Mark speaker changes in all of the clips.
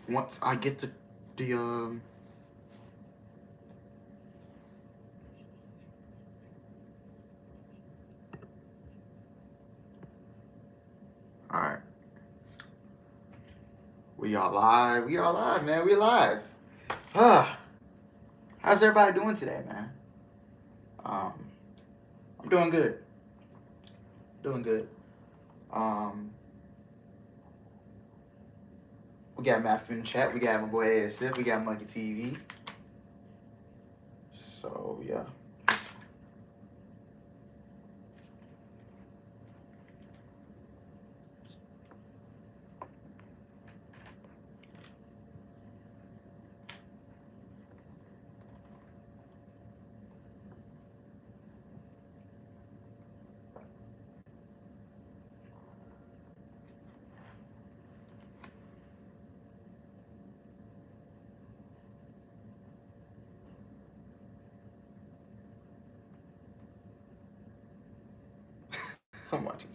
Speaker 1: once I get the all right, we are live. We are live, man. We live. Ah, how's everybody doing today, man? Um, I'm doing good. Doing good. Um, we got Matthew in the chat. We got my boy ASF. We got Monkey TV. So yeah. I'm watching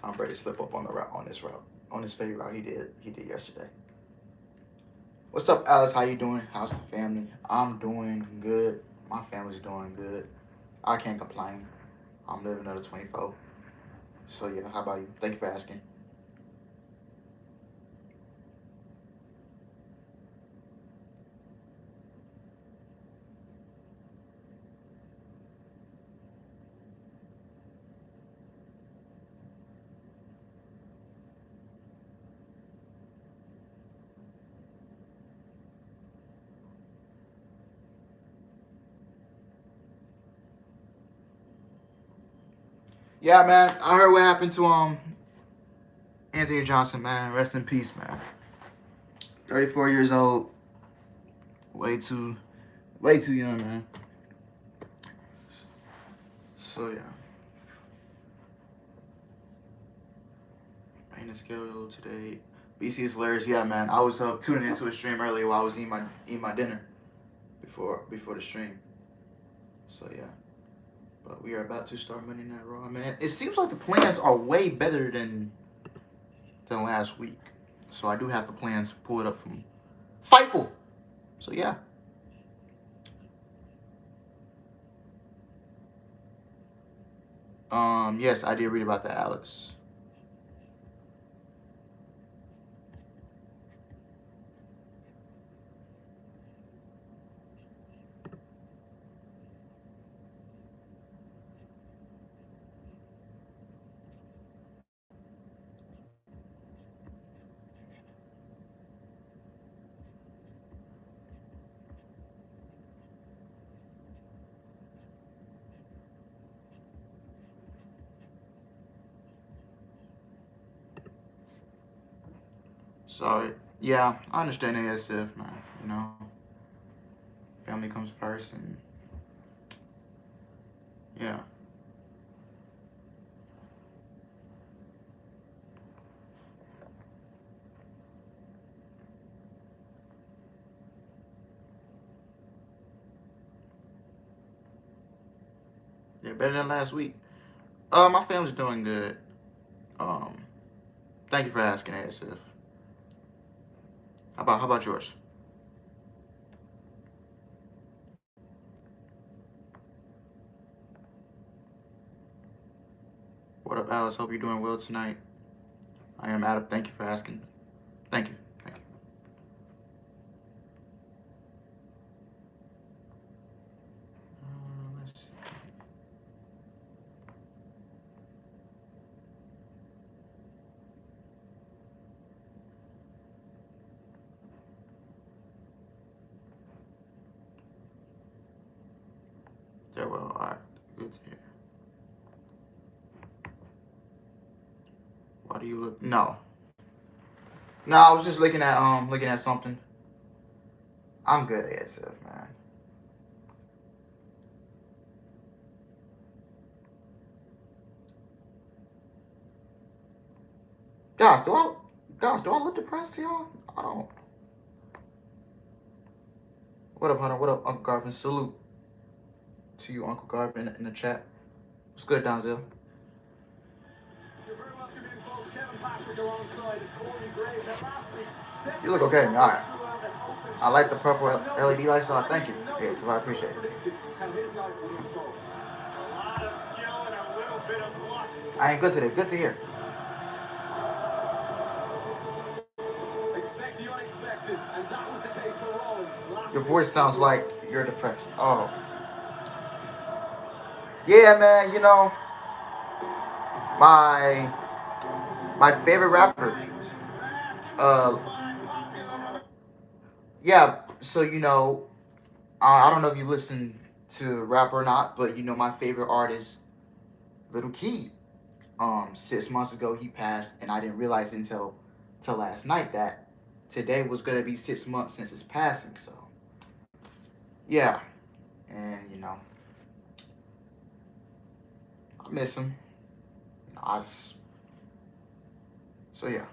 Speaker 1: Tom Brady slip up on the route on this fade route he did yesterday. What's up, Alice? How you doing? How's the family? I'm doing good. My family's doing good. I can't complain. I'm living another 24. So yeah, how about you? Thank you for asking. Yeah, man. I heard what happened to Anthony Johnson, man. Rest in peace, man. 34 years old. Way too young, man. So yeah. Main schedule today. BC is hilarious. Yeah, man. I was tuning into a stream earlier while I was eating my dinner before the stream. So yeah. But we are about to start Monday Night Raw, man. It seems like the plans are way better than last week. So I do have the plans pulled up from Fightful. So yeah. Yes, I did read about that, Alex. So yeah, I understand ASF, man. You know, family comes first, and yeah. Yeah, better than last week. My family's doing good. Um, Thank you for asking, ASF. How about yours? What up, Alice? Hope you're doing well tonight. I am Adam. Thank you for asking. Thank you. Thank you. Let's see. Yeah, well, all right. Good to hear. Why do you look? No, no. I was just looking at something. I'm good, ASF, man. Gosh, do I look depressed to y'all? I don't. What up, Hunter? What up, Uncle Garvin? Salute to you, Uncle Garvin, in the chat. What's good, Donzel? You look okay. All right. I like the purple LED lights, so I thank you. Yes, I appreciate it. I ain't good today. Good to hear. Your voice sounds like you're depressed. Oh. Yeah, man, you know, my favorite rapper. Yeah, so you know, I don't know if you listen to rap or not, but you know my favorite artist, Little Key. 6 months ago he passed, and I didn't realize until last night that today was gonna be 6 months since his passing. So yeah, and you know I miss him. You know, so yeah,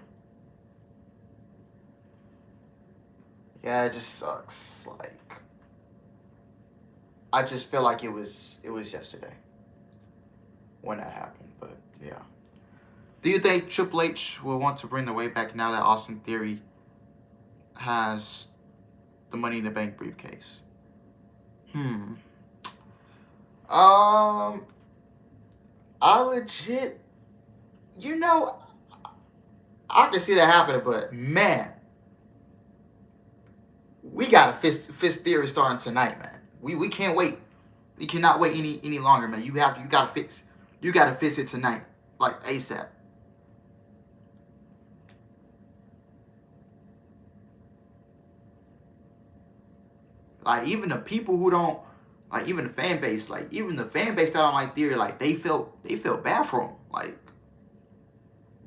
Speaker 1: it just sucks. Like I just feel like it was yesterday when that happened, but yeah. Do you think Triple H will want to bring the weight back now that Austin Theory has the Money in the Bank briefcase? I legit, you know, I can see that happening, but man, we got a fist Theory starting tonight, man. We can't wait. We cannot wait any longer, man. You gotta fix it tonight, like ASAP. Like even the people who don't, like even the fan base that don't like Theory, like they felt bad for him. Like,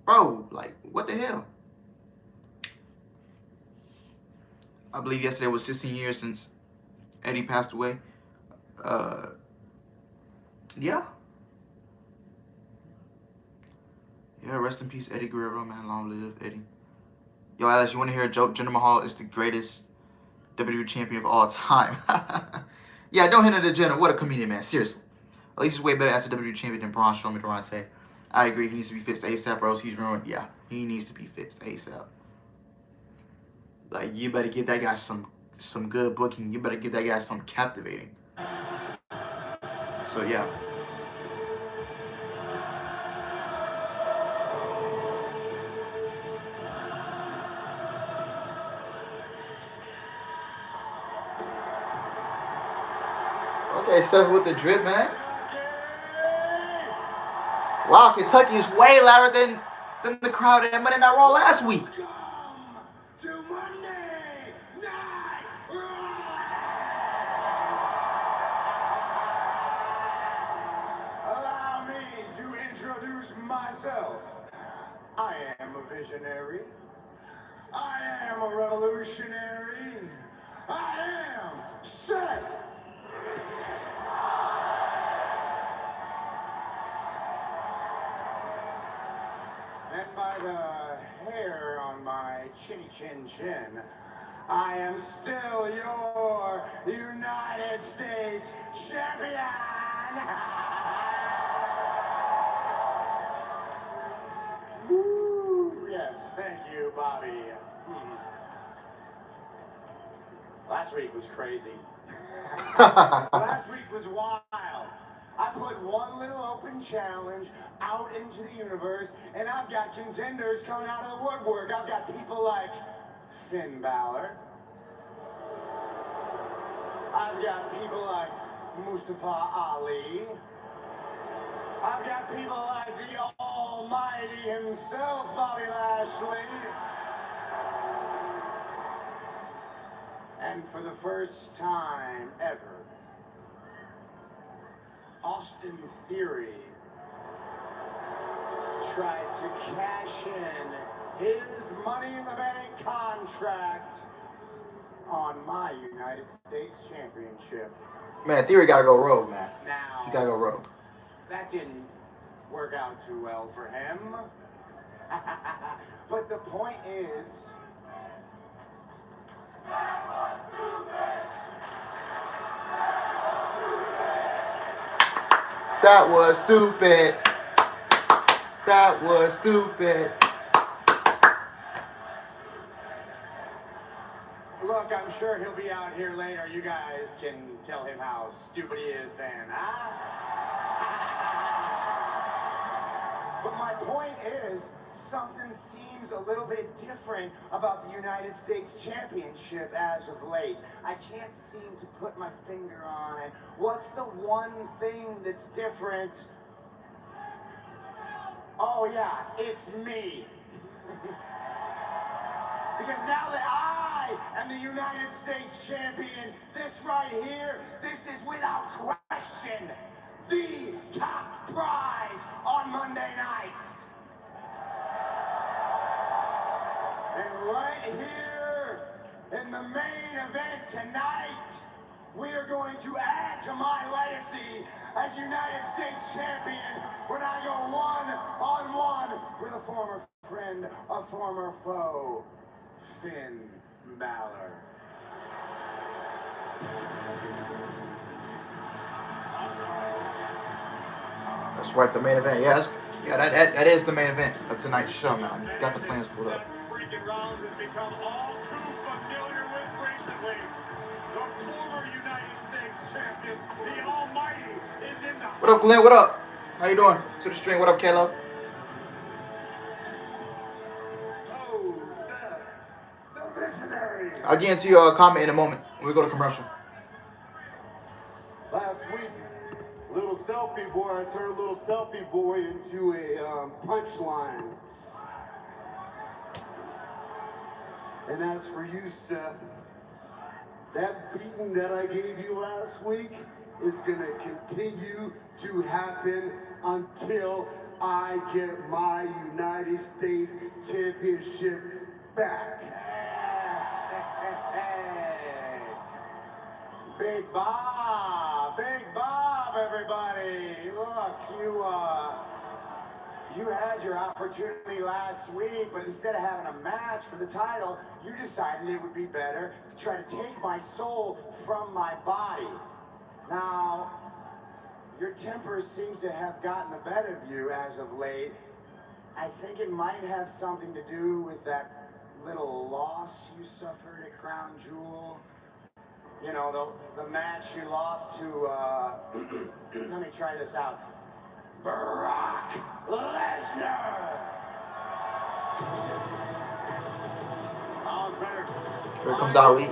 Speaker 1: bro, like what the hell? I believe yesterday was 16 years since Eddie passed away. Yeah. Yeah, rest in peace, Eddie Guerrero, man. Long live Eddie. Yo, Alex, you want to hear a joke? Jinder Mahal is the greatest WWE champion of all time. Yeah, don't hit the Jinder. What a comedian, man. Seriously. At least he's way better as a WWE champion than Braun Strowman, Durante. I agree. He needs to be fixed ASAP, or else he's ruined. Yeah, he needs to be fixed ASAP. Like, you better give that guy some good booking. You better give that guy some captivating. So, yeah. Okay, Seth with the drip, man. Wow, Kentucky is way louder than the crowd at Monday Night Raw last week.
Speaker 2: Allow me to introduce myself. I am a visionary. I am a revolutionary. I am Seth. And by the hair on my chinny chin, I am still your United States champion. Woo! Yes, thank you, Bobby. Last week was crazy. Last week was wild. I put one little open challenge out into the universe, and I've got contenders coming out of the woodwork. I've got people like Finn Balor. I've got people like Mustafa Ali. I've got people like the almighty himself, Bobby Lashley. And for the first time ever, Austin Theory tried to cash in his Money in the Bank contract on my United States Championship.
Speaker 1: Man, Theory gotta go rogue, man.
Speaker 2: Now,
Speaker 1: he gotta go rogue.
Speaker 2: That didn't work out too well for him. But the point is, that was stupid.
Speaker 1: That was stupid. That was stupid.
Speaker 2: Look, I'm sure he'll be out here later. You guys can tell him how stupid he is then, huh? But my point is, something seems a little bit different about the United States Championship as of late. I can't seem to put my finger on it. What's the one thing that's different? Oh yeah, it's me. Because now that I am the United States champion, this right here, this is without question the top prize on Monday nights. And right here in the main event tonight, we are going to add to my legacy as United States champion when I go one-on-one with a former friend, a former foe, Finn Balor.
Speaker 1: That's right, the main event. That is the main event of tonight's show, man. I got the plans pulled up.
Speaker 2: Freaking Rollins has become all too familiar with recently. The former United States champion, the Almighty, is in the.
Speaker 1: What up, Glenn? What up? How you doing? To the stream. What up, Kalo?
Speaker 2: Oh, Seth, the visionary.
Speaker 1: I'll get into your comment in a moment when we go to commercial.
Speaker 2: Last week, little selfie boy, I turned little selfie boy into a punchline. And as for you, Seth, that beating that I gave you last week is gonna continue to happen until I get my United States Championship back. Big Bob, everybody. Look, you had your opportunity last week, but instead of having a match for the title, you decided it would be better to try to take my soul from my body. Now, your temper seems to have gotten the better of you as of late. I think it might have something to do with that little loss you suffered at Crown Jewel. You know, the match you lost to, let me try this out. Brock Lesnar!
Speaker 1: Here comes Ali.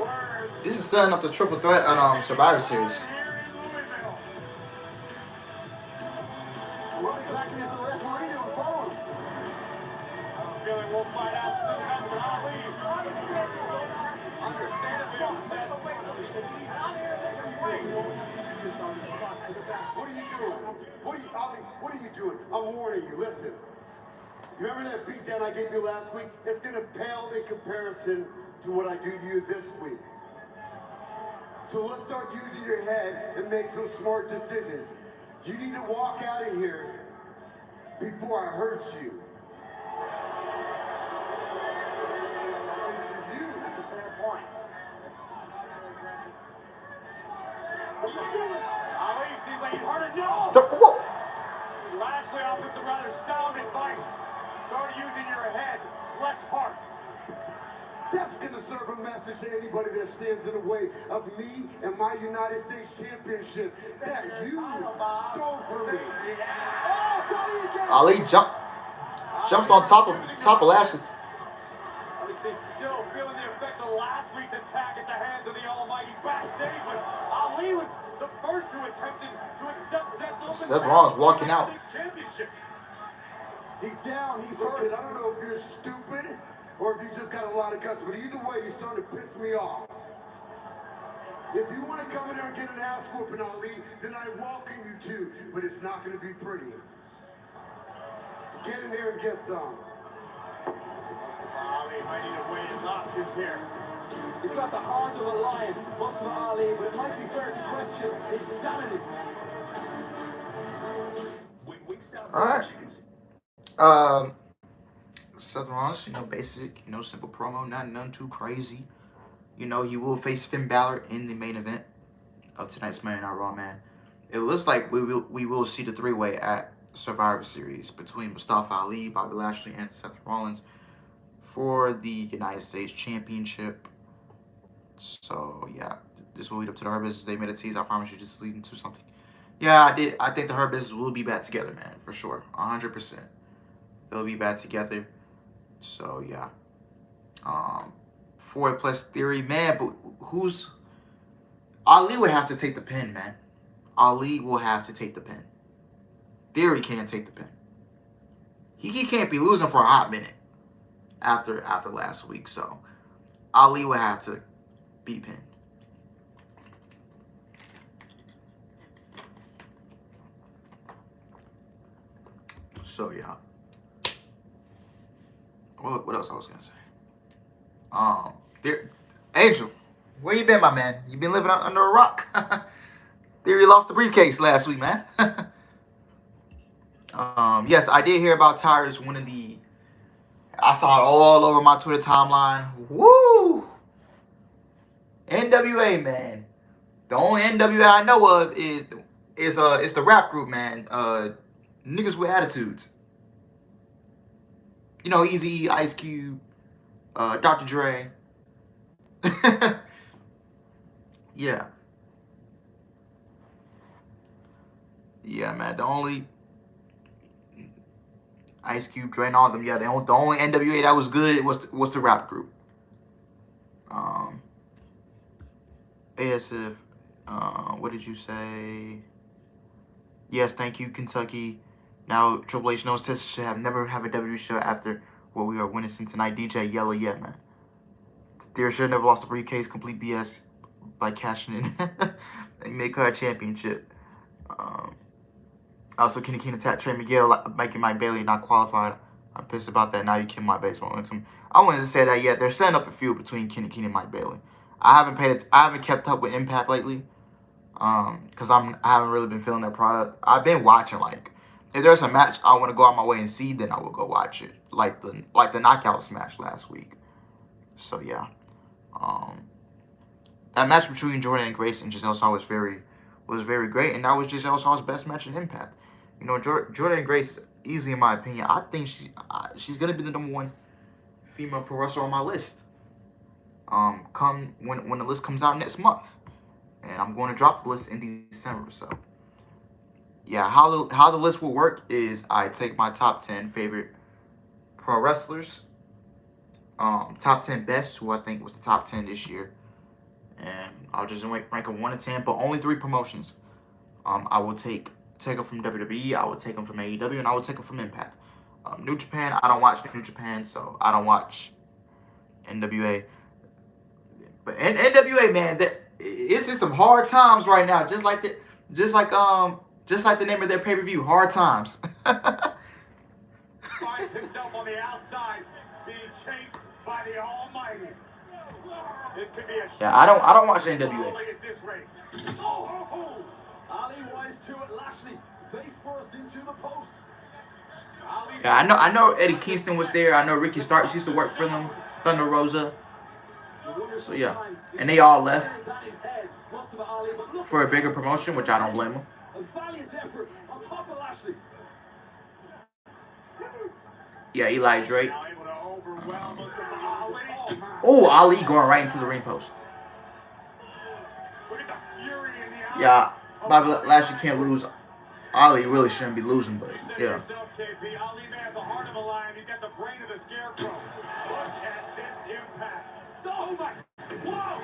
Speaker 1: This is setting up the triple threat on Survivor Series.
Speaker 2: What exactly is the referee doing for him? I'm feeling we'll find out soon enough with Ali. Understandably upset. What are you doing? Ali, what are you doing? I'm warning you, listen. Remember that beatdown I gave you last week? It's gonna pale in comparison to what I do to you this week. So let's start using your head and make some smart decisions. You need to walk out of here before I hurt you. That's a fair point. Ali seems like he's hurt it. No! Lashley offered some rather sound advice. Start using your head, less heart. That's gonna serve a message to anybody that stands in the way of me and my United States Championship that you stole from me.
Speaker 1: Ali jumps on top of Lashley.
Speaker 2: Obviously still feeling the effects of last week's attack at the hands of the Almighty backstage, but Ali was the first who attempted to accept
Speaker 1: Seth Rollins walking out.
Speaker 2: He's down, he's hurt. I don't know if you're stupid or if you just got a lot of guts, but either way, you're starting to piss me off. If you want to come in there and get an ass whooping, Ali, then I welcome you to, but it's not going to be pretty. Get in there and get some. Ali might need to weigh his options here. He's got the heart of a lion, Mustafa Ali, but it might be fair to question his sanity.
Speaker 1: All right. Seth Rollins, basic, simple promo, none too crazy. He will face Finn Balor in the main event of tonight's Monday Night Raw, man. It looks like we will see the three-way at Survivor Series between Mustafa Ali, Bobby Lashley, and Seth Rollins for the United States Championship. So yeah, this will lead up to the Hurt Business. They made a tease. I promise you, just leading to something. Yeah, I did. I think the Hurt Business will be back together, man, for sure, 100%. They'll be back together. So yeah. Forward plus Theory, man, but who's Ali would have to take the pin, man. Ali will have to take the pin. Theory can't take the pin. He can't be losing for a hot minute after last week, so Ali will have to be pinned. So yeah. What else I was gonna say? Angel, where you been, my man? You been living under a rock? Theory lost the briefcase last week, man. Yes, I did hear about Tyrus winning the. I saw it all over my Twitter timeline. Woo! NWA, man. The only NWA I know of is it's the rap group, man. Niggas with attitudes. You know, Eazy, Ice Cube, Dr. Dre. Yeah. Yeah, man. The only Ice Cube, Dre, and all of them. Yeah, the only NWA that was good was the rap group. ASF. What did you say? Yes, thank you, Kentucky. Now Triple H knows Texas should never have a WWE show after what we are witnessing tonight. DJ Yellow, yeah, man. Theory should have never lost the briefcase. Complete BS by cashing in and make her a championship. Also, Kenny King attacked Trey Miguel, making Mike Bailey not qualified. I'm pissed about that. Now you kill my baseball momentum. I wanted to say that yet. They're setting up a feud between Kenny King and Mike Bailey. I haven't kept up with Impact lately. Because I haven't really been feeling that product. I've been watching, like, if there's a match I want to go out my way and see, then I will go watch it. Like the Knockouts match last week. So yeah. That match between Jordan and Grace and Giselle Shaw was very great, and that was Giselle Shaw's best match in Impact. You know, Jordan and Grace, easily in my opinion, I think she's gonna be the #1 female pro wrestler on my list. Come when the list comes out next month. And I'm going to drop the list in December. So, yeah, how the list will work is I take my top 10 favorite pro wrestlers, top 10 best, who I think was the top 10 this year, and I'll just rank them 1 to 10, but only 3 promotions. I will take them from WWE, I will take them from AEW, and I will take them from Impact. New Japan, I don't watch New Japan, so I don't watch NWA. But NWA, man, it's in some hard times right now. Just like the name of their pay-per-view, Hard Times.
Speaker 2: Finds himself on the outside, being chased by the Almighty. This could be a
Speaker 1: yeah, I don't watch NWA.
Speaker 2: At this rate. Oh. Ali wise to it. Lashley face first into the post.
Speaker 1: Yeah, I know Eddie Kingston was there. I know Ricky Starks used to work for them. Thunder Rosa. So yeah, and they all left for a bigger promotion, which I don't blame them. Yeah, Eli Drake. Ali going right into the ring post. Yeah, Bobby Lashley can't lose. Ali really shouldn't be losing, but yeah.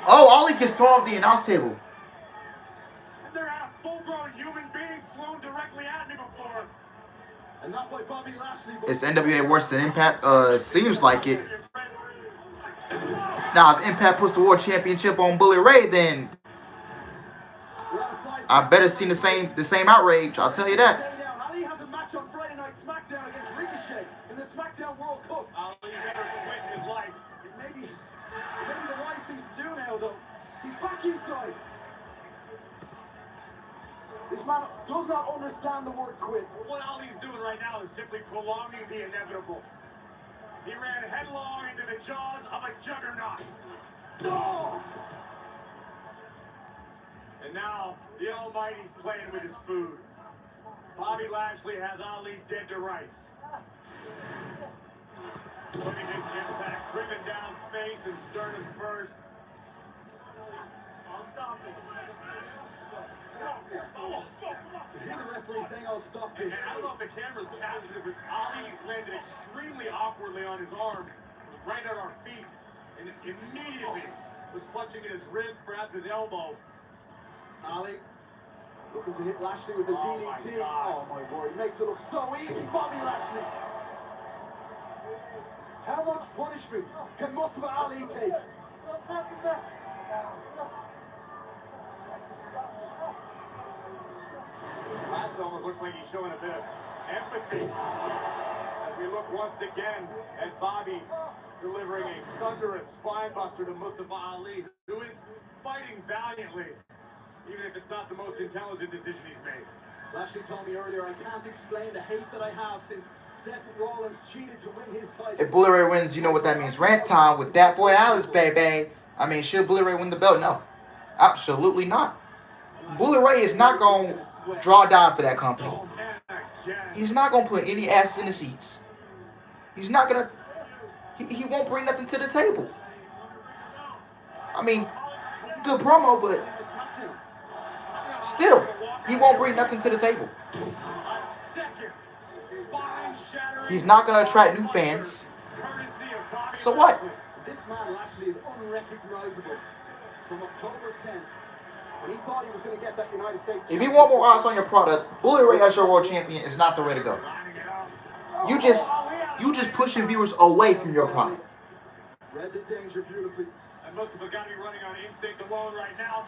Speaker 1: Oh, Ali gets thrown off the announce table.
Speaker 2: There have full-grown human beings flown directly at me before. And not by Bobby Lashley.
Speaker 1: Is NWA worse than Impact? Seems like it. Now, if Impact puts the World Championship on Bully Ray, then I better see the same outrage. I'll tell you that.
Speaker 2: Ali has a match on Friday Night SmackDown against Ricochet in the SmackDown World Cup. Ali never could win in his life. Maybe the wise thing to do now, though. He's back inside. This man does not understand the word quit. What Ali's doing right now is simply prolonging the inevitable. He ran headlong into the jaws of a juggernaut. Oh! And now, the Almighty's playing with his food. Bobby Lashley has Ali dead to rights. Look at this impact, driven down face and sternum first. You hear the referee saying, "I'll stop this." I don't know if the cameras captured it, but Ali landed extremely awkwardly on his arm, right at our feet, and immediately was clutching at his wrist, perhaps his elbow. Ali looking to hit Lashley with a DDT. Oh my word, he makes it look so easy, Bobby Lashley. How much punishment can Mustafa Ali take? Lashley almost looks like he's showing a bit of empathy as we look once again at Bobby delivering a thunderous spinebuster to Mustafa Ali, who is fighting valiantly, even if it's not the most intelligent decision he's made. Lashley told me earlier, I can't explain the hate that I have since Seth Rollins cheated to win his title.
Speaker 1: If Bully Ray wins, you know what that means. Rant time with that boy Alice, baby. I mean, should Bully Ray win the belt? No. Absolutely not. Bully Ray is not going to draw down for that company. He's not going to put any asses in the seats. He's not going to... He won't bring nothing to the table. I mean, good promo, but still, he won't bring nothing to the table. He's not going to attract new fans. So what?
Speaker 2: This man Lashley is unrecognizable. From October 10th, when he thought he was going to get that United States.
Speaker 1: If you want more odds on your product, Bully Ray as your world champion is not the way to go. You just pushing viewers away from your product.
Speaker 2: Read the danger beautifully. I must have got me running on instinct alone right now.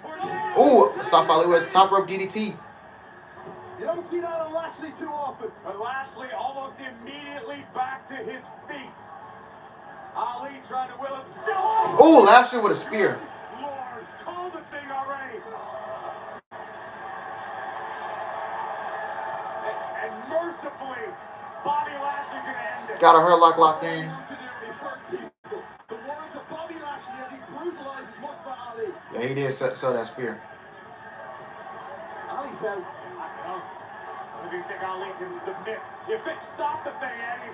Speaker 1: Ooh, Mustafa Ali with a top rope DDT.
Speaker 2: You don't see that on Lashley too often. But Lashley almost immediately back to his feet. Ali trying to will himself.
Speaker 1: Ooh, Lashley with a spear.
Speaker 2: Lord, call the thing already. And mercifully, Bobby Lashley's going to end it.
Speaker 1: Got a hurtlock locked in.
Speaker 2: The words of Bobby Lashley as he brutalizes Mustafa Ali.
Speaker 1: Yeah, he did sell that spear.
Speaker 2: Ali's out. I don't think Ali can submit. You think stop the thing, Eddie.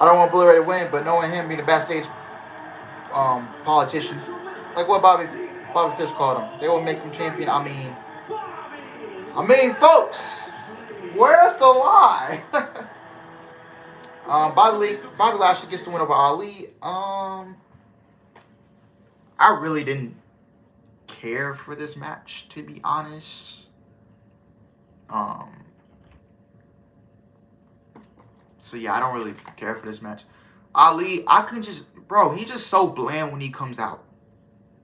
Speaker 1: I don't want Bully Ray to win, but knowing him being a backstage politician, like what Bobby Fish called him, they will make him champion. I mean, folks, where's the lie? Bobby Lashley gets the win over Ali. I really didn't care for this match, to be honest. So yeah, I don't really care for this match. Ali, I can just, bro, he's just so bland when he comes out.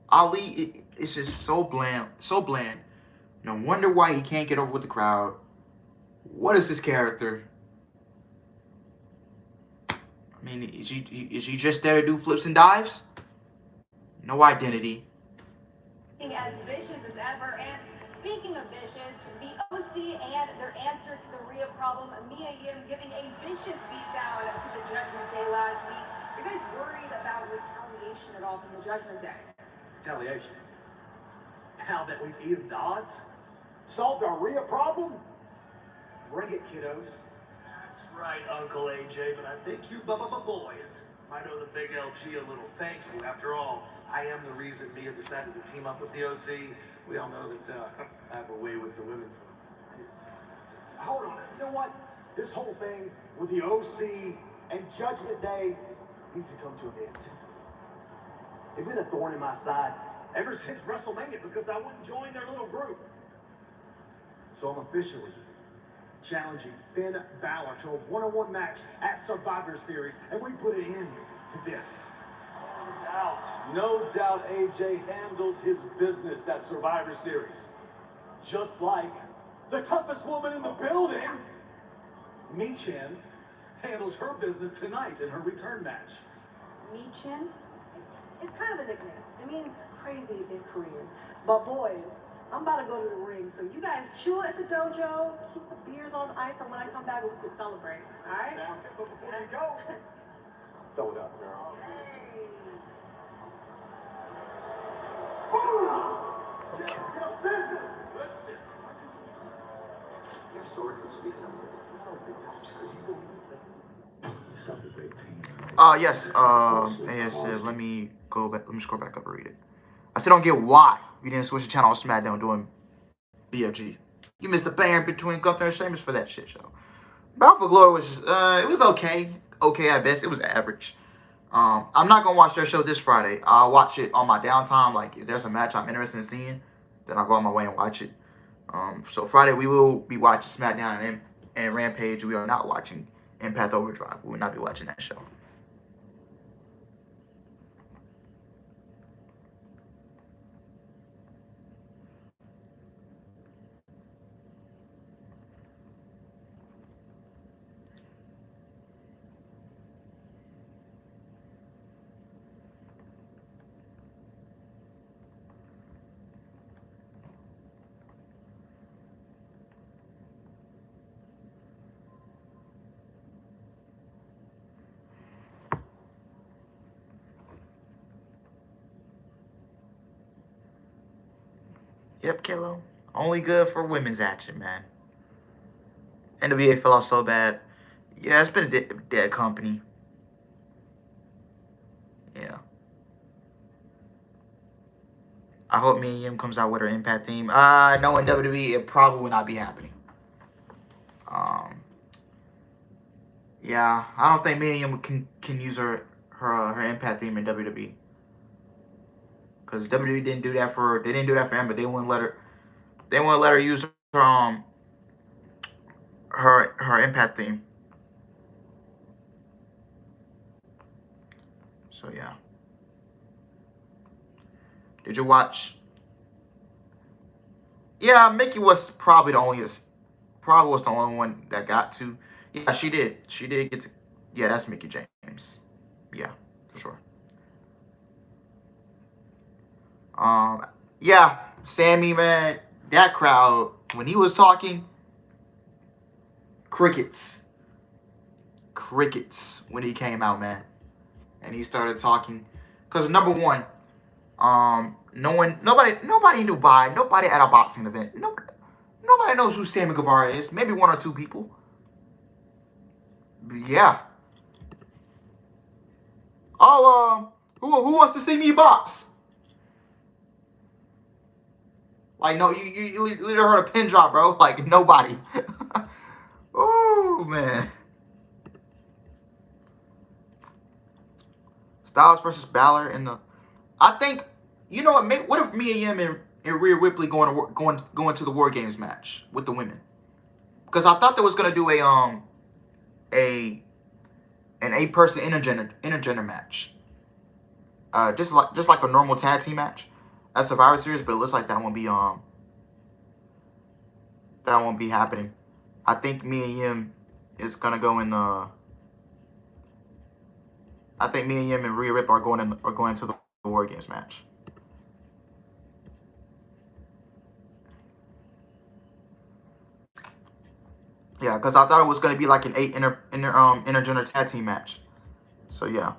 Speaker 1: Ali is just so bland, so bland. No wonder why he can't get over with the crowd. What is his character? I mean, is he just there to do flips and dives? No identity.
Speaker 3: As vicious as ever, and speaking of vicious, the OC and their answer to the Rhea problem, Mia Yim giving a vicious beatdown to the Judgment Day last week. Are you guys worried about retaliation at all from the Judgment Day?
Speaker 2: Retaliation? Now that we've evened the odds? Solved our Rhea problem? Bring it, kiddos.
Speaker 4: That's right, Uncle AJ, but I think you boys might owe the big LG a little thank you. After all, I am the reason Mia decided to team up with the OC. We all know that I have a way with the women.
Speaker 2: Hold on. You know what? This whole thing with the OC and Judgment Day needs to come to an end. They've been a thorn in my side ever since WrestleMania because I wouldn't join their little group. So I'm officially challenging Finn Balor to a one-on-one match at Survivor Series, and we put an end to this. No doubt AJ handles his business at Survivor Series. Just like the toughest woman in the building, Michin, handles her business tonight in her return match.
Speaker 5: Michin? It's kind of a nickname. It means crazy in Korean. But boys, I'm about to go to the ring, so you guys chill at the dojo, keep the beers on ice, and when I come back, we can celebrate. All right?
Speaker 2: But before you go, throw it up, girl.
Speaker 1: Okay.
Speaker 4: Historically speaking, I don't think
Speaker 1: Yes, AS said, let me go back, let me scroll back up and read it. I still don't get why you didn't switch the channel on SmackDown doing BFG. You missed the banger between Gunther and Sheamus for that shit show. Bound for Glory was just, it was okay. Okay at best. It was average. I'm not going to watch their show this Friday. I'll watch it on my downtime. Like, if there's a match I'm interested in seeing, then I'll go on my way and watch it. So Friday, we will be watching SmackDown and Rampage. We are not watching Impact Overdrive. We will not be watching that show. Yep, Kilo. Only good for women's action, man. NWA fell off so bad. Yeah, it's been a dead company. Yeah. I hope Mia Yim comes out with her Impact theme. No, in WWE, it probably will not be happening. Yeah, I don't think Mia Yim can use her Impact theme in WWE. Because WWE didn't do that for Emma. They wouldn't let her use her Impact theme. So yeah. Did you watch? Yeah, Mickey was probably the only one that got to. Yeah, she did. She did get to. Yeah, that's Mickey James. Yeah, for sure. Yeah, Sammy, man, that crowd, when he was talking, crickets when he came out, man. And he started talking. Because number one, nobody knew Nobody at a boxing event. Nobody knows who Sammy Guevara is. Maybe one or two people. But yeah. Oh, who wants to see me box? Like, no, you literally heard a pin drop, bro. Like, nobody. Oh, man. Styles versus Balor in the... I think... You know what? What if Mia Yim and Rhea Ripley going to the War Games match with the women? Because I thought they was gonna do an 8-person intergender match. Just like a normal tag team match at Survivor Series, but it looks like that won't be happening. I think Mia Yim is gonna go in the... I think Mia Yim and Rhea Ripley are going to the War Games match. Yeah, because I thought it was going to be like an 8 intergender tag team match. So, yeah.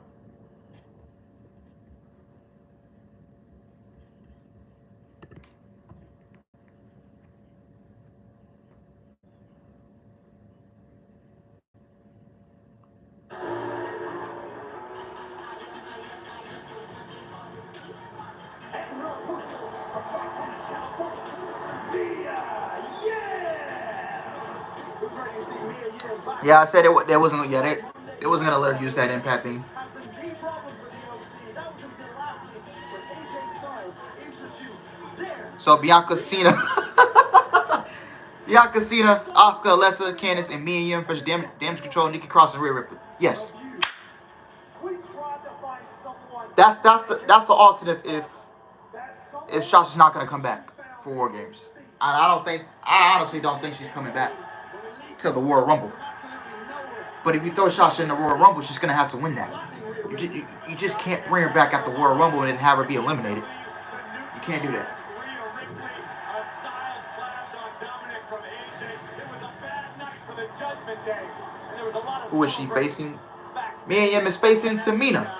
Speaker 1: Yeah, I said they wasn't gonna let her use that Impact thing. So Bianca Cena, Asuka, Alexa, Candice, and Mia Yim versus Damage Control, Nikki Cross, and Rhea Ripley. Yes. That's the alternate if Sasha's not gonna come back for War Games. I honestly don't think she's coming back to the Royal Rumble. But if you throw Sasha in the Royal Rumble, she's gonna have to win that. You just can't bring her back at the Royal Rumble and then have her be eliminated. You can't do that. Who is she facing? Mia Yim is facing Tamina.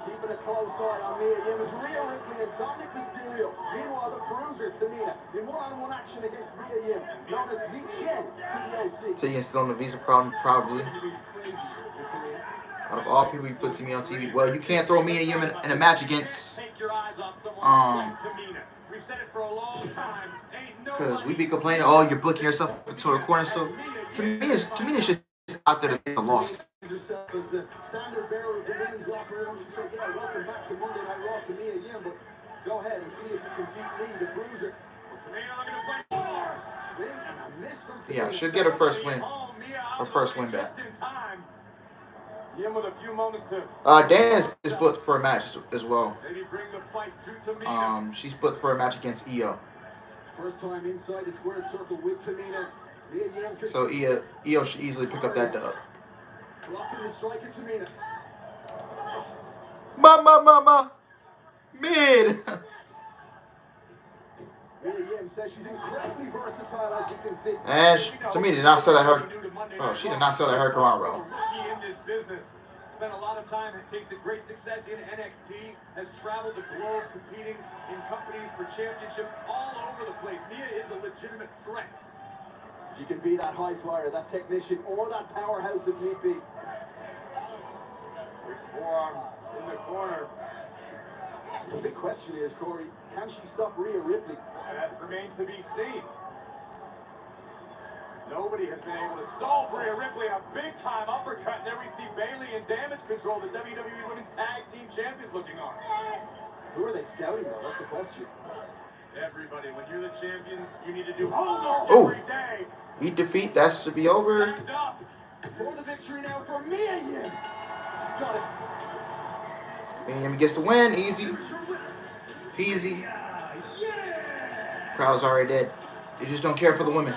Speaker 2: Keeping a close eye on Mia Yim is Rhea Ripley and Dominic Mysterio. Meanwhile, the Bruiser, Tamina, in one-on-one action against Mia Yim, known as Yi Chen to the OC.
Speaker 1: Taking still on the visa problem, probably. Out of all people you put Tamina on TV, well, you can't throw Mia Yim in a match against
Speaker 2: Take your eyes off someone like Tamina. We've said it for a long time.
Speaker 1: because we be complaining, oh, you're booking yourself into a corner. So Tamina's just out there to get the loss.
Speaker 2: Herself as the standard bearer of the women's locker room. She said, yeah, welcome back to Monday Night Raw to Mia Yim, but go ahead and see if you can beat me, the bruiser. Tamina looking to play force. Win and a miss from Tamina.
Speaker 1: Yeah, she'll get her first win. Her first win back.
Speaker 2: Yim with a few moments to
Speaker 1: Dana is booked for a match as well.
Speaker 2: maybe bring the fight to Tamina.
Speaker 1: She's booked for a match against Io.
Speaker 2: First time inside the squared circle with Tamina. Mia Yim could
Speaker 1: So Io should easily pick up that dub.
Speaker 2: blocking the strike at Tamina.
Speaker 1: Mama, mid.
Speaker 2: Mia Yim says she's incredibly versatile, as we can see.
Speaker 1: And Tamina did not sell that her. Oh, she did not sell that Hurricane Row.
Speaker 2: Rookie in this business. Spent a lot of time, tasted great success in NXT, has traveled the globe competing in companies for championships all over the place. Mia is a legitimate threat. She can be that high flyer, that technician, or that powerhouse if need be. Big forearm in the corner. The big question is, Corey, can she stop Rhea Ripley? That remains to be seen. Nobody has been able to solve Rhea Ripley. A big-time uppercut. And there we see Bayley in Damage Control, the WWE Women's Tag Team Champions, looking on. Who are they scouting, though? That's the question. Everybody, when you're the champion, you need to do homework every day.
Speaker 1: Eat defeat. That should be over.
Speaker 2: Stand up for the victory now for Mia Yim. She's got it.
Speaker 1: Mia Yim gets the win. Easy. Easy. Crowd's already dead. They just don't care for the women.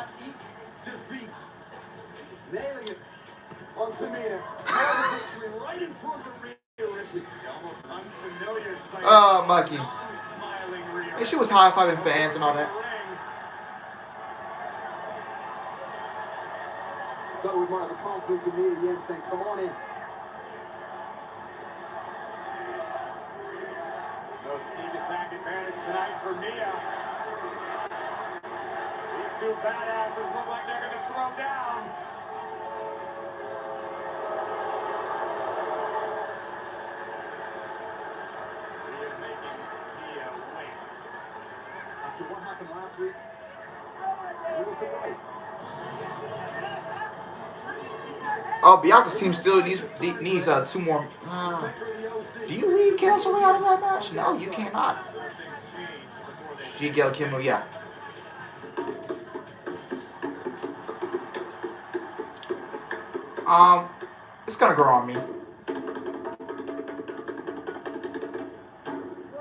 Speaker 2: Defeat. Nailing it on Tamina. Another victory right in front of Rhea Ripley. Almost unfamiliar sight.
Speaker 1: Oh, Mikey.
Speaker 2: Smiling Rhea.
Speaker 1: And she was high-fiving fans and all that.
Speaker 2: But with more of the confidence of Mia Yim saying, come on in. No sneak attack advantage tonight for Mia. These two badasses look like they're going to throw down. Mia making Mia wait. After what happened last week, we were surprised.
Speaker 1: Oh, Bianca's team still needs two more. Do you leave Kelso out of that match? No, you cannot. Shigel Kimmel, yeah. It's gonna grow on me.
Speaker 2: What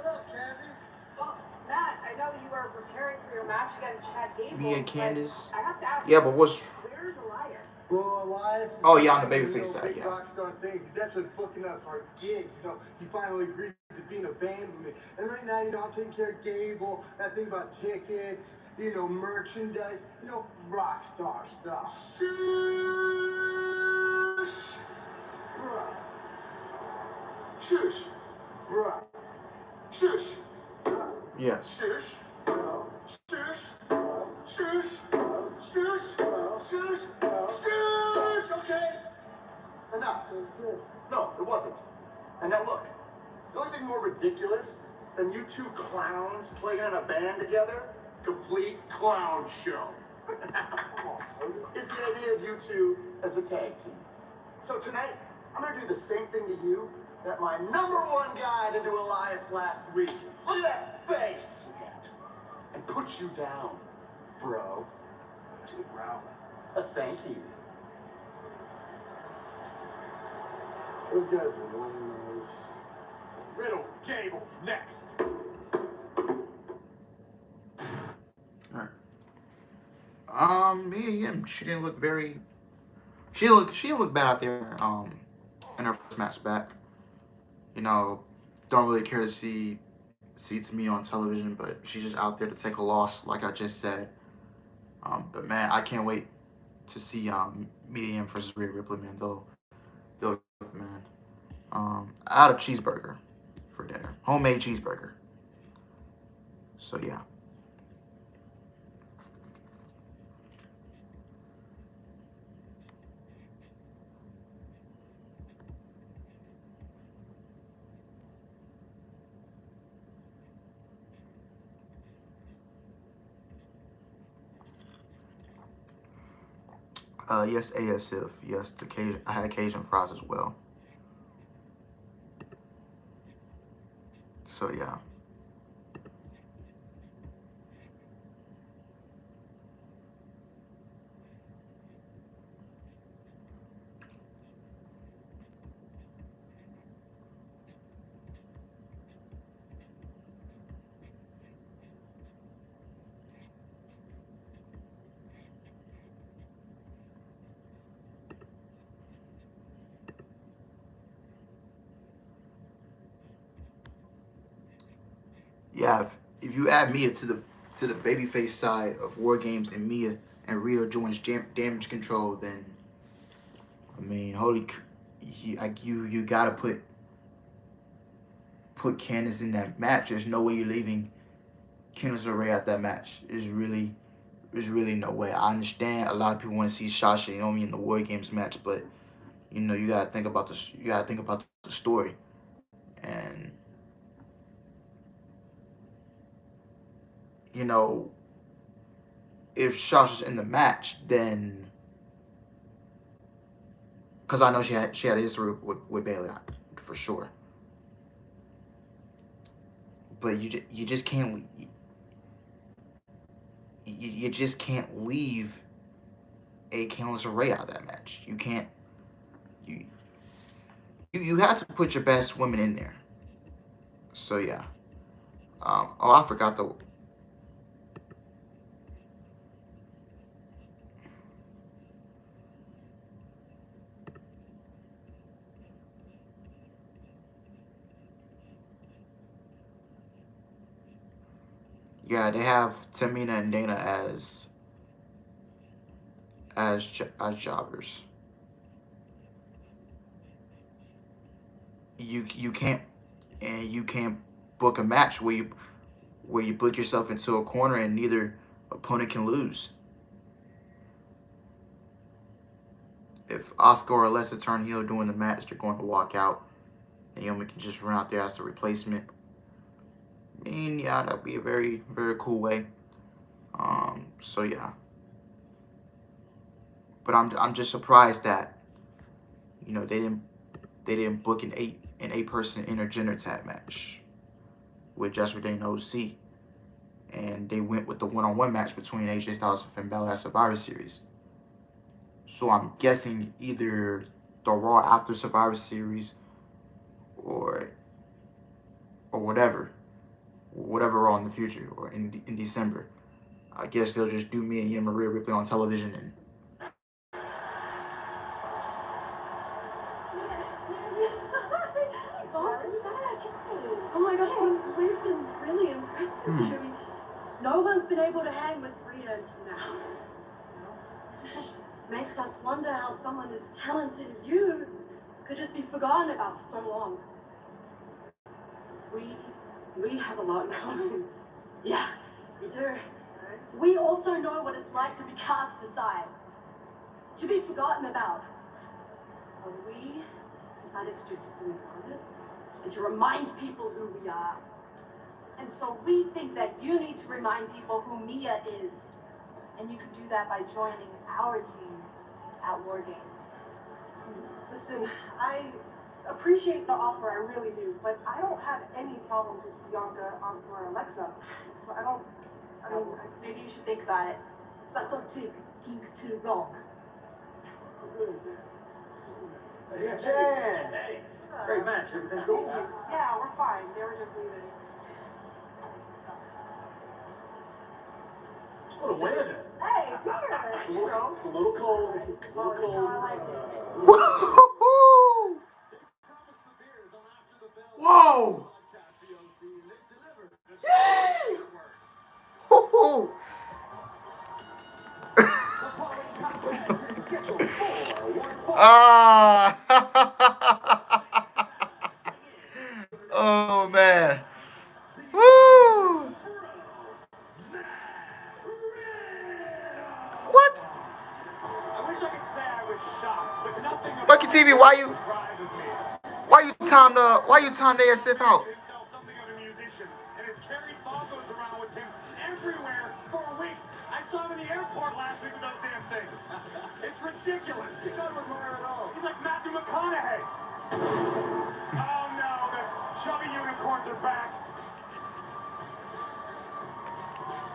Speaker 2: up, Candy?
Speaker 3: Well, Matt, I know you are preparing for your match against Chad Gable.
Speaker 1: Me and
Speaker 3: but
Speaker 1: Candice.
Speaker 3: I have to ask.
Speaker 1: Yeah, but what's?
Speaker 3: Where's Elias?
Speaker 2: Well, Elias.
Speaker 1: Oh, yeah, on the babyface side, yeah.
Speaker 2: Rockstar things. He's actually booking us our gigs. You know, he finally agreed to be in a band with me. And right now, you know, I'm taking care of Gable. That thing about tickets, you know, merchandise, you know, rockstar stuff. Shush, bruh. Shush, bruh. Shush.
Speaker 1: Yes.
Speaker 2: Shush. Shush. Shush. Shush. Shush. Shush. Okay. Enough. No, it wasn't. And now look, the only thing more ridiculous than you two clowns playing in a band together, complete clown show, is the idea of you two as a tag team. So tonight, I'm gonna do the same thing to you that my #1 guy did to Elias last week. Look at that face! And put you down, bro. A thank you. Those guys are winners. Riddle, Gable, next.
Speaker 1: Alright. Mia Yim, she didn't look very. She didn't look bad out there. In her first match back. You know, don't really care to see Tamina on television, but she's just out there to take a loss, like I just said. But man, I can't wait to see Mia Yim versus Rhea Ripley, man. They'll man. I had a cheeseburger for dinner, homemade cheeseburger. So yeah. Yes, ASF. Yes, the Cajun. I had Cajun fries as well. So yeah. Yeah, if you add Mia to the babyface side of War Games and Mia and Rio joins Damage Control, then I mean, you gotta put Candice in that match. There's no way you're leaving Candice LeRae at that match. There's really no way. I understand a lot of people want to see Sasha Naomi in the War Games match, but you know you gotta think about the story. And you know, if Sasha's in the match, then because I know she had a history with Bayley for sure, but you just can't you just can't leave a Candice LeRae out of that match. You can't. You have to put your best women in there. So yeah. Oh, I forgot the. Yeah, they have Tamina and Dana as jobbers. You can't book a match where you book yourself into a corner and neither opponent can lose. If Asuka or Alexa turn heel during the match, they're going to walk out. Naomi can just run out there as the replacement. I mean, yeah, that'd be a very, very cool way. So yeah. But I'm just surprised that, you know, they didn't book an eight person intergender tag match with Judgment Day and OC, and they went with the one-on-one match between AJ Styles and Finn Balor at Survivor Series. So I'm guessing either the Raw after Survivor Series or whatever Raw in the future or in December. I guess they'll just do me and Maria Ripley on television and.
Speaker 5: Oh my gosh, we've been really impressive, Jimmy. No one's been able to hang with Rhea until now. Makes us wonder how someone as talented as you could just be forgotten about for so long. We have a lot in common. Yeah, we do. We also know what it's like to be cast aside, to be forgotten about. But we decided to do something about it and to remind people who we are. And so we think that you need to remind people who Mia is. And you can do that by joining our team at War Games.
Speaker 6: Listen, I appreciate the offer, I really do, but I don't have any problems with Bianca, Asuka, or Alexa. So
Speaker 3: Maybe you should think about it.
Speaker 5: But don't think too long.
Speaker 2: Hey, Jen! Hey! Great match, everything cool?
Speaker 6: Yeah, we're fine. They were just leaving.
Speaker 2: What a win!
Speaker 6: Hey, good.
Speaker 2: It's a little cold.
Speaker 6: I like it.
Speaker 1: Whoa! Yay! Woo-hoo! Ah! Oh man! Woo! What?
Speaker 2: I wish I could say I was shocked, but nothing
Speaker 1: Bucky TV, why you time the ASF out?
Speaker 2: something of a musician, and has carried bongos around with him everywhere for weeks. I saw him in the airport last week with those damn things. It's It's ridiculous. You gotta admire it all. He's like Matthew McConaughey. Oh no, the chubby unicorns are back.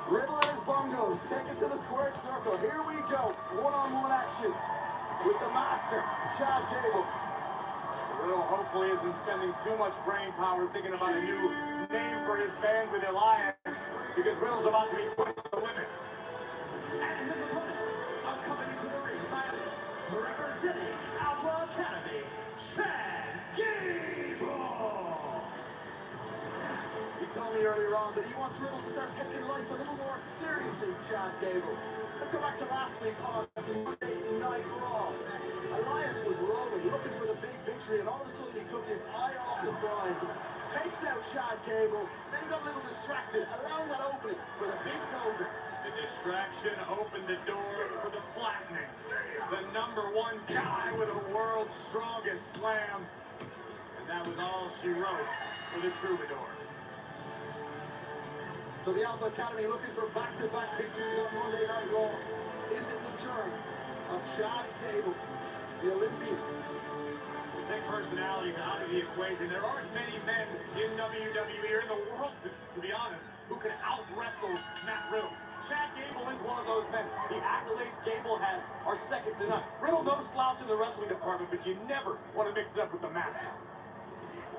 Speaker 2: Riddle and his bongos take it to the squared circle. Here we go. One-on-one action with the master, Chad Gable. Riddle hopefully isn't spending too much brain power thinking about a new name for his band with Elias, because Riddle's about to be pushed to the limits. And his opponent, accompanied to the ring by this, representing Alpha Academy, Chad Gable. He told me earlier on that he wants Riddle to start taking life a little more seriously, Chad Gable. Let's go back to last week on Monday Night Raw. Elias was rolling, looking for the big victory, and all of a sudden he took his eye off the prize. Takes out Chad Gable, then he got a little distracted, allowing that opening for the big tozer. The distraction opened the door for the flattening. The #1 guy with the world's strongest slam. And that was all she wrote for the Troubadour. So the Alpha Academy looking for back-to-back victories on Monday Night Raw. Is it the turn of Chad Gable, the Olympian? We take personality out of the equation. There aren't many men in WWE or in the world, to be honest, who can out-wrestle Matt Riddle. Chad Gable is one of those men. The accolades Gable has are second to none. Riddle no slouch in the wrestling department, but you never want to mix it up with the master.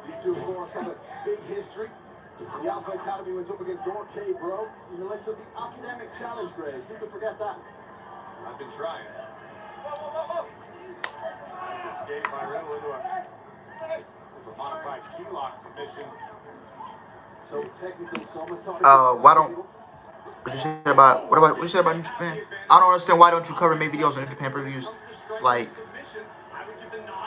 Speaker 2: These two, of course, have a big history. The Alpha Academy went up against RK Bro in the likes of the Academic Challenge, Graves. Who could forget that? I've been trying. Nice escape by Riddle into a modified key-lock submission. So technically, so methodical.
Speaker 1: Why don't what you say about what you said about New Japan? I don't understand why don't you cover many videos on New Japan previews? Like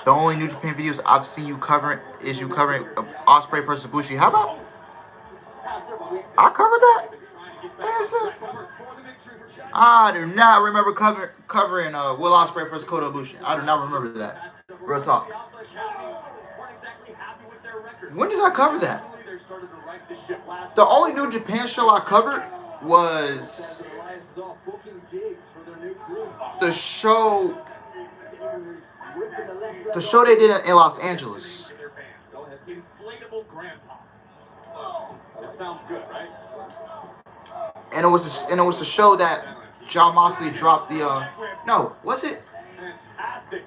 Speaker 1: the only New Japan videos I've seen you covering is you covering Ospreay versus Bushi. How about I covered that? I do not remember covering Will Ospreay versus Kota Ibushi. I do not remember that. Real talk. When did I cover that? The only New Japan show I covered was the show they did in Los Angeles.
Speaker 2: Inflatable grandpa. That sounds good, right?
Speaker 1: And it was the show that John Moxley dropped the no, was it?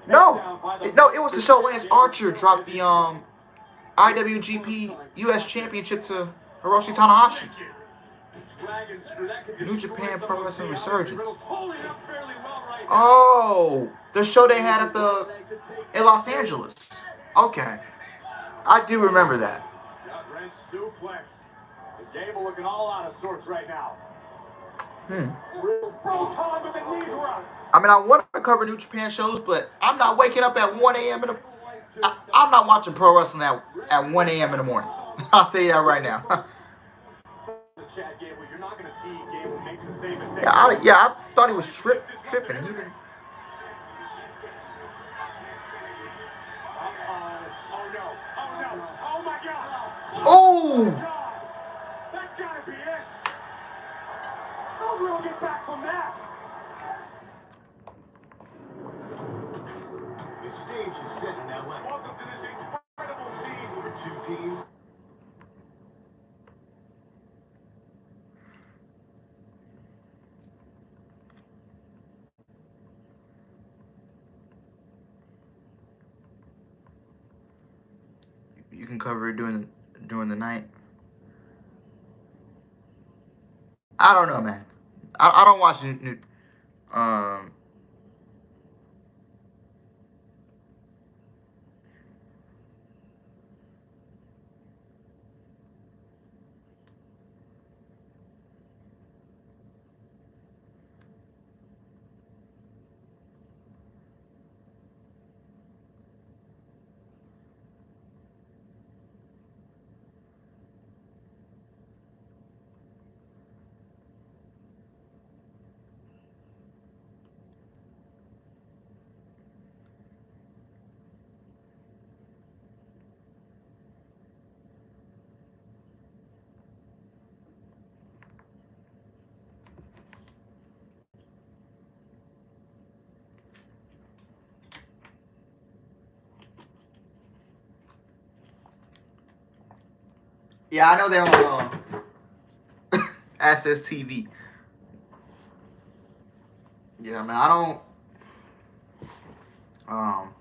Speaker 1: No, it was the show Lance Archer dropped the IWGP US Championship to Hiroshi Tanahashi. New Japan Pro Wrestling Resurgence. Oh, the show they had in Los Angeles. Okay, I do remember that.
Speaker 2: Wrench suplex. Gable looking all out of sorts right now.
Speaker 1: I mean, I want to cover New Japan shows, but I'm not waking up at 1 a.m. I'm not watching pro wrestling at 1 a.m. in the morning. I'll tell you that right now.
Speaker 2: Chad Gable, you're not going to see Gable make the same mistake.
Speaker 1: I thought he was tripping. He didn't.
Speaker 2: Oh my God!
Speaker 1: Oh!
Speaker 2: That's gotta be it! How's Riddle get back from that?
Speaker 7: The stage is set in LA.
Speaker 2: Welcome to this incredible scene
Speaker 7: For two teams.
Speaker 1: You can cover it during the night. I don't know, man. I don't watch Yeah, I know they're on Access TV. Yeah, man, I don't.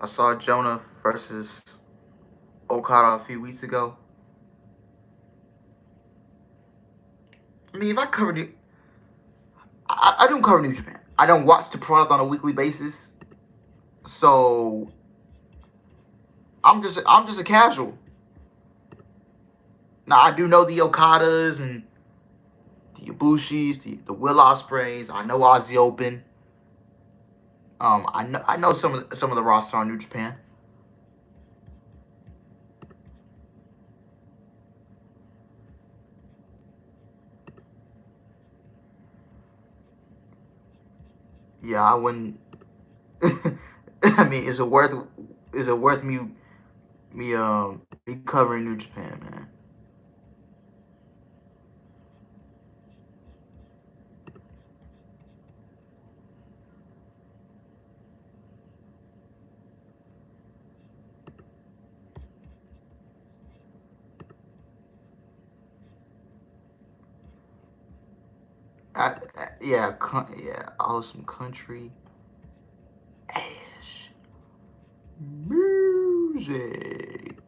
Speaker 1: I saw Jonah versus Okada a few weeks ago. I mean, if I covered it, I don't cover New Japan. I don't watch the product on a weekly basis, so I'm just a casual. Now I do know the Okadas and the Ibushis, the Will Ospreys. I know Aussie Open. I know some of the roster on New Japan. Yeah, I wouldn't. I mean, is it worth me covering New Japan, man? Yeah, awesome country ass music.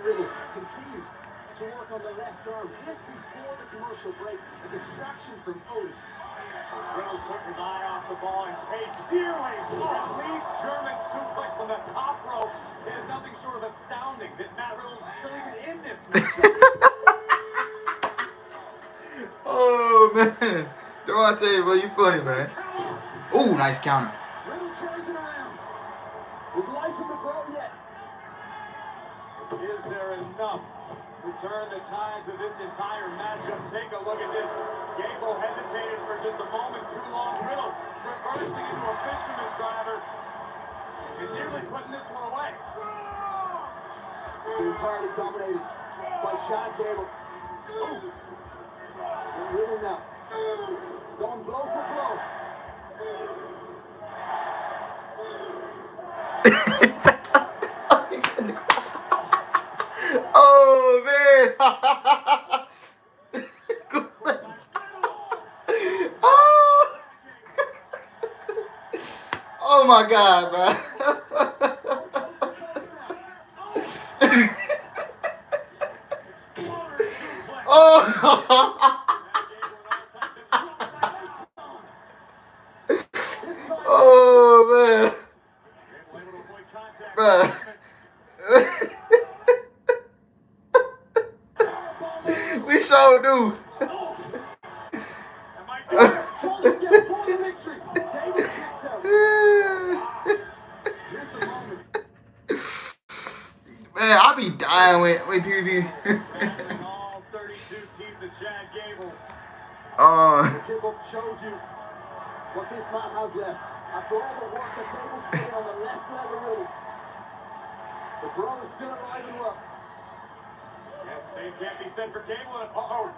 Speaker 2: Riddle continues to work on the left arm. This before the commercial break. A distraction from Otis. Riddle took his eye off the ball and paid dearly. Release German suplex from the top rope. It is nothing short of astounding that Matt Riddle is still even in this matchup.
Speaker 1: Oh man, don't I tell you, bro, you funny, man. Ooh, nice counter.
Speaker 2: Riddle turns it around. Is life in the Bro yet? Is there enough to turn the tides of this entire matchup? Take a look at this. Gable hesitated for just a moment too long. Riddle reversing into a fisherman driver and nearly putting this one away. It's been entirely dominated by Chad Gable. Ooh. And Riddle now going blow for blow.
Speaker 1: Oh man. Oh. Oh my God, bro. Oh. Oh man. Bruh. We sure do. Man, I be dying with PvP.
Speaker 2: All 32 teams of Chad Gable. Shows you what this man has left. After all the work that Gable's put on the left leg of Riddle, the Bro is still alive and well. Yeah, the same can't be said for Gable. And oh,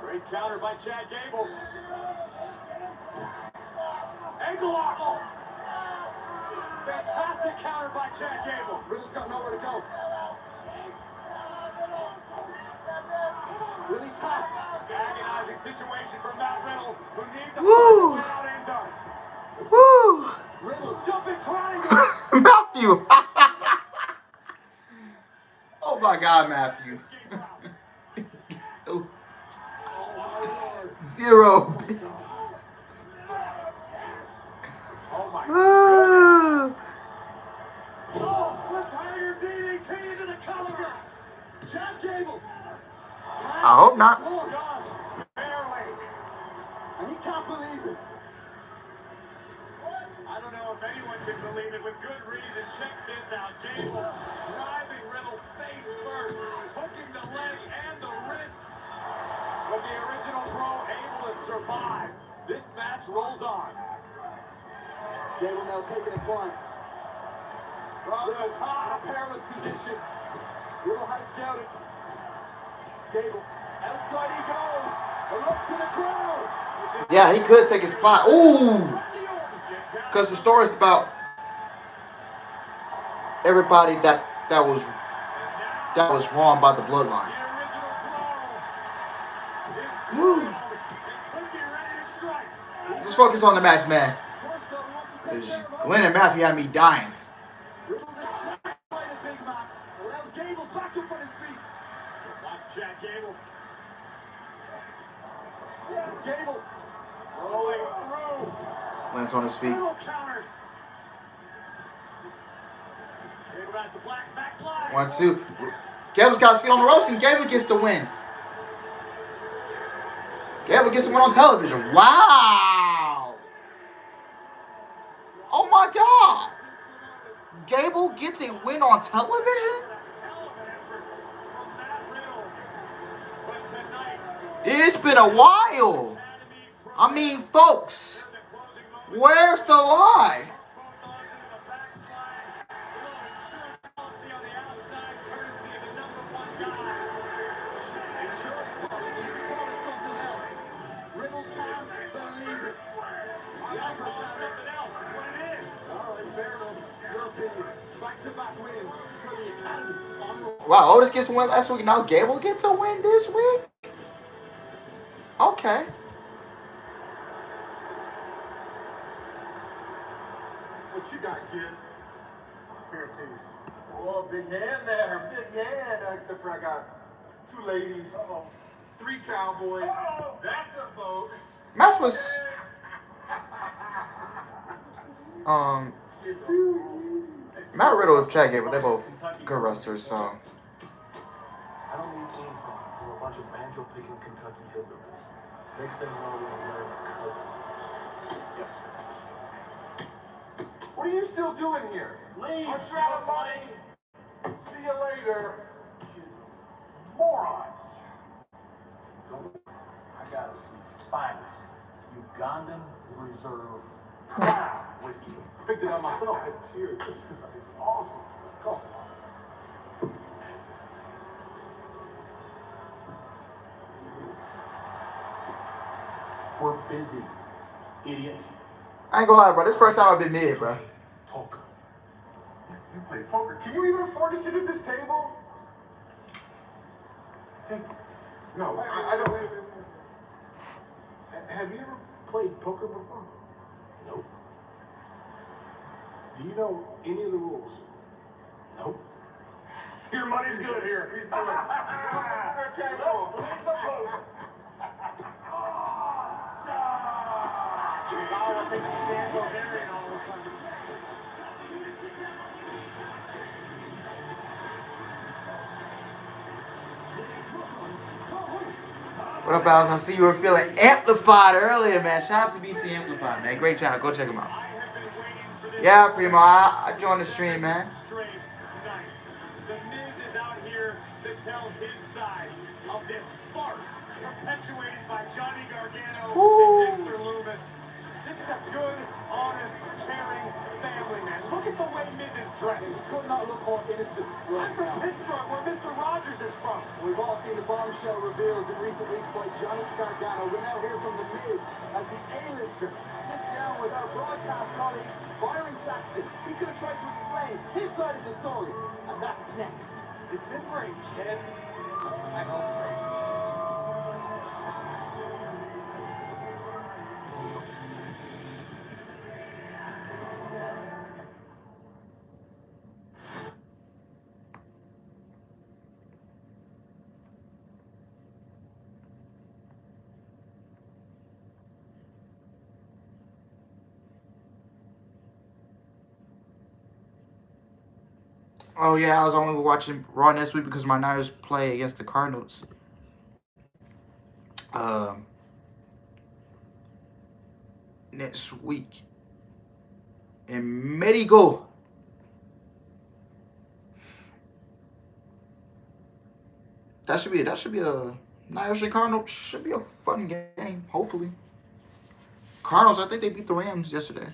Speaker 2: great counter by Chad Gable. Ankle lock. Oh. Fantastic counter by Chad Gable. Riddle's got nowhere to go. Really tough. Agonizing situation for Matt Riddle, who needs to find a way out and does.
Speaker 1: Woo!
Speaker 2: Riddle jumping triangle.
Speaker 1: Matthew. Oh my God, Matthew. Zero.
Speaker 2: Oh my God. Oh, left hanger DDT into the collar. Chad Gable.
Speaker 1: I hope not.
Speaker 2: Barely. And he can't believe it. I don't know if anyone can believe it with good reason. Check this out. Gable driving Riddle face first, hooking the leg and the wrist. But the original Pro able to survive. This match rolls on. Gable now taking a climb. From the top, a perilous position. Riddle height scouted. Gable, outside he goes. A look to the crowd.
Speaker 1: Yeah, he could take his spot. Ooh! Because the story is about everybody that was wrong by the bloodline. Woo. Just focus on the match, man. Because Glenn and Matthew had me dying.
Speaker 2: Riddle distracted by the big man. Allows Gable back up on his feet. Watch Jack Gable. Gable rolling through.
Speaker 1: Lands on his feet.
Speaker 2: Riddle counters. Gable at the black backslide.
Speaker 1: 1, 2. Gable's got his feet on the ropes and Gable gets the win. Gable gets the win on television. Wow! Oh my God! Gable gets a win on television? It's been a while. I mean, folks, where's the lie? Wow, Otis gets a win last week. Now Gable gets a win this week? Okay.
Speaker 2: What you got, kid?
Speaker 7: Pair of titties. Oh, big hand there. Big hand. Except for I got 2 ladies, 3 cowboys. Oh, that's a vote.
Speaker 1: Match was Matt Riddle and Chad Gable, they're both good wrestlers, so
Speaker 2: I don't need anything from a bunch of banjo-picking Kentucky hillbillies. Next thing you know, we're gonna marry my cousin.
Speaker 7: What are you still doing here?
Speaker 2: Leave!
Speaker 7: I'm traveling, buddy. See you later.
Speaker 2: Morons! I got us the finest Ugandan Reserve Prime whiskey. Picked it out myself. Cheers. This is awesome. Cost a lot. We're busy, idiot.
Speaker 1: I ain't gonna lie, bro. This first time I've been mid, bro.
Speaker 2: Poker.
Speaker 7: You play poker. Can you even afford to sit at this table? No, I don't.
Speaker 2: Have you ever played poker before? Nope. Do you know any of the rules? Nope. Your money's good here.
Speaker 7: Okay, let's play some poker.
Speaker 1: What up, Alice? I see you were feeling amplified earlier, man. Shout out to BC Amplified, man. Great channel. Go check him out. Yeah, Primo. I joined the stream, man.
Speaker 2: The Miz is out here to tell his side of this farce perpetuated by Johnny Gargano and Dexter Lumis. This is a good, honest, caring family man. Look at the way Miz is dressed. He could not look more innocent. I'm from Pittsburgh, where Mr. Rogers is from. We've all seen the bombshell reveals in recent weeks by Johnny Gargano. We now hear from the Miz as the A-lister sits down with our broadcast colleague Byron Saxton. He's going to try to explain his side of the story, and that's next. Is Miz wearing kids? I hope so.
Speaker 1: Oh yeah, I was only watching Raw next week because my Niners play against the Cardinals. Next week. And Medigo. That should be a Niners and Cardinals should be a fun game. Hopefully, Cardinals. I think they beat the Rams yesterday.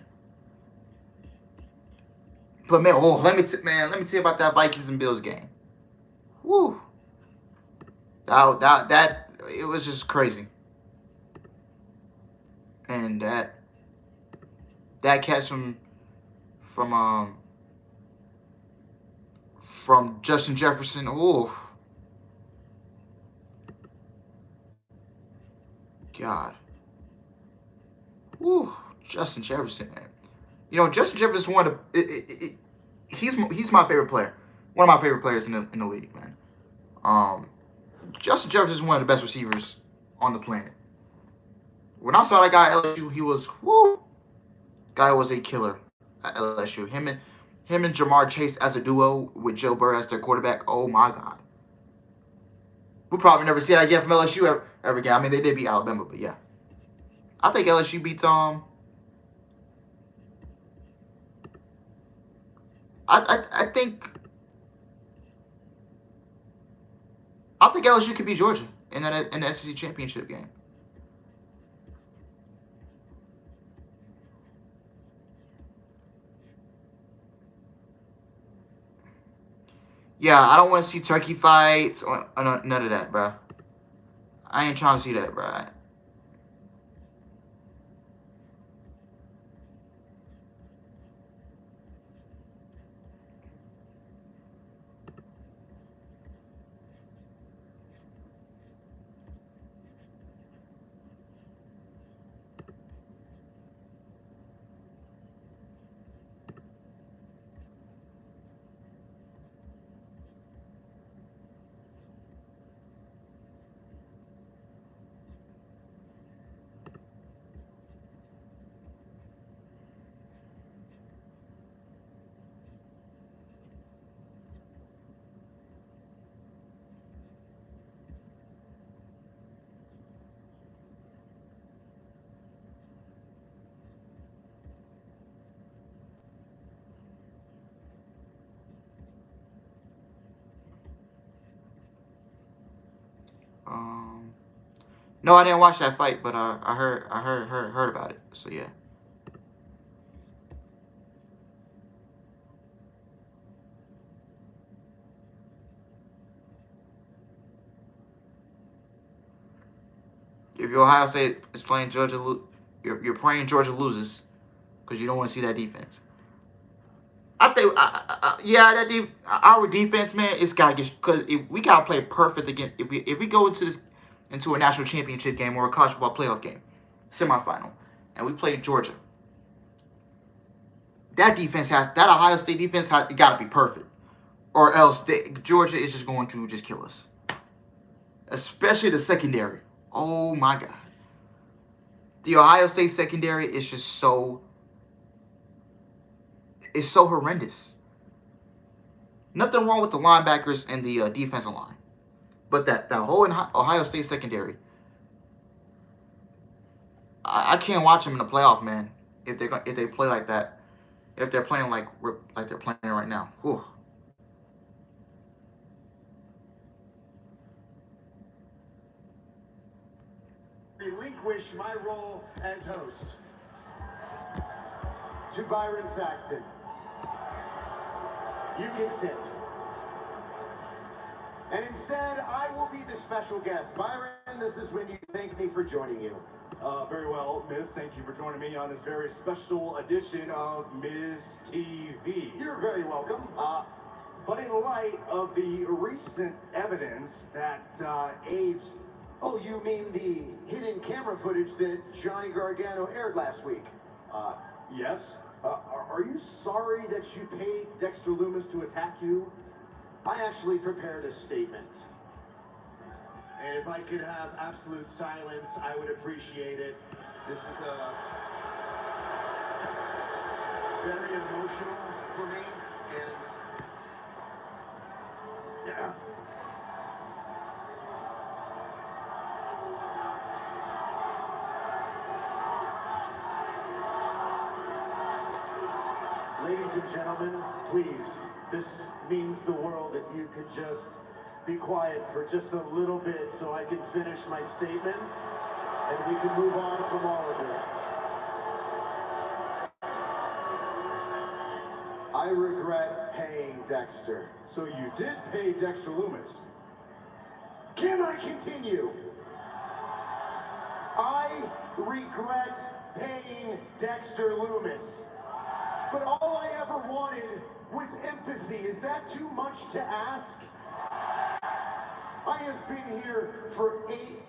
Speaker 1: But man, let me tell you about that Vikings and Bills game. Woo. That it was just crazy. And that catch from Justin Jefferson. Ooh. God. Woo. Justin Jefferson, man. You know, Justin Jefferson he's my favorite player. One of my favorite players in the league, man. Justin Jefferson is one of the best receivers on the planet. When I saw that guy at LSU, he was guy was a killer at LSU. Him and Jamar Chase as a duo with Joe Burrow as their quarterback. Oh my God. We'll probably never see that again from LSU ever again. I mean, they did beat Alabama, but yeah. I think LSU beats I think LSU could beat Georgia in the SEC championship game. Yeah, I don't want to see turkey fights or none of that, bro. I ain't trying to see that, bro. No, I didn't watch that fight, but I heard about it. So yeah. If your Ohio State is playing Georgia, you're praying Georgia loses because you don't want to see that defense. I think, our defense, man, it's gotta get, because if we gotta play perfect again, if we go into a national championship game or a college football playoff game, semifinal, and we play Georgia, that Ohio State defense has gotta be perfect, or else Georgia is just going to just kill us, especially the secondary. Oh my God, the Ohio State secondary is just so horrendous. Nothing wrong with the linebackers and the defensive line, but that whole Ohio State secondary, I can't watch them in the playoff, man. If they play like that, if they're playing like they're playing right now. Whew.
Speaker 2: Relinquish my role as host to Byron Saxton. You can sit. And instead, I will be the special guest. Byron, this is when you thank me for joining you.
Speaker 8: Very well, Miz. Thank you for joining me on this very special edition of Miz TV.
Speaker 2: You're very welcome.
Speaker 8: But in light of the recent evidence that age...
Speaker 2: Oh, you mean the hidden camera footage that Johnny Gargano aired last week?
Speaker 8: Yes. Are you sorry that you paid Dexter Lumis to attack you?
Speaker 2: I actually prepared a statement. And if I could have absolute silence, I would appreciate it. This is very emotional for me, and yeah.
Speaker 8: Ladies and gentlemen, please, this means the world if you could just be quiet for just a little bit so I can finish my statement and we can move on from all of this. I regret paying Dexter. So you did pay Dexter Lumis? Can I continue? I regret paying Dexter Lumis. But all I ever wanted was empathy. Is that too much to ask? I have been here for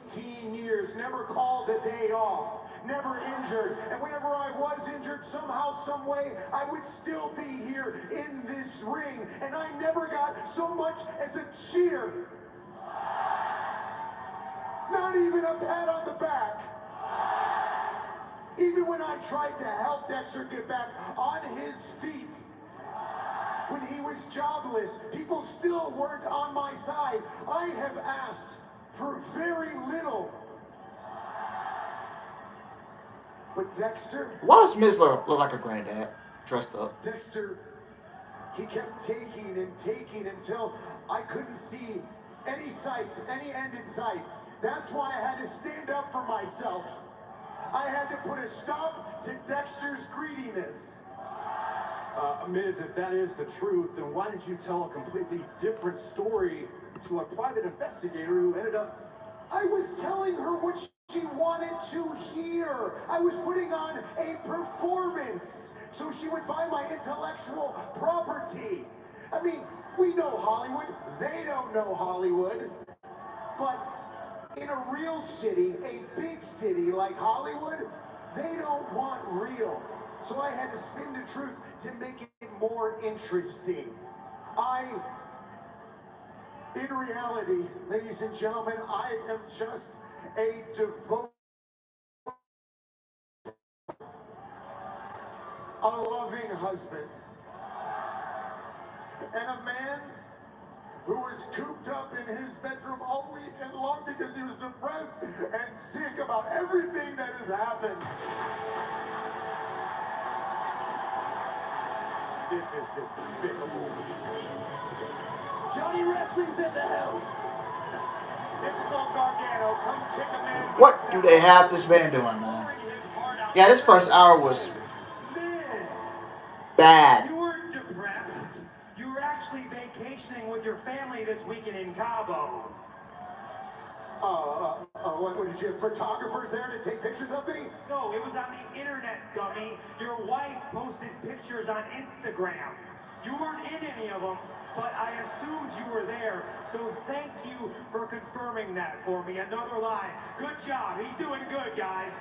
Speaker 8: 18 years, never called a day off, never injured. And whenever I was injured, somehow, some way, I would still be here in this ring. And I never got so much as a cheer. Not even a pat on the back. Even when I tried to help Dexter get back on his feet, when he was jobless, people still weren't on my side. I have asked for very little. But Dexter...
Speaker 1: Why does Miz look like a granddad dressed up?
Speaker 8: Dexter, he kept taking and taking until I couldn't see any sight, any end in sight. That's why I had to stand up for myself. I had to put a stop to Dexter's greediness. Miz, if that is the truth, then why did you tell a completely different story to a private investigator who ended up... I was telling her what she wanted to hear. I was putting on a performance so she would buy my intellectual property. I mean, we know Hollywood. They don't know Hollywood. But in a real city, a big city like Hollywood, they don't want real. So I had to spin the truth to make it more interesting. In reality, ladies and gentlemen, I am just a devoted, a loving husband, and a man who was cooped up in his bedroom all weekend long because he was depressed and sick about everything that has happened. This is despicable. Johnny Wrestling's at the house. Typical Gargano, come kick a man.
Speaker 1: What do they have this man doing, man? Yeah, this first hour was bad.
Speaker 2: You weren't depressed. You were actually vacationing with your family this weekend in Cabo.
Speaker 8: What did you have photographers there to take pictures of me?
Speaker 2: No, it was on the internet, dummy. Your wife posted pictures on Instagram. You weren't in any of them, but I assumed you were there. So thank you for confirming that for me. Another lie. Good job. He's doing good, guys.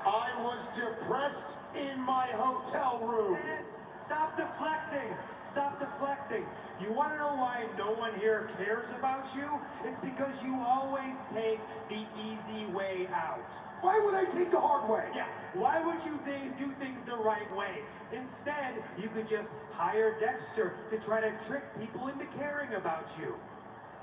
Speaker 8: I was depressed in my hotel room.
Speaker 2: Stop deflecting. Stop deflecting. You want to know why no one here cares about you? It's because you always take the easy way out.
Speaker 8: Why would I take the hard way?
Speaker 2: Yeah, why would you do things the right way? Instead, you could just hire Dexter to try to trick people into caring about you.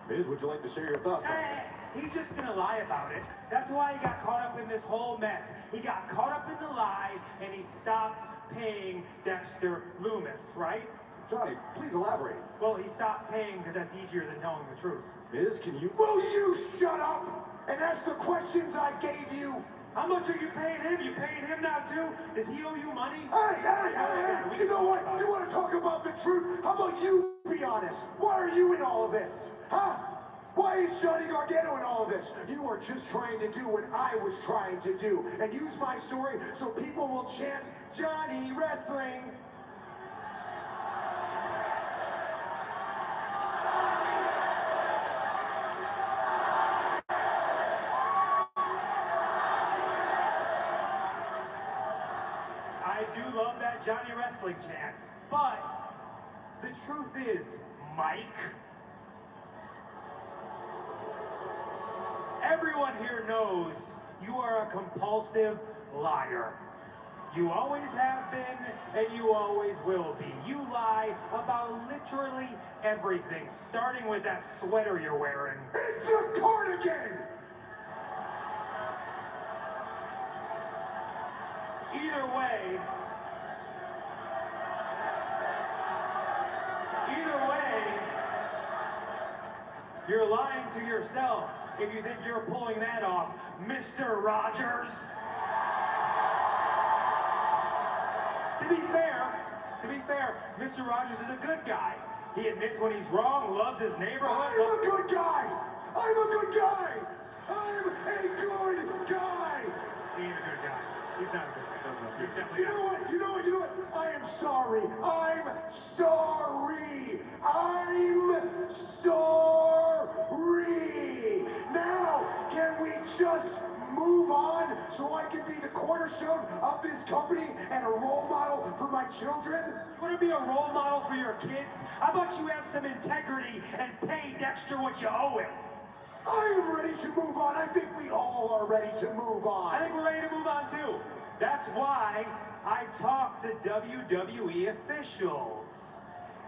Speaker 8: Miz, would you like to share your thoughts on that?
Speaker 2: He's just gonna lie about it. That's why he got caught up in this whole mess. He got caught up in the lie, and he stopped paying Dexter Lumis, right?
Speaker 8: Johnny, please elaborate.
Speaker 2: Well, he stopped paying because that's easier than telling the truth.
Speaker 8: Miz, can you... Will you shut up and ask the questions I gave you?
Speaker 2: How much are you paying him? You paying him now too? Does he owe you money?
Speaker 8: Hey, you know what? You want to talk about the truth? How about you be honest? Why are you in all of this? Huh? Why is Johnny Gargano in all of this? You are just trying to do what I was trying to do and use my story so people will chant Johnny Wrestling.
Speaker 2: I do love that Johnny Wrestling chant, but the truth is, Mike, everyone here knows you are a compulsive liar. You always have been, and you always will be. You lie about literally everything, starting with that sweater you're wearing.
Speaker 8: It's a cardigan!
Speaker 2: Either way, you're lying to yourself if you think you're pulling that off, Mr. Rogers. To be fair, Mr. Rogers is a good guy. He admits when he's wrong, loves his neighborhood.
Speaker 8: I'm a good guy! I'm a good guy! I'm a good guy!
Speaker 2: He ain't a good guy. He's not a good guy. He's definitely
Speaker 8: You know what? I am sorry. I'm sorry. Now, can we just move on so I can be the cornerstone of this company and a role model for my children?
Speaker 2: You want to be a role model for your kids? How about you have some integrity and pay Dexter what you owe him?
Speaker 8: I am ready to move on. I think we all are ready to move on.
Speaker 2: I think we're ready to move on too. That's why I talked to WWE officials.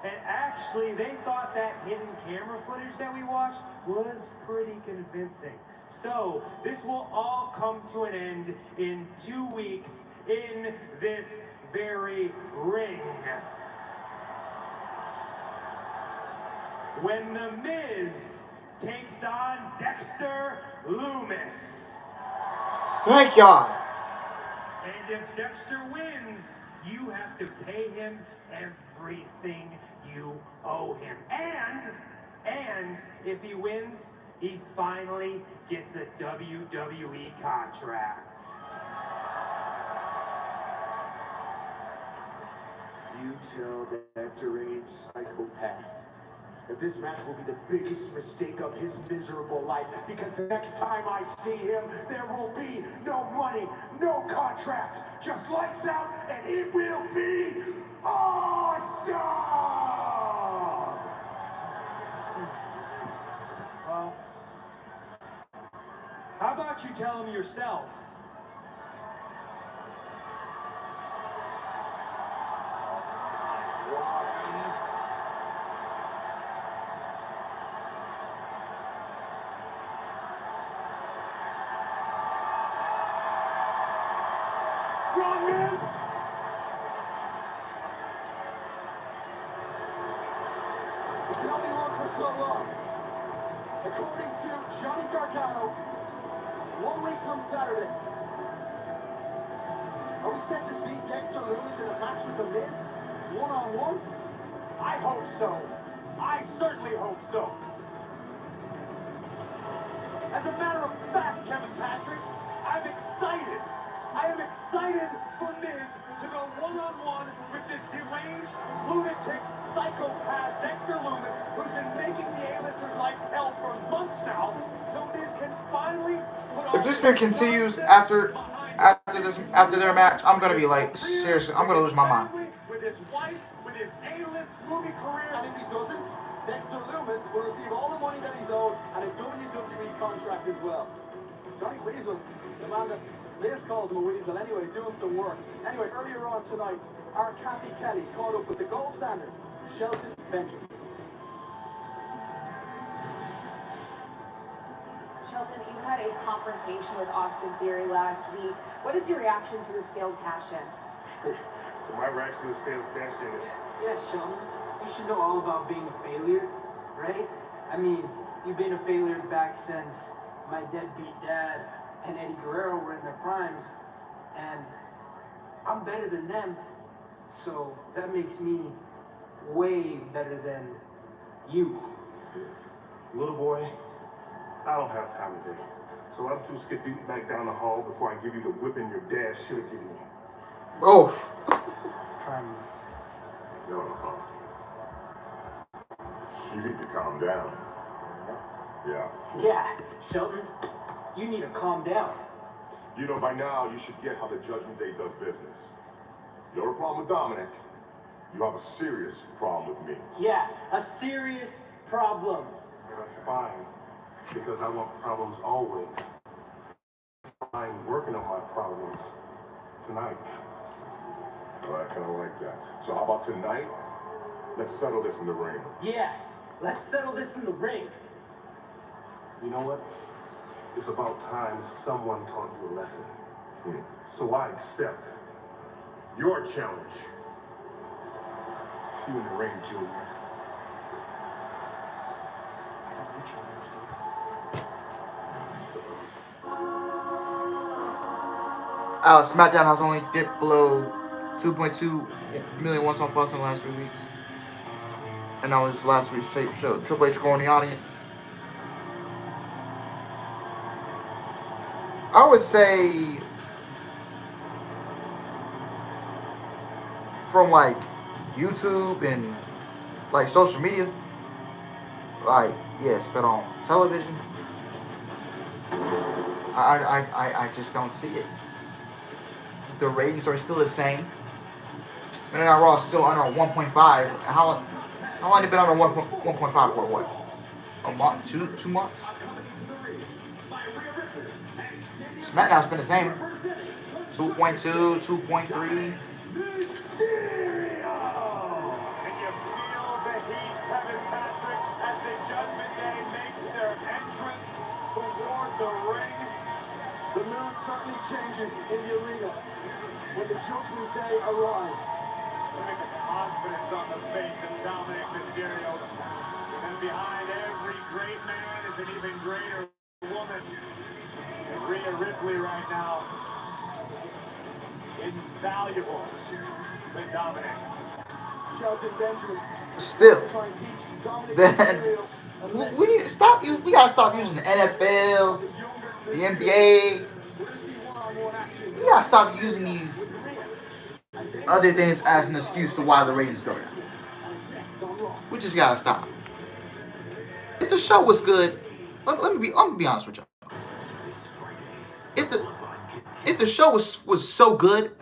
Speaker 2: And actually, they thought that hidden camera footage that we watched was pretty convincing. So, this will all come to an end in 2 weeks in this very ring. When The Miz takes on Dexter Lumis.
Speaker 1: Thank God.
Speaker 2: And if Dexter wins, you have to pay him everything you owe him. And if he wins, he finally gets a WWE contract.
Speaker 8: You tell that deranged psychopath that this match will be the biggest mistake of his miserable life, because the next time I see him, there will be no money, no contract, just lights out, and it will be awesome!
Speaker 2: Well, how about you tell him yourself?
Speaker 8: Wrong, Miz! It can only run for so long. According to Johnny Gargano, 1 week from Saturday, are we set to see Dexter Lumis in a match with The Miz? One-on-one?
Speaker 2: I hope so. I certainly hope so. As a matter of fact, Kevin Patrick, I'm excited. I am excited for Miz to go one-on-one with this deranged, lunatic, psychopath Dexter Lumis, who's been making the A-listers' life hell for months now, so Miz can finally put
Speaker 1: If this thing continues after their match, I'm gonna be like, seriously, I'm gonna lose my mind.
Speaker 2: With his wife, with his A-list movie career.
Speaker 8: And if he doesn't, Dexter Lumis will receive all the money that he's owed and a WWE contract as well. Johnny Weasel, the man that Liz calls him a weasel anyway, doing some work. Anyway, earlier on tonight, our Kathy Kelly caught up with the gold standard, Shelton Benjamin.
Speaker 3: Shelton, you had a confrontation with Austin Theory last week. What is your reaction to his failed cash-in?
Speaker 9: My reaction to his failed cash-in is...
Speaker 10: Yeah, Sheldon, you should know all about being a failure, right? I mean, you've been a failure back since my deadbeat dad and Eddie Guerrero were in their primes, and I'm better than them, so that makes me way better than you.
Speaker 9: Little boy, I don't have time today. So why don't you skip back down the hall before I give you the whipping your dad should have given you?
Speaker 1: Oh.
Speaker 10: Try me.
Speaker 7: No. You need to calm down. Yeah.
Speaker 10: Yeah, Sheldon, you need to calm down.
Speaker 7: You know, by now, you should get how the Judgment Day does business. You have a problem with Dominic. You have a serious problem with me.
Speaker 10: Yeah, a serious problem.
Speaker 9: That's fine, because I want problems always. I'm working on my problems tonight.
Speaker 7: Well, I kind of like that. So how about tonight? Let's settle this in the ring.
Speaker 10: Yeah, let's settle this in the ring.
Speaker 9: You know what? It's about time someone taught you a lesson. So I accept Your challenge. See you in the ring, Junior.
Speaker 1: SmackDown has only dipped below 2.2 million once on Fox in the last 3 weeks. And that was last week's tape show. Triple H going in the audience. I would say from like YouTube and like social media, like yes, but on television, I just don't see it. The ratings are still the same. And then Raw is still under 1.5. How long have you been under 1.5 for? What? A month? Two months? SmackDown's been the same. 2.2, 2.3.
Speaker 2: Can you feel the heat, Kevin Patrick, as the Judgment Day makes their entrance toward the ring?
Speaker 8: The mood certainly changes in the arena when the Judgment Day arrives.
Speaker 2: Look at the confidence on the face of Dominic Mysterio. And behind every great man is an even greater woman. And Rhea Ripley right now, invaluable to Dominic.
Speaker 8: Shelton Benjamin.
Speaker 1: Still.
Speaker 8: Trying to teach Dominic
Speaker 1: Then
Speaker 8: Mysterio a lesson.
Speaker 1: we need to stop. We gotta stop using the NFL, the NBA. We gotta stop using these other things as an excuse to why the ratings go down. We just gotta stop. If the show was good, let me be honest with y'all. If the show was so good,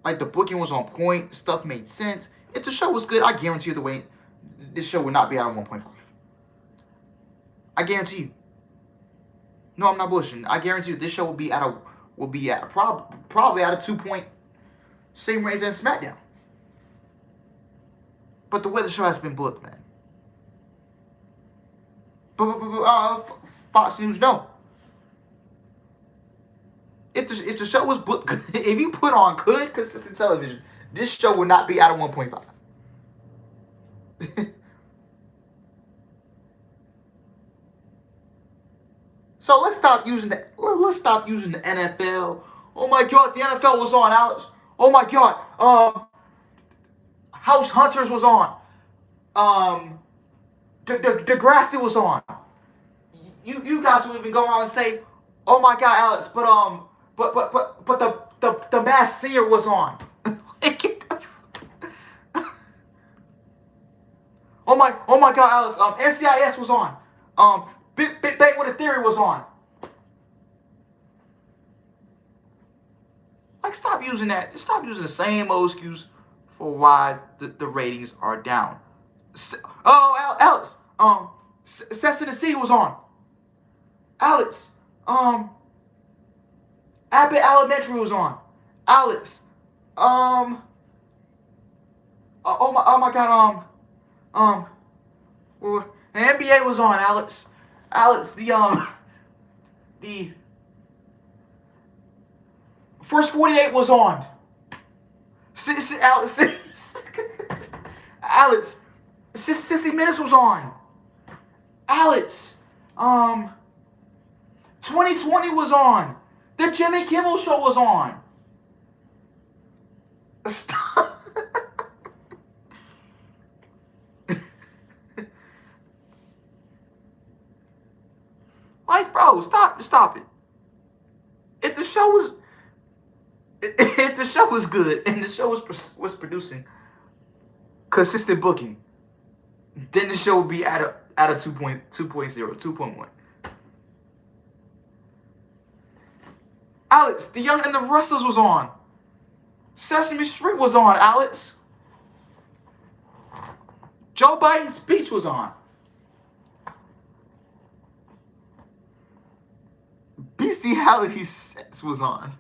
Speaker 1: like the booking was on point, stuff made sense. If the show was good, I guarantee you this show would not be out of 1.5. I guarantee you. No, I'm not bullshitting. I guarantee you this show will be at probably out of 2 point, same ratings as SmackDown. But the way the show has been booked, man. Fox News, no. If the show was booked, if you put on good, consistent television, this show would not be out of 1.5. So let's stop using the NFL. Oh my God, the NFL was on, Alex. Oh my God, House Hunters was on. Degrassi was on. You guys would even go around and say, oh my God, Alex, but the Masked Singer was on. Oh my God, Alex, NCIS was on. Big Bang with a Theory was on. Like, stop using that. Stop using the same old excuse for why the ratings are down. Alex, Sex and the City was on. Alex, Abbott Elementary was on. Alex, oh my God, well, the NBA was on, Alex. Alex, the First 48 was on. Alex, 60 Minutes was on. Alex, 2020 was on. The Jimmy Kimmel Show was on. Stop. Like, bro, stop it. If the show was good and the show was producing consistent booking, then the show would be at a 2.0, 2.1. Alex, The Young and the Restless was on. Sesame Street was on, Alex. Joe Biden's speech was on. Bestiality Sex was on.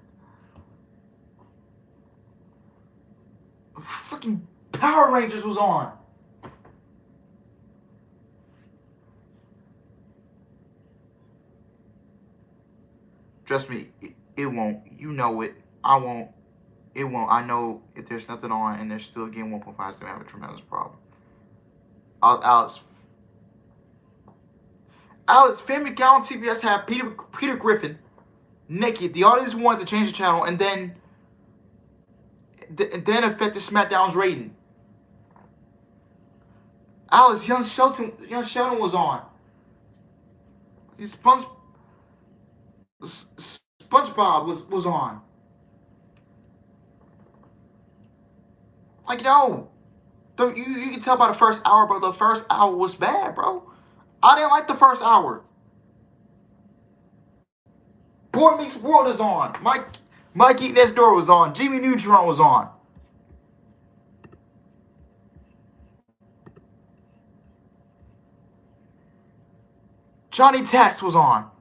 Speaker 1: Fucking Power Rangers was on. Trust me, it won't. You know it. I won't. it won't. I know if there's nothing on and they're still getting 1.5, it's gonna have a tremendous problem. Alex, Family Guy on TBS had Peter Griffin naked. The audience wanted to change the channel, and then affected SmackDown's rating. Alex, Young Sheldon was on. SpongeBob was on. Like, no. You can tell by the first hour, bro. The first hour was bad, bro. I didn't like the first hour. Boy Meets World is on. Mikey Next Door was on. Jimmy Neutron was on. Johnny Test was on.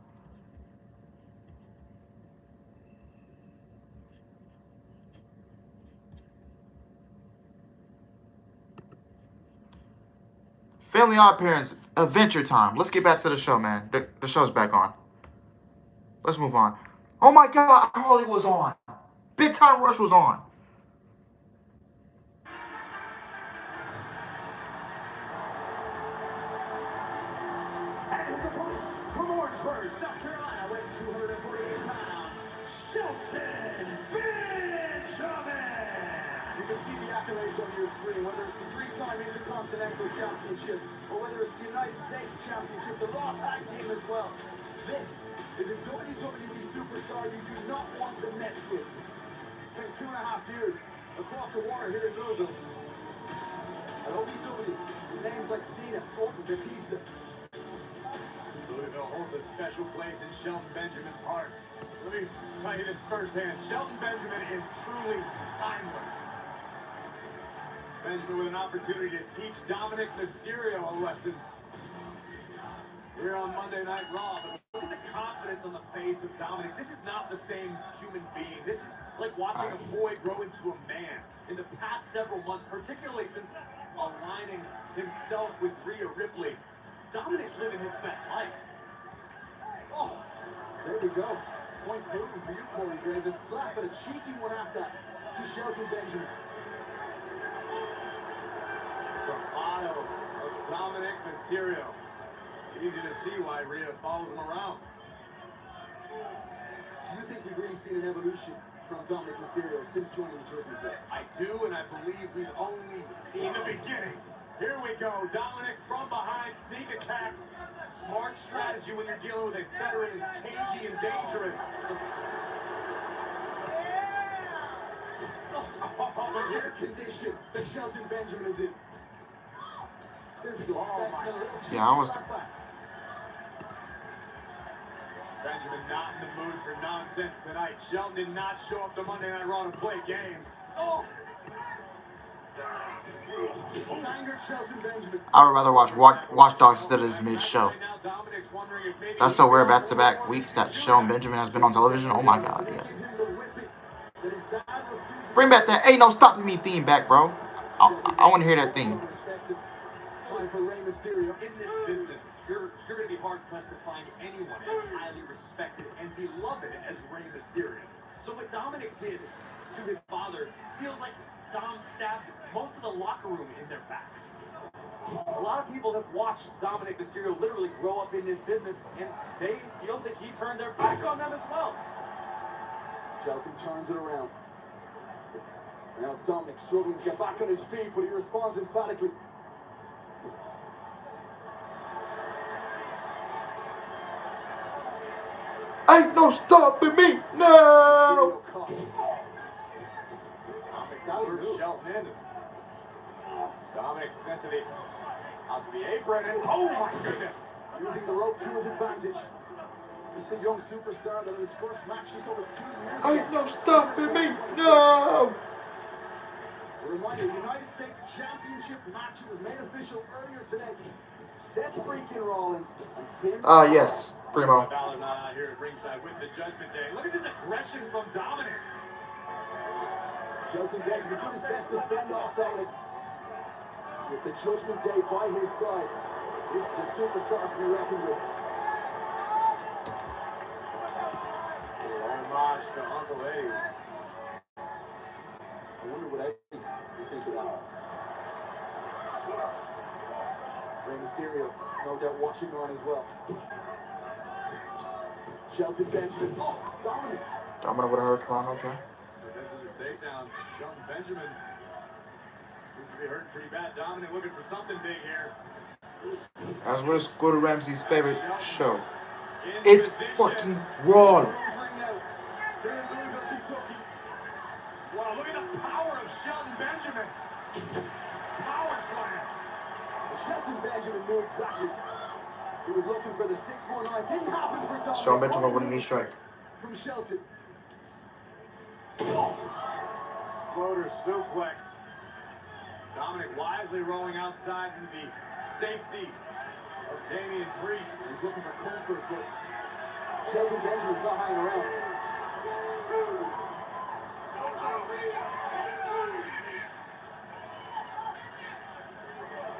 Speaker 1: Family Odd Parents, Adventure Time. Let's get back to the show, man. The show's back on. Let's move on. Oh my God, Harley was on. Big Time Rush was on.
Speaker 2: From Orangeburg, South Carolina, weighing 248 pounds, Shelton Benjamin. You can see the accolades on your screen, whether it's the 3-time Intercontinental Championship or whether it's the United States Championship, the Raw Tag Team as well. This is a WWE superstar you do not want to mess with. Spent 2.5 years across the water here in Louisville. At OVW, names like Cena, Orton, Batista. Louisville holds a special place in Shelton Benjamin's heart. Let me tell you this firsthand. Shelton Benjamin is truly timeless. Benjamin with an opportunity to teach Dominic Mysterio a lesson here on Monday Night Raw. But look at the confidence on the face of Dominic. This is not the same human being. This is like watching a boy grow into a man. In the past several months, particularly since aligning himself with Rhea Ripley, Dominic's living his best life. Oh, there we go. Point proven for you, Corey Graves. A slap, but a cheeky one at that to Shelton Benjamin. Bravado of Dominic Mysterio. It's easy to see why Rhea follows him around. So you think we've really seen an evolution from Dominic Mysterio since joining the Judgment Day? I do, and I believe we've only seen the beginning. Here we go, Dominic from behind, sneak attack. Smart strategy when you're dealing with a veteran as cagey and dangerous. Oh, the rare condition that Shelton Benjamin is in. Physical specimen.
Speaker 1: Yeah, I was.
Speaker 2: Benjamin not in the mood for nonsense tonight. Shelton did not show up to Monday Night Raw to play games. Oh!
Speaker 1: I would rather watch Watch Dogs instead of this mid-show. That's so weird, back-to-back weeks that Shelton Benjamin has been on television. Oh my God, yeah. Bring back that "Ain't No Stopping Me" theme back, bro. I want to hear that theme.
Speaker 2: In this business, you're going to be hard-pressed to find anyone as highly respected and beloved as Rey Mysterio. So what Dominic did to his father feels like Dom stabbed most of the locker room in their backs. A lot of people have watched Dominic Mysterio literally grow up in this business, and they feel that he turned their back on them as well. Shelton turns it around. Now it's Dominic struggling to get back on his feet, but he responds emphatically.
Speaker 1: Ain't no stopping me, no!
Speaker 2: Shelton in. Dominic sent out to the apron, and oh my goodness! Using the rope to his advantage. This is a young superstar that in his first match just over 2 years ago.
Speaker 1: Ain't no stopping me, no!
Speaker 2: A reminder, the United States Championship match was made official earlier today. Seth freaking Rollins and Finn.
Speaker 1: Yes, Primo.
Speaker 2: Balor not out here at ringside with the Judgment Day. Look at this aggression from Dominic. Shelton Benjamin doing his best to fend off Dominic. With the Judgment Day by his side, this is a superstar to be reckoned with. Homage to Uncle Eddie.
Speaker 10: I wonder what Eddie would think of that. Rey Mysterio, no doubt watching on as well. Shelton Benjamin. Oh, Dominic.
Speaker 1: Dominic with a hurricane, okay.
Speaker 2: Presents his takedown. Shelton Benjamin seems to be hurt pretty bad. Dominic looking for something big here.
Speaker 1: As well as Gordon Ramsay's favorite show. It's fucking Raw.
Speaker 2: Here in Louisville, Kentucky. Wow, look at the power of Shelton Benjamin. Power slam.
Speaker 10: Shelton Benjamin knew exactly. He was looking for the 619. Didn't happen for Dominic.
Speaker 1: Shelton Benjamin with a knee strike.
Speaker 10: From Shelton.
Speaker 2: Floater suplex. Dominic wisely rolling outside into the safety of Damian Priest.
Speaker 10: He's looking for comfort, but Shelton Benjamin's not hanging around.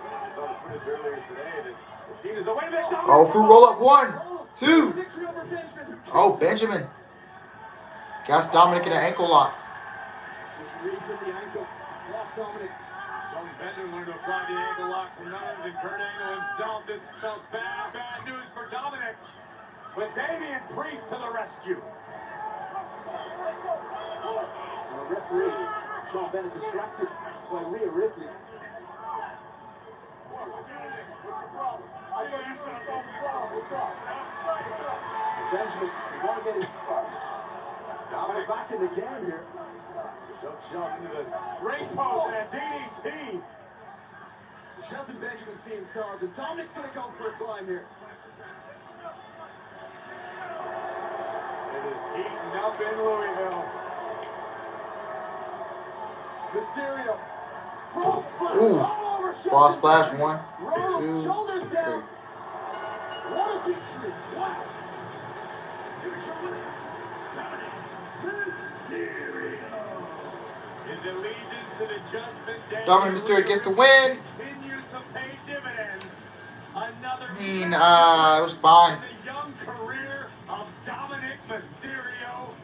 Speaker 2: I saw the footage earlier today that it seemed as though, wait a minute, Dominic!
Speaker 1: Oh, fruit roll up. 1, 2.
Speaker 10: Victory over Benjamin.
Speaker 1: Oh, Benjamin. Got Dominic in an ankle lock.
Speaker 10: Just read from the ankle. Left Dominic.
Speaker 2: Shelton Benjamin wanted to apply the ankle lock from none other than Kurt Angle himself. This spells bad, bad news for Dominic. But Damian Priest to the rescue.
Speaker 10: And the referee, Sean Bennett, distracted by Rhea Ripley. Benjamin, you want to get his
Speaker 2: Dominic
Speaker 10: back in the game here.
Speaker 2: Shove into the ring post and a DDT.
Speaker 10: Shelton Benjamin seeing stars, and Dominic's going to go for a climb here.
Speaker 2: It is heating up in Louisville.
Speaker 10: Mysterio. Frog splash.
Speaker 1: Ooh.
Speaker 10: All over Shelton
Speaker 1: Frog splash.
Speaker 10: Benjamin.
Speaker 1: 1,
Speaker 10: Roll
Speaker 1: 2,
Speaker 10: shoulders down.
Speaker 1: 3.
Speaker 10: What a victory. Wow.
Speaker 2: Here's your winner, Dominic Mysterio. His allegiance to the Judgment Day.
Speaker 1: Dominic Mysterio gets the win.
Speaker 2: Continues to pay dividends. Another
Speaker 1: It was fine.
Speaker 2: in the young career of Dominic Mysterio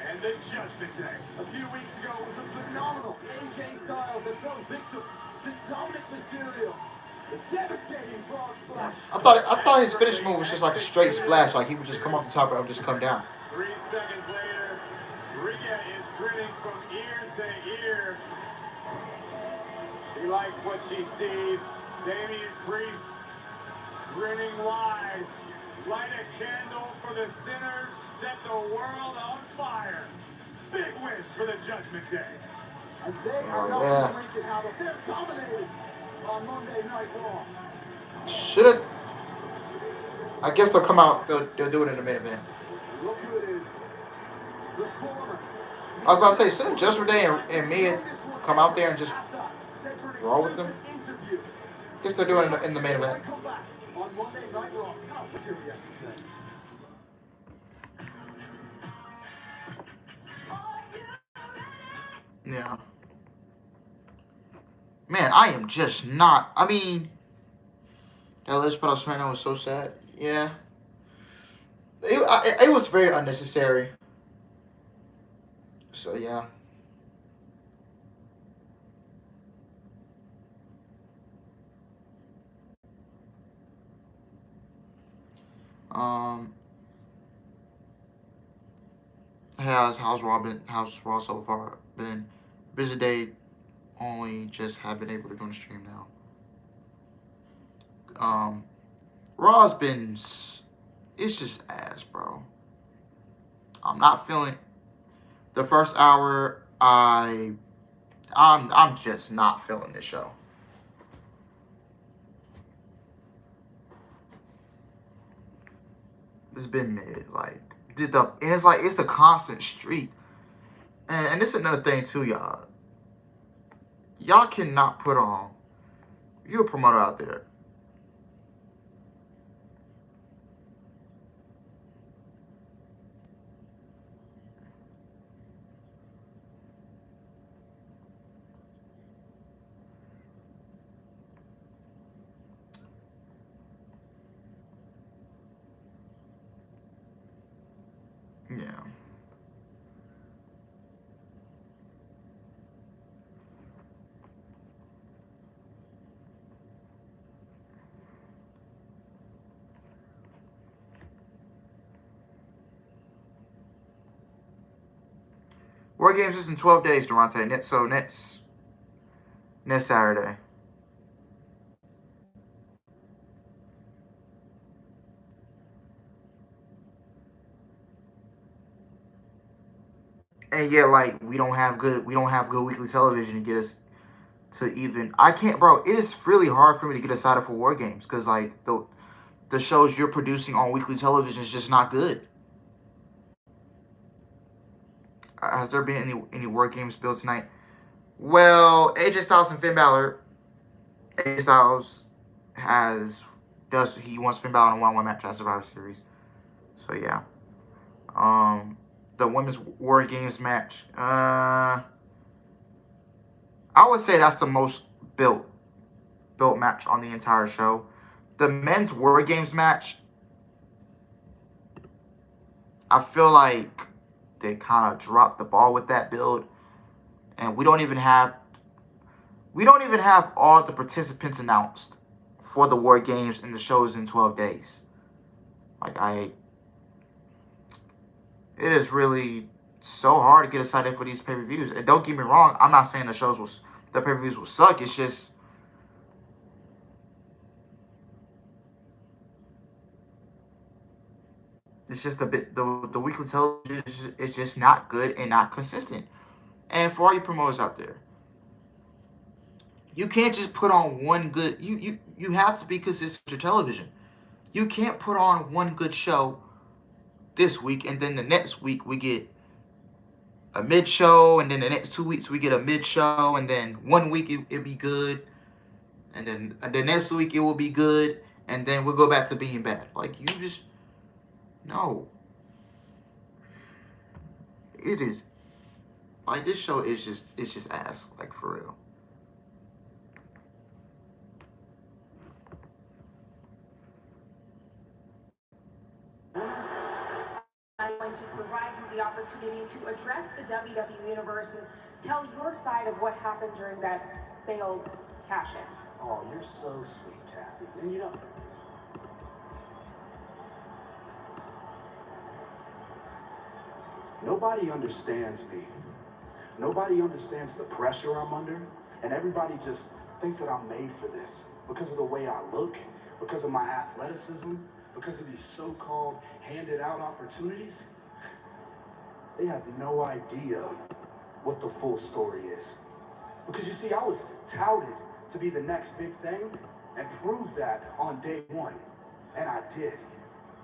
Speaker 2: and the Judgment Day.
Speaker 10: A few weeks ago, it was the phenomenal AJ Styles that fell victim to Dominic Mysterio. The devastating frog splash.
Speaker 1: I thought his finish move was just like a straight splash, like he would just come off the top and just come down.
Speaker 2: 3 seconds later, Rhea is grinning from ear to ear. She likes what she sees. Damian Priest grinning wide. Light a candle for the sinners. Set the world on fire. Big win for the Judgment Day.
Speaker 10: And they are not just wreaking havoc. They're dominating on Monday Night Raw.
Speaker 1: Should've. I guess they'll come out. They'll do it in the main event.
Speaker 10: Look who it is. The former.
Speaker 1: I was about to say, shouldn't Judgment Day and Mia come out there and just roll with them? Guess they're doing it in the main event.
Speaker 10: On Monday Night Raw. Let's hear what he has to say.
Speaker 1: Yeah. Man, I am just not. I mean, that last part of SmackDown was so sad. Yeah. It was very unnecessary. So, yeah. How's Raw so far been? Busy day. Only just have been able to go on the stream now. Raw's been, it's just ass, bro. I'm not feeling the first hour. I'm just not feeling this show. It's been mid, like and it's like it's a constant streak. And this is another thing too, y'all. Y'all cannot put on. You're a promoter out there. Yeah. War Games is in 12 days, Durante. So next Saturday. And yeah, like we don't have good weekly television to get us to even. I can't, bro. It is really hard for me to get excited for War Games because like the shows you're producing on weekly television is just not good. Has there been any War Games built tonight? Well, AJ Styles and Finn Balor. AJ Styles he wants Finn Balor in a 1-1 match at Survivor Series. So yeah. The women's War Games match. I would say that's the most built match on the entire show. The men's War Games match, I feel like they kind of dropped the ball with that build, and we don't even have all the participants announced for the War Games and the shows in 12 days. It is really so hard to get excited for these pay-per-views. And don't get me wrong, I'm not saying the pay-per-views will suck. It's just the weekly television is just not good and not consistent. And for all you promoters out there, you can't just put on one good. You have to be consistent with your television. You can't put on one good show this week and then the next week we get a mid show, and then the next 2 weeks we get a mid show, and then 1 week it'll be good, and then the next week it will be good, and then we'll go back to being bad. Like, you just no. It is like this show is just ass, like, for real.
Speaker 3: I'm going to provide you the opportunity to address the WWE Universe and tell your side of what happened during that failed cash-in.
Speaker 8: Oh, you're so sweet, Kathy. And you know, nobody understands me. Nobody understands the pressure I'm under, and everybody just thinks that I'm made for this because of the way I look, because of my athleticism, because of these so-called handed out opportunities. They have no idea what the full story is. Because you see, I was touted to be the next big thing and proved that on day one. And I did.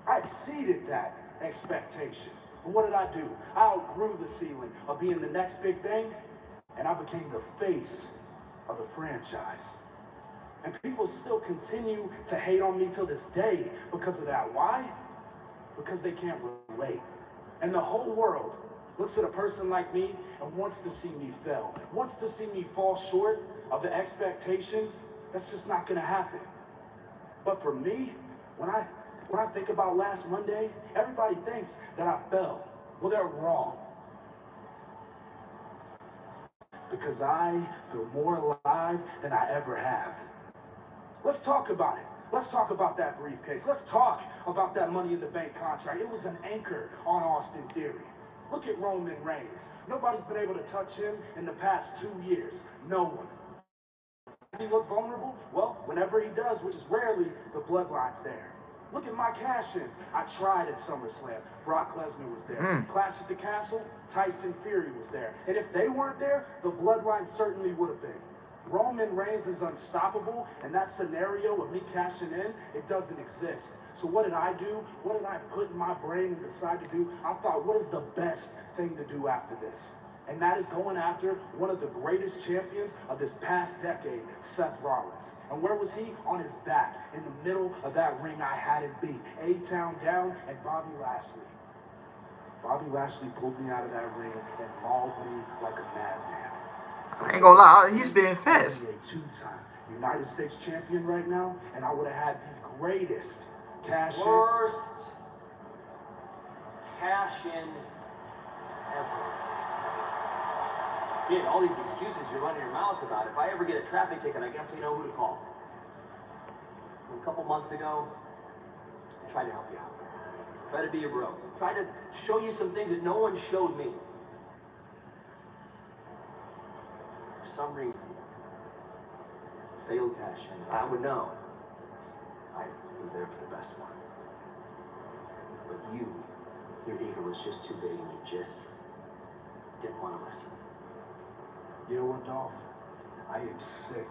Speaker 8: I exceeded that expectation. But what did I do? I outgrew the ceiling of being the next big thing, and I became the face of the franchise. And people still continue to hate on me till this day because of that. Why? Because they can't relate. And the whole world looks at a person like me and wants to see me fail, wants to see me fall short of the expectation. That's just not gonna happen. But for me, when I think about last Monday, everybody thinks that I fell. Well, they're wrong. Because I feel more alive than I ever have. Let's talk about it. Let's talk about that briefcase. Let's talk about that Money in the Bank contract. It was an anchor on Austin Theory. Look at Roman Reigns. Nobody's been able to touch him in the past 2 years. No one. Does he look vulnerable? Well, whenever he does, which is rarely, the bloodline's there. Look at my cash-ins. I tried at SummerSlam. Brock Lesnar was there. Clash at the Castle, Tyson Fury was there. And if they weren't there, the bloodline certainly would have been. Roman Reigns is unstoppable, and that scenario of me cashing in, it doesn't exist. So what did I do? What did I put in my brain and decide to do? I thought, what is the best thing to do after this? And that is going after one of the greatest champions of this past decade, Seth Rollins. And where was he? On his back, in the middle of that ring I had him beat. A-Town down and Bobby Lashley. Bobby Lashley pulled me out of that ring and mauled me like a madman.
Speaker 1: I ain't gonna lie, he's being fast.
Speaker 8: A two-time United States champion right now, and I would have had the greatest cash-in.
Speaker 10: Worst cash-in ever. Kid, all these excuses you're running your mouth about. If I ever get a traffic ticket, I guess you know who to call. A couple months ago, I tried to help you out. Try to be your bro. Try to show you some things that no one showed me. some reason, failed cash in, I would know I was there for the best one. But your ego was just too big and you just didn't want to listen.
Speaker 11: You know what, Dolph? I am sick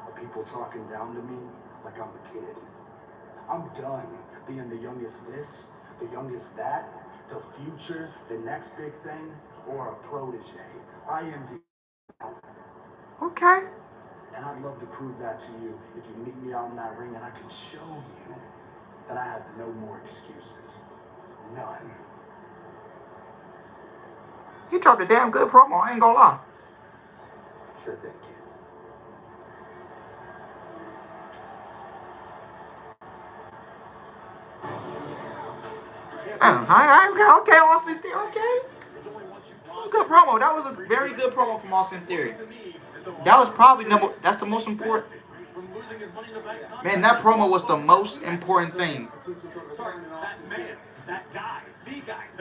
Speaker 11: of people talking down to me like I'm a kid. I'm done being the youngest this, the youngest that, the future, the next big thing, or a protege. I am the...
Speaker 1: Okay.
Speaker 11: And I'd love to prove that to you if you meet me out in that ring and I can show you that I have no more excuses. None.
Speaker 1: He dropped a damn good promo, I ain't gonna lie.
Speaker 10: Sure thing, kid.
Speaker 1: Okay, Austin Theory, okay. That was a good promo. That was a very good promo from Austin Theory. That was probably that's the most important. Man, that promo was the most important thing.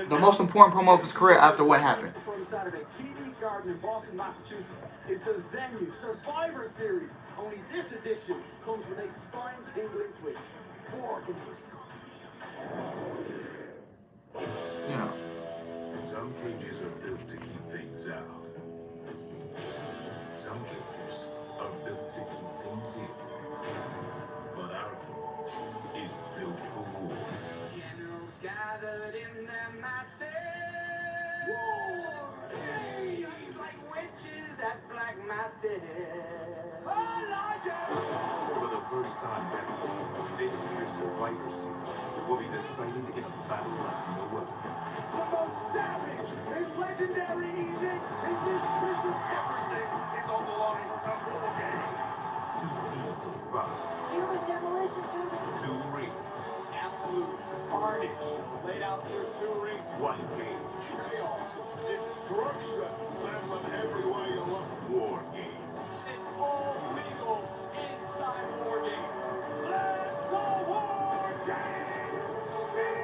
Speaker 1: The most important promo of his career after what happened.
Speaker 2: TD Garden in Boston, Massachusetts is the venue. Survivor Series. Only this edition comes with a spine-tingling twist. War Games.
Speaker 1: Yeah.
Speaker 12: Some cages are built to keep things out. Some cages are built to keep things in. But our cage is built for war.
Speaker 2: Generals gathered in their masses. War Games. Just like witches at black masses.
Speaker 12: For the first time ever, this year's Survivor Series will be decided in a battle like no other.
Speaker 2: The most savage and legendary evening in this business. Everything is on the line of War Games.
Speaker 12: 2 teams of 5.
Speaker 6: Human demolition, dude.
Speaker 12: 2 rings.
Speaker 2: Absolute carnage laid out through 2 rings.
Speaker 12: 1 cage.
Speaker 7: Chaos, destruction, leveling every way you look.
Speaker 12: War Games.
Speaker 2: It's all legal inside War Games. Let the War Games begin!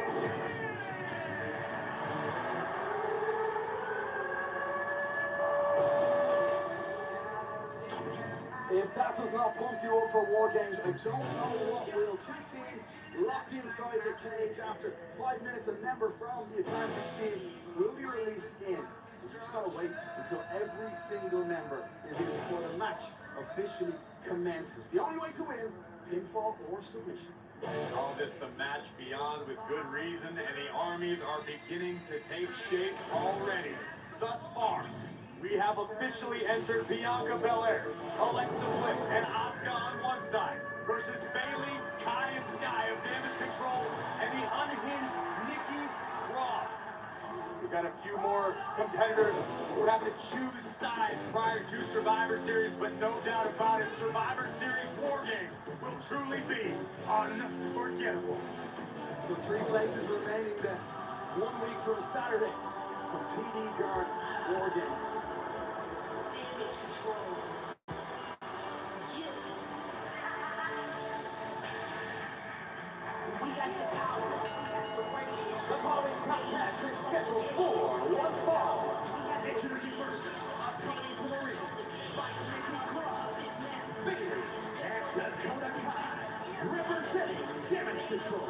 Speaker 2: If that does not pump you up for War Games, I don't know what will. 2 teams locked inside the cage after 5 minutes. A member from the advantage team will be released in. So you just gotta wait until every single member is in before the match officially commences. The only way to win, pinfall or submission. Call this the match beyond with good reason, and the armies are beginning to take shape already. Thus far, we have officially entered Bianca Belair, Alexa Bliss, and Asuka on one side versus Bayley, Kai, and Sky of Damage Control, and the unhinged Nikki Cross. We've got a few more competitors who have to choose sides prior to Survivor Series, but no doubt about it, Survivor Series War Games will truly be unforgettable. So 3 places remaining then. 1 week from Saturday from TD Garden War Games. Damage Control. We got the power. The following contest is scheduled for 1 fall. Introducing first, coming to the ring, by Nikki Cross, Bayley, and Dakota Kai, representing Damage Control.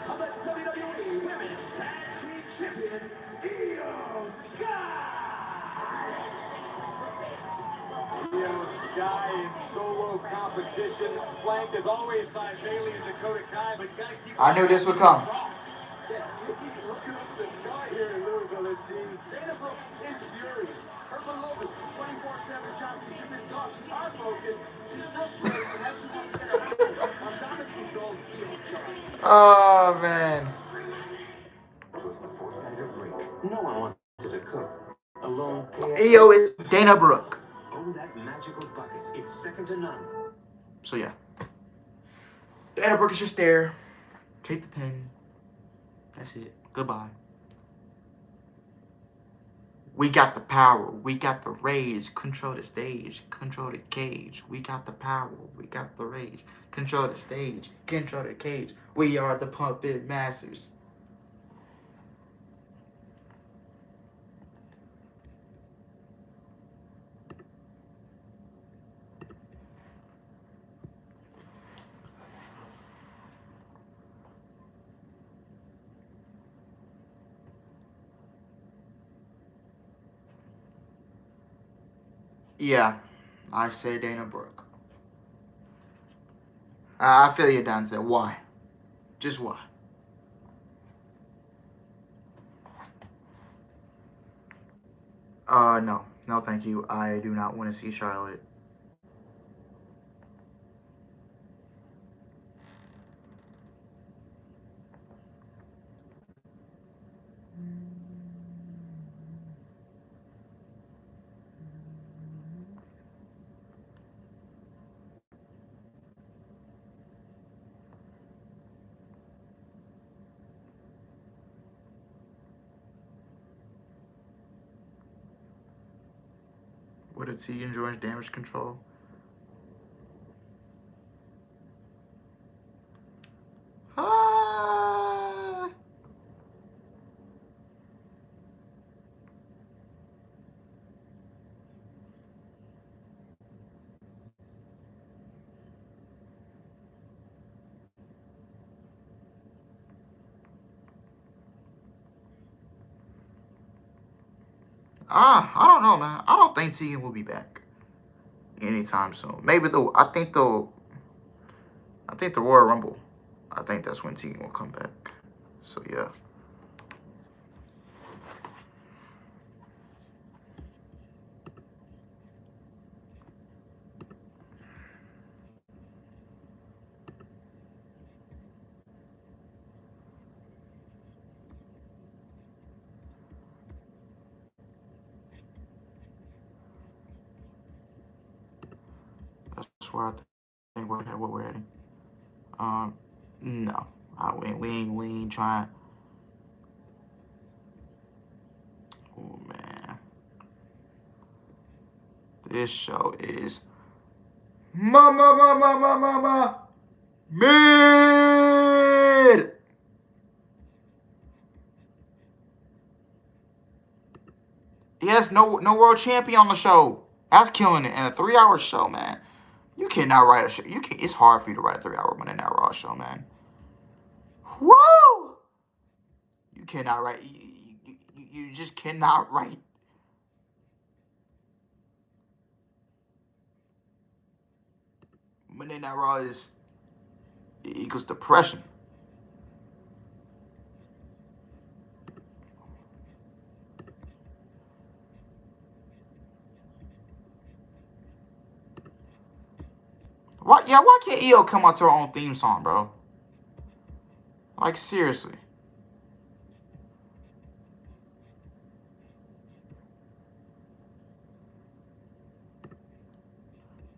Speaker 2: On the WWE Women's Tag Team Champions, Io Sky! Io Sky in solo competition, flanked as always by Bayley and Dakota Kai, but gotta keep...
Speaker 1: I knew this would come.
Speaker 2: Yeah, you keep looking up the sky here in Louisville, it seems. Dana Brooke is furious. Her beloved 24/7 championship is gone. She's heartbroken. She's frustrated, and now she wants to get her hands on Damage Control's Io Sky.
Speaker 1: Oh, man.
Speaker 12: It was the 4th break. No one wanted to cook. Alone,
Speaker 1: Io is Dana Brooke.
Speaker 12: Oh, that magical bucket. It's second to none.
Speaker 1: So, yeah. Dana Brooke is just there. Take the pin. That's it. Goodbye. We got the power. We got the rage. Control the stage. Control the cage. We got the power. We got the rage. Control the stage. Control the cage. We are the puppet masters. Yeah, I say Dana Brooke. I feel you, Dante. Why? Just why? No. No, thank you. I do not want to see Charlotte. What did he enjoy damage control? I don't know, man. I don't think Tegan will be back anytime soon. Maybe I think the Royal Rumble. I think that's when Tegan will come back. So yeah. That's where I think we're heading. No, we ain't trying. Oh man, this show is mid. Yes, no world champion on the show. That's killing it. And a 3-hour show, man. You cannot write a show. It's hard for you to write a 3-hour Monday Night Raw show, man. Woo! You cannot write. You just cannot write. Monday Night Raw equals depression. Why can't EO come out to her own theme song, bro? Like, seriously.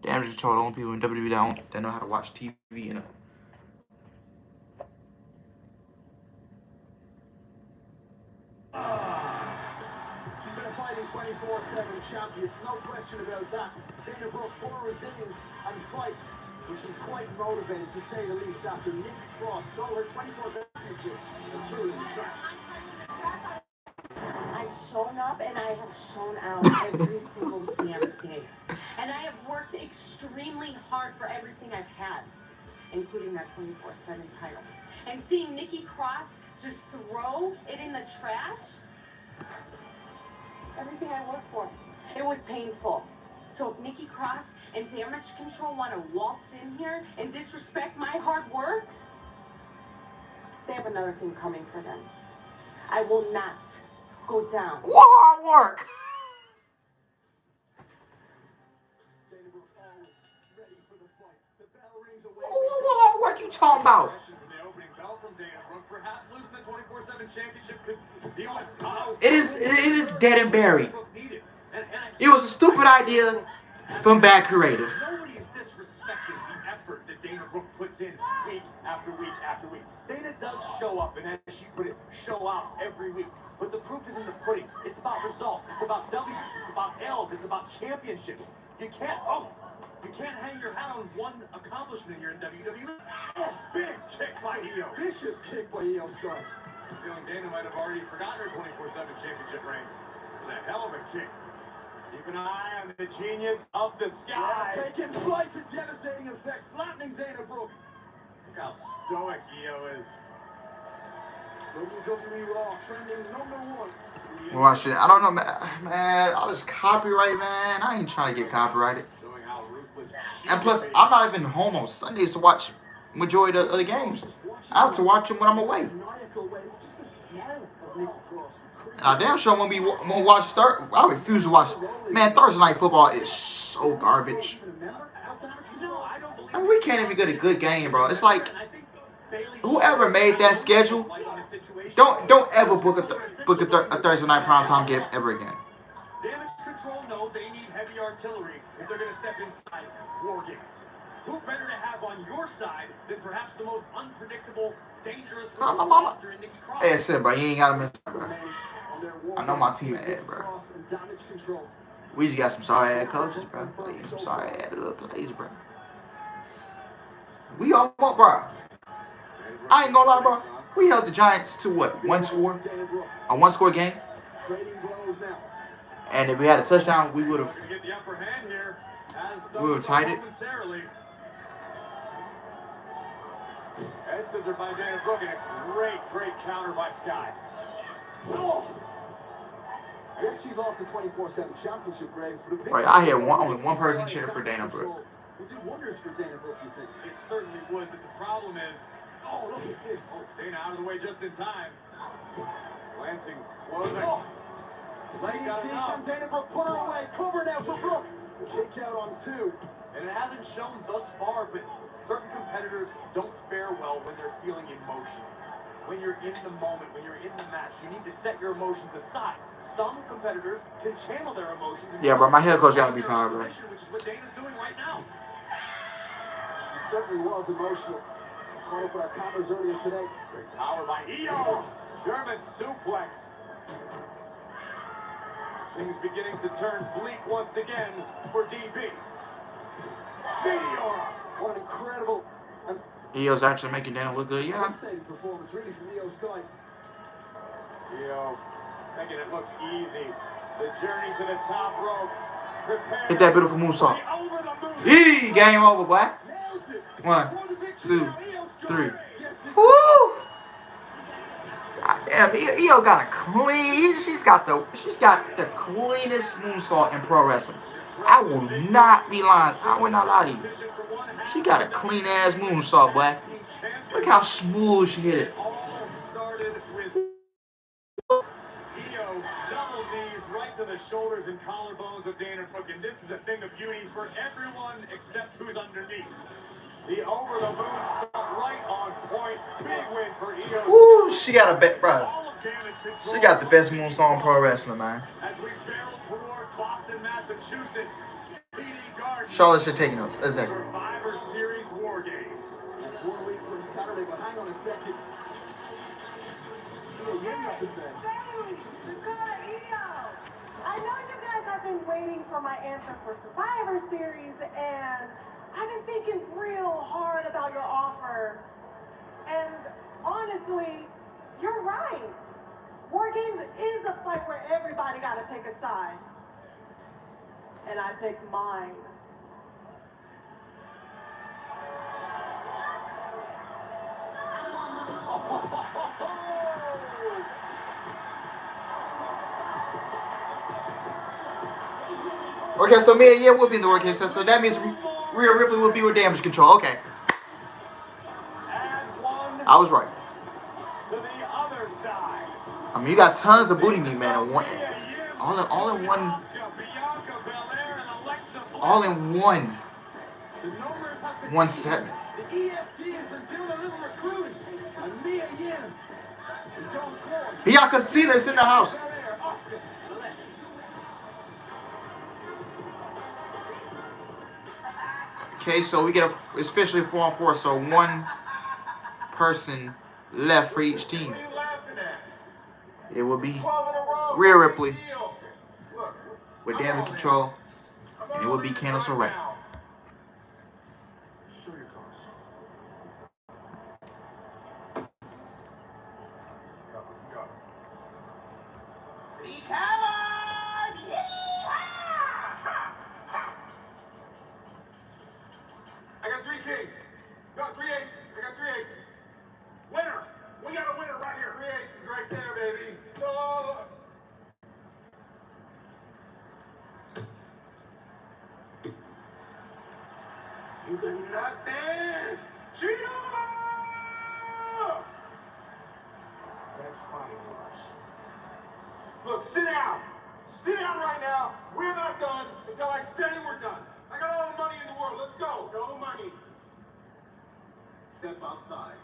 Speaker 1: Damage control, the only people in WWE that know how to watch TV, you know.
Speaker 8: She's been a fighting 24/7 champion, no question about that. Dana Brooke, for resilience and fight, and she's quite motivated to say the least after Nikki Cross stole her 24/7 championship and threw it in the trash.
Speaker 13: I've shown up and I have shown out every single damn day. And I have worked extremely hard for everything I've had, including that 24/7 title. And seeing Nikki Cross just throw it in the trash, everything I worked for, it was painful. So if Nikki Cross and Damage Control want to waltz in here and disrespect my hard work, they have another thing coming for them. I will not go down.
Speaker 1: What hard work?
Speaker 8: Dana Brooke always ready for the fight. The bell rings away.
Speaker 1: What hard work you talking about?
Speaker 2: The opening bell from Dana Brooke, perhaps losing the 24/7 championship could be what
Speaker 1: It is dead and buried. It was a stupid idea from bad creative.
Speaker 2: Nobody is disrespecting the effort that Dana Brooke puts in week after week after week. Dana does show up, and as she put it, show out every week. But the proof is in the pudding. It's about results. It's about W's. It's about L's. It's about championships. You can't hang your hat on one accomplishment here in WWE. Oh, big kick by Io.
Speaker 8: Vicious kick by Io Sky.
Speaker 2: Feeling Dana might have already forgotten her 24/7 championship reign. It was a hell of a kick. Keep an eye on the genius of the sky.
Speaker 8: Taking flight to devastating effect, flattening Dana Brooke.
Speaker 2: Look how stoic Io is.
Speaker 8: WWE Raw trending #1.
Speaker 1: Watch it. I don't know, man. All this copyright, man. I ain't trying to get copyrighted. And plus, I'm not even home on Sundays to watch majority of the games. I have to watch them when I'm away. And I damn sure won't watch Thursday. I refuse to watch. Man, Thursday night football is so garbage. And we can't even get a good game, bro. It's like whoever made that schedule, don't ever book a Thursday night primetime game ever again.
Speaker 2: Damage Control know they need heavy artillery if they're going to step inside war games. Who better to have on your side than perhaps the most unpredictable, dangerous roster in Nikki Cross?
Speaker 1: Hey, I said, bro, you ain't got to miss that, bro. I know my team at, bro. We just got some sorry ass coaches, bro. Some sorry ass little plays, bro. We all want, bro. I ain't gonna lie, bro. We held the Giants to what? One score? A one-score game? And if we had a touchdown, we would have. We would have tied it.
Speaker 2: Head scissor by Dana Brooke and a great counter by Sky.
Speaker 11: Oh. I guess she's lost the 24/7 championship, Graves.
Speaker 1: Right, I hear only one person cheering for Dana Brooke.
Speaker 11: Would do wonders for Dana Brooke, you think?
Speaker 2: It certainly would, but the problem is,
Speaker 11: oh, look at this.
Speaker 2: Oh, Dana out of the way just in time. Lansing, closing.
Speaker 11: Lady T from Dana Brooke, put her away. Cover now for Brooke. Kick out on 2.
Speaker 2: And it hasn't shown thus far, but certain competitors don't fare well when they're feeling emotional. When you're in the moment, when you're in the match, you need to set your emotions aside. Some competitors can channel their emotions.
Speaker 1: Yeah, bro, my head coach gotta be fine, bro.
Speaker 2: Which is what Dana's doing right now.
Speaker 11: She certainly was emotional. Caught up with our counters earlier today.
Speaker 2: Great power by Io. German suplex. Things beginning to turn bleak once again for DB. Meteor.
Speaker 11: What an incredible.
Speaker 1: Io's actually making Dana look good, yeah.
Speaker 11: Insane performance, really, from Io Sky.
Speaker 2: Io making it look easy. The journey to the top rope. Prepare.
Speaker 1: Hit that beautiful moonsault. Yee! Game over, boy. 1, 2, 3. Woo! Goddamn, Io got a clean. She's got the cleanest moonsault in pro wrestling. I will not be lying. I will not lie to you. She got a clean ass moonsault, boy. Look how smooth she hit it.
Speaker 2: All started with Io double knees right to the shoulders and collarbones of Dana Brooke, and this is a thing of beauty for everyone except who's underneath. The over the moonsault right on point. Big win for Io.
Speaker 1: Woo, she got a bet, bro. She got the best moonsault in pro wrestling, man.
Speaker 2: As we barrel toward Boston, Massachusetts, TD Garden.
Speaker 1: Charlotte should take notes. Exactly.
Speaker 2: Survivor Series War Games.
Speaker 11: That's 1 week from Saturday, but hang on a second. Yeah, you have to say.
Speaker 6: I know you guys have been waiting for my answer for Survivor Series, and I've been thinking real hard about your offer. And honestly, you're right. War Games is a fight where everybody got to pick a side. And I picked mine.
Speaker 1: Okay, so me and Yen will be in the work game set, so that means Rhea Ripley will be with Damage Control. Okay. I was right.
Speaker 2: To the other side.
Speaker 1: I mean, you got tons of booty meat, man. All in one. All in one segment.
Speaker 11: The EST has been doing a little recruiting. And Mia Yim is going forward.
Speaker 1: Bianca Cena is in the house. Okay, so we get it's officially 4-on-4, so one person left for each team. It will be Rhea Ripley with Damage Control, and it will be Candice LeRae.
Speaker 7: I got 3 kings. No, 3 aces. I got 3 aces. Winner. We got a winner right here. 3 aces right there, baby. Oh.
Speaker 4: You got nothing. Cheetah!
Speaker 8: That's fine, Lars.
Speaker 7: Look, sit down. Sit down right now. We're not done until I say we're done. I got all the money in the world. Let's go.
Speaker 8: No money. Step outside.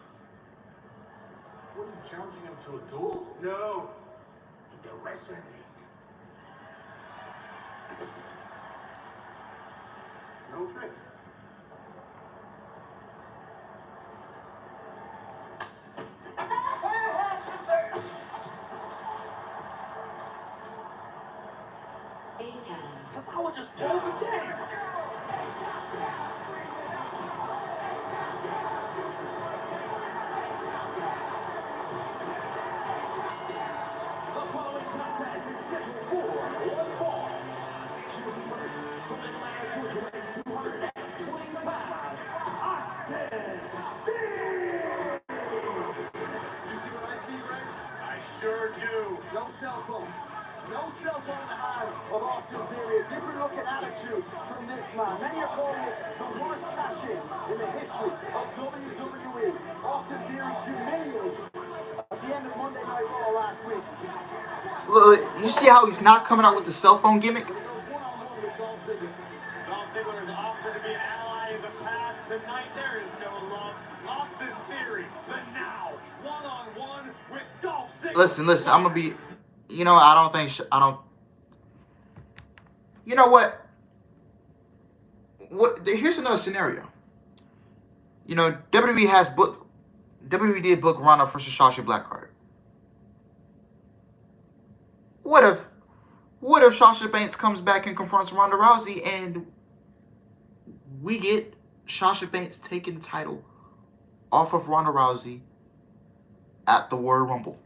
Speaker 4: What are you challenging him to a duel?
Speaker 8: No.
Speaker 4: In the wrestling league.
Speaker 8: No tricks.
Speaker 4: Because I would just hold the game.
Speaker 8: The following contest is scheduled for one fall. Choosing first from Atlanta, Georgia, weighing 220 pounds, Austin Theory! You see what I see, Rex?
Speaker 4: I sure do.
Speaker 8: No cell phone. No cell phone in the eye of Austin Theory. A different look and attitude from this man. Many are calling it the worst cash-in in the history of WWE. Austin Theory humiliated at the end of Monday Night Raw last week.
Speaker 1: Look, you see how he's not coming out with the cell phone gimmick?
Speaker 8: He goes one-on-one with Dolph Ziggler.
Speaker 2: Dolph Ziggler has offered to be an ally in the past. Tonight there is no love. Austin Theory, the now one-on-one with Dolph Ziggler.
Speaker 1: Listen, I'm gonna be. You know, I don't think. You know what? Here's another scenario. You know, WWE did book Ronda versus Sasha Blackheart. What if Sasha Banks comes back and confronts Ronda Rousey and we get Sasha Banks taking the title off of Ronda Rousey at the Royal Rumble?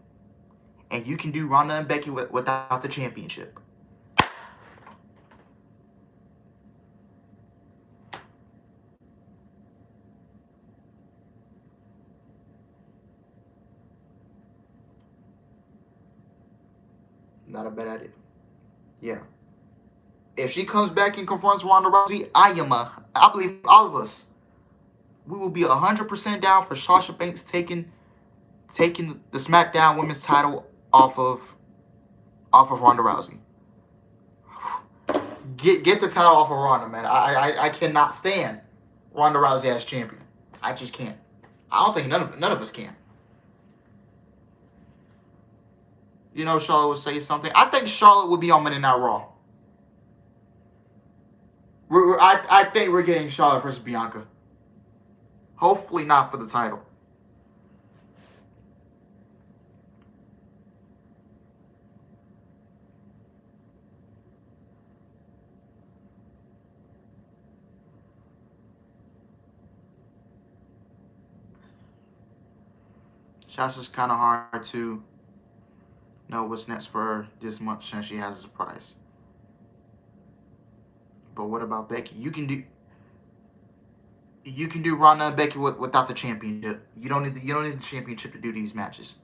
Speaker 1: And you can do Ronda and Becky without the championship. Not a bad idea. Yeah. If she comes back and confronts Ronda Rousey, I believe all of us, we will be 100% down for Sasha Banks taking the SmackDown Women's title off of Ronda Rousey. Get the title off of Ronda, man. I cannot stand Ronda Rousey as champion. I just can't. I don't think none of us can. You know, Charlotte would say something. I think Charlotte would be on Monday Night Raw. I think we're getting Charlotte versus Bianca. Hopefully not for the title. Sasha's kind of hard to know what's next for her this month since she has a surprise. But what about Becky? You can do Ronda and Becky without the championship. You don't need the championship to do these matches.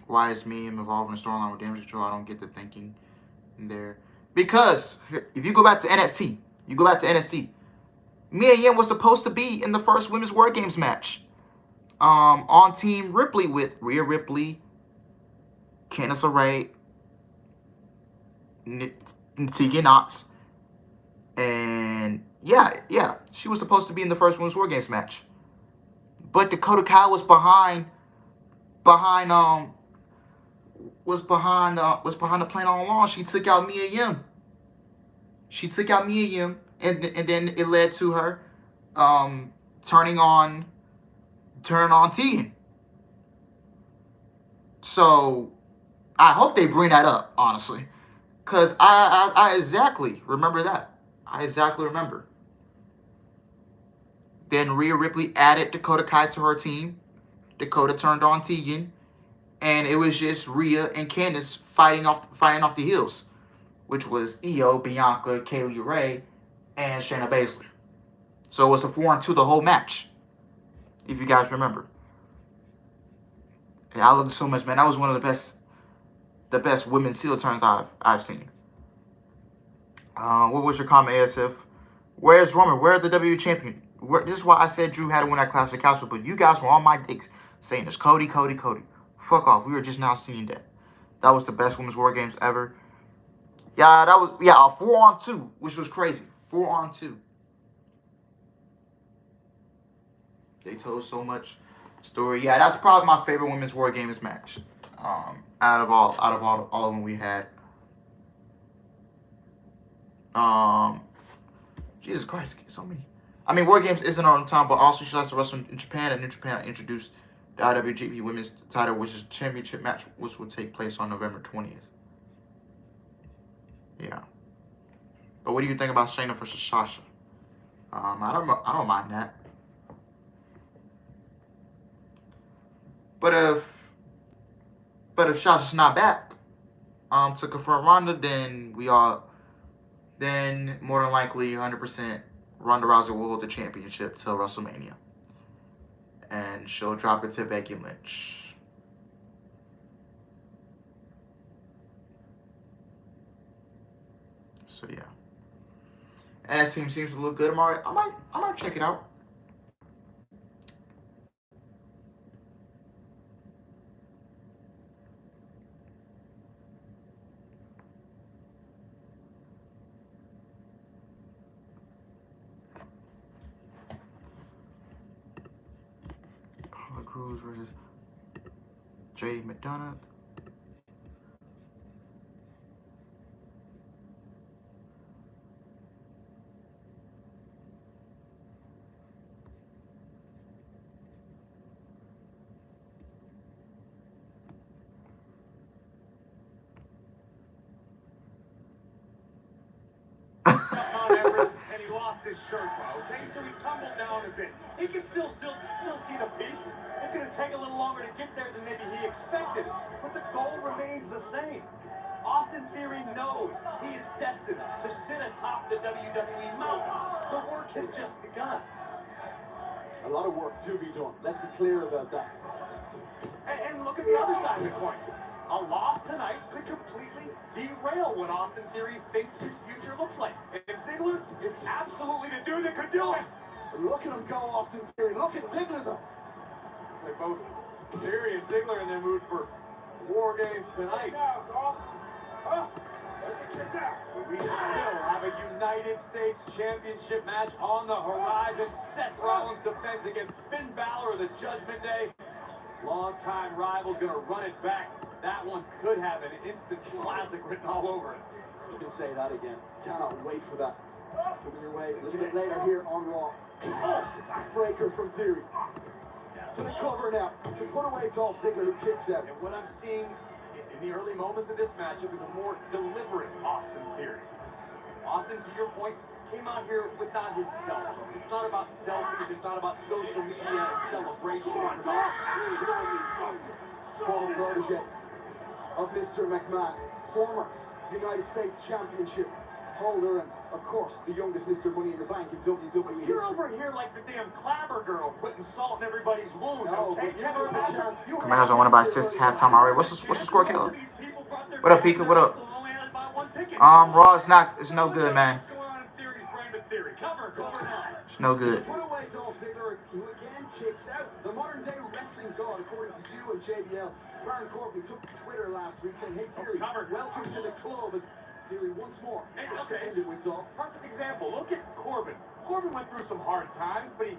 Speaker 1: Why is me involved in a storyline with Damage Control? I don't get the thinking there. Because if you go back to NXT, Mia Yim was supposed to be in the first Women's War Games match. On Team Ripley with Rhea Ripley, Candice LeRae, Tegan Knox, and yeah, she was supposed to be in the first Women's War Games match. But Dakota Kai was behind the plan all along. She took out Mia Yim. And then it led to her turning on Tegan. So I hope they bring that up, honestly, because I exactly remember that. I exactly remember. Then Rhea Ripley added Dakota Kai to her team. Dakota turned on Tegan, and it was just Rhea and Candice fighting off the heels, which was Io, Bianca, Kaylee Ray, and Shayna Baszler. So it was a 4-on-2 the whole match, if you guys remember. Yeah, I loved it so much, man. That was one of the best women's heel turns I've seen. What was your comment, ASF? Where's Roman? Where are the WWE champion? This is why I said Drew had to win that Clash of the Castle, but you guys were on my dicks saying this. Cody. Fuck off. We were just now seeing that. That was the best women's war games ever. Yeah, that was, yeah, a 4-on-2, which was crazy. 4-on-2. They told so much story. Yeah, that's probably my favorite women's war games match. Out of all of them we had. Jesus Christ, so many. I mean, War Games isn't on time, but also she likes to wrestle in Japan, and New Japan introduced the IWGP Women's title, which is a championship match, which will take place on November 20th. Yeah. But what do you think about Shayna versus Sasha? I don't mind that. But if Sasha's not back, to confirm Ronda, then more than likely 100% Ronda Rousey will hold the championship till WrestleMania. And she'll drop it to Becky Lynch. So yeah. And that seems to look good. I might check it out. Cruz versus Jay McDonough.
Speaker 2: And he lost his shirt, okay? So he tumbled down a bit. He can still see the peak. It's going to take a little longer to get there than maybe he expected, but the goal remains the same. Austin Theory knows he is destined to sit atop the WWE mountain. The work has just begun.
Speaker 11: A lot of work to be done. Let's be clear about that.
Speaker 2: And look at the other side of the coin. A loss tonight could completely derail what Austin Theory thinks his future looks like. And Ziggler is absolutely the dude that could do it.
Speaker 11: Look at him go, Austin Theory. Look at Ziggler, though.
Speaker 2: It's like both Theory and Ziggler in their mood for War Games tonight. We still have a United States Championship match on the horizon. Seth Rollins' defense against Finn Balor of the Judgment Day. Longtime rival's gonna run it back. That one could have an instant classic written all over it.
Speaker 11: You can say that again. Cannot wait for that. Moving your way a little bit later here on Raw. Backbreaker from Theory. To the cover now. To put away Dolph Ziggler, who kicks out.
Speaker 2: And what I'm seeing in the early moments of this match, it was a more deliberate Austin Theory. Austin, to your point, came out here without his self. It's not about selfies. It's not about social media and celebration. It's about
Speaker 11: Former protege of Mr. McMahon, former United States Championship holder, and of course the youngest Mr. Money in the Bank in WWE.
Speaker 2: You're over here like the damn Clabber girl, putting salt in everybody's wound.
Speaker 11: No,
Speaker 2: okay,
Speaker 11: but never the chance.
Speaker 1: Commanders are winning by 6 halftime already. What's the score, Caleb? What up, Pika? What up? Raw is no good, man. It's no good.
Speaker 11: Put away Dolph Ziggler, who again kicks out. The modern day wrestling god, according to you and JBL. Baron Corbin took to Twitter last week saying, hey Theory, welcome to the club, as Theory once more ended with Dolph.
Speaker 2: Perfect example. Look at Corbin. Corbin went through some hard times, but he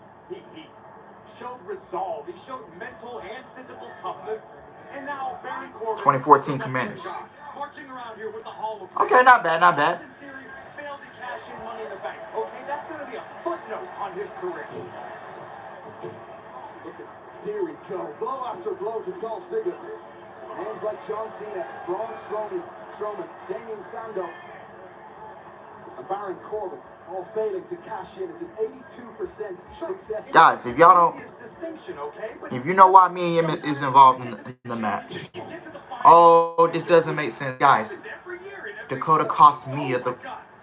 Speaker 2: showed resolve. He showed mental and physical toughness. And now Baron Corbin,
Speaker 1: 2014 Commanders.
Speaker 2: Marching around here with the Hall of Fame.
Speaker 1: Okay, not bad.
Speaker 2: Austin Theory failed to cash in Money in the Bank. Okay, that's going to be a footnote on his career.
Speaker 11: Look at Theory go. Blow after blow to Dolph Ziggler. Names like John Cena, Braun Strowman, Damien Sandow, and Baron Corbin all failing to cash in. It's an 82% success.
Speaker 1: Guys, if y'all don't, if you know why me and him is involved in the match, oh, this doesn't make sense, guys. Dakota cost me at the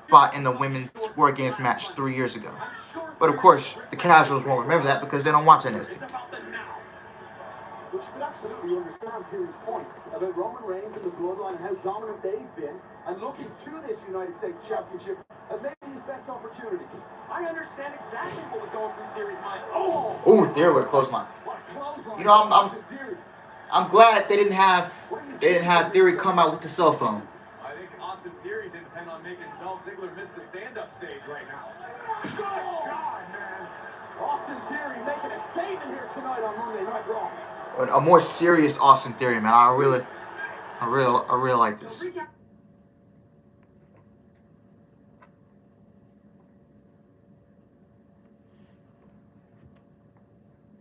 Speaker 1: spot in the women's War Games match 3 years ago. But of course, the casuals won't remember that because they don't watch NXT.
Speaker 11: But you could absolutely understand Theory's point about Roman Reigns and the Bloodline and how dominant they've been, and looking to this United States Championship as maybe his best opportunity. I understand exactly what was going through Theory's mind.
Speaker 1: Oh, there was a close line. You know, I'm glad they didn't have Theory come out with the cell phone.
Speaker 2: I think Austin Theory's intent on making Dolph Ziggler miss the stand-up stage right now.
Speaker 11: Good God, man! Austin Theory making a statement here tonight on Monday Night Raw.
Speaker 1: A more serious Austin Theory, man. I really like this.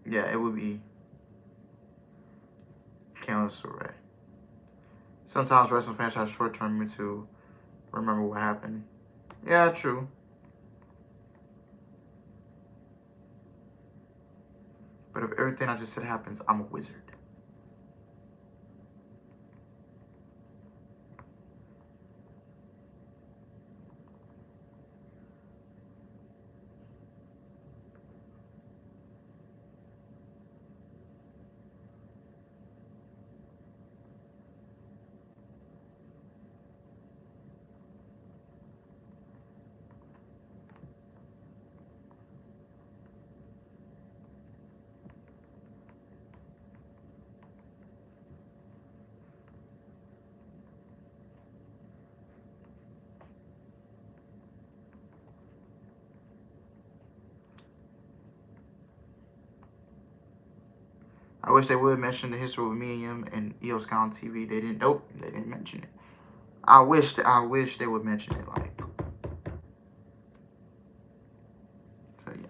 Speaker 1: Yeah, it would be Candice LeRae. Sometimes wrestling fans have short-term memory to remember what happened. Yeah, true. But if everything I just said happens, I'm a wizard. I wish they would mention the history with me and him and Io Sky on TV. They didn't. Nope, they didn't mention it. I wish they would mention it. Like, so yeah.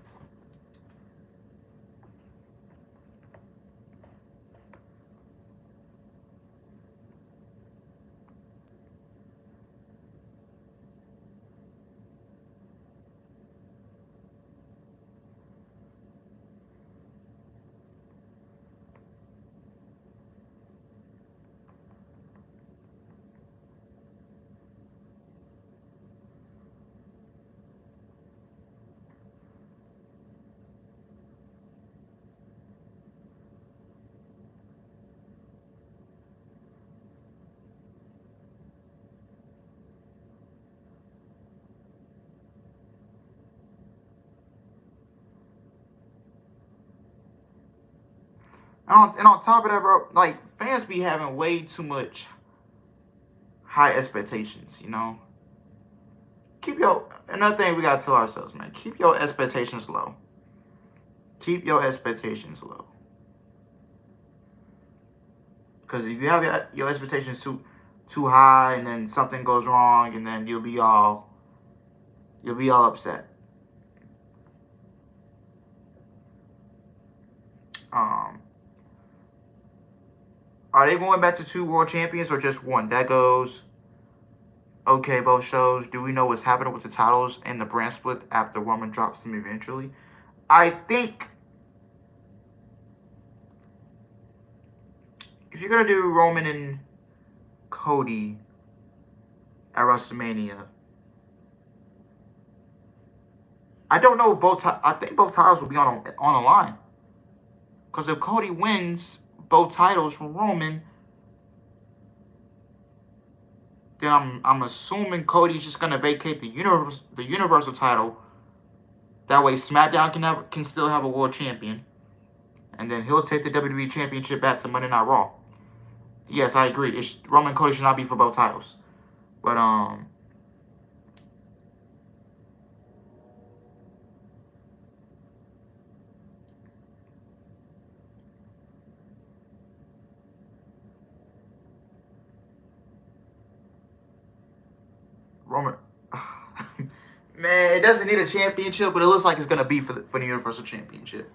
Speaker 1: And on top of that, bro, like, fans be having way too much high expectations, you know? Another thing we gotta tell ourselves, man, keep your expectations low. Keep your expectations low. Because if you have your expectations too high and then something goes wrong and then you'll be all upset. Are they going back to 2 world champions or just 1? That goes. Okay, both shows. Do we know what's happening with the titles and the brand split after Roman drops them eventually? I think if you're gonna do Roman and Cody at WrestleMania, I don't know if I think both titles will be on the line. Because if Cody wins both titles from Roman, then I'm assuming Cody's just gonna vacate the Universal title. That way SmackDown can still have a world champion, and then he'll take the WWE Championship back to Monday Night Raw. Yes, I agree. Roman and Cody should not be for both titles, but Roman, man, it doesn't need a championship, but it looks like it's gonna be for the Universal Championship.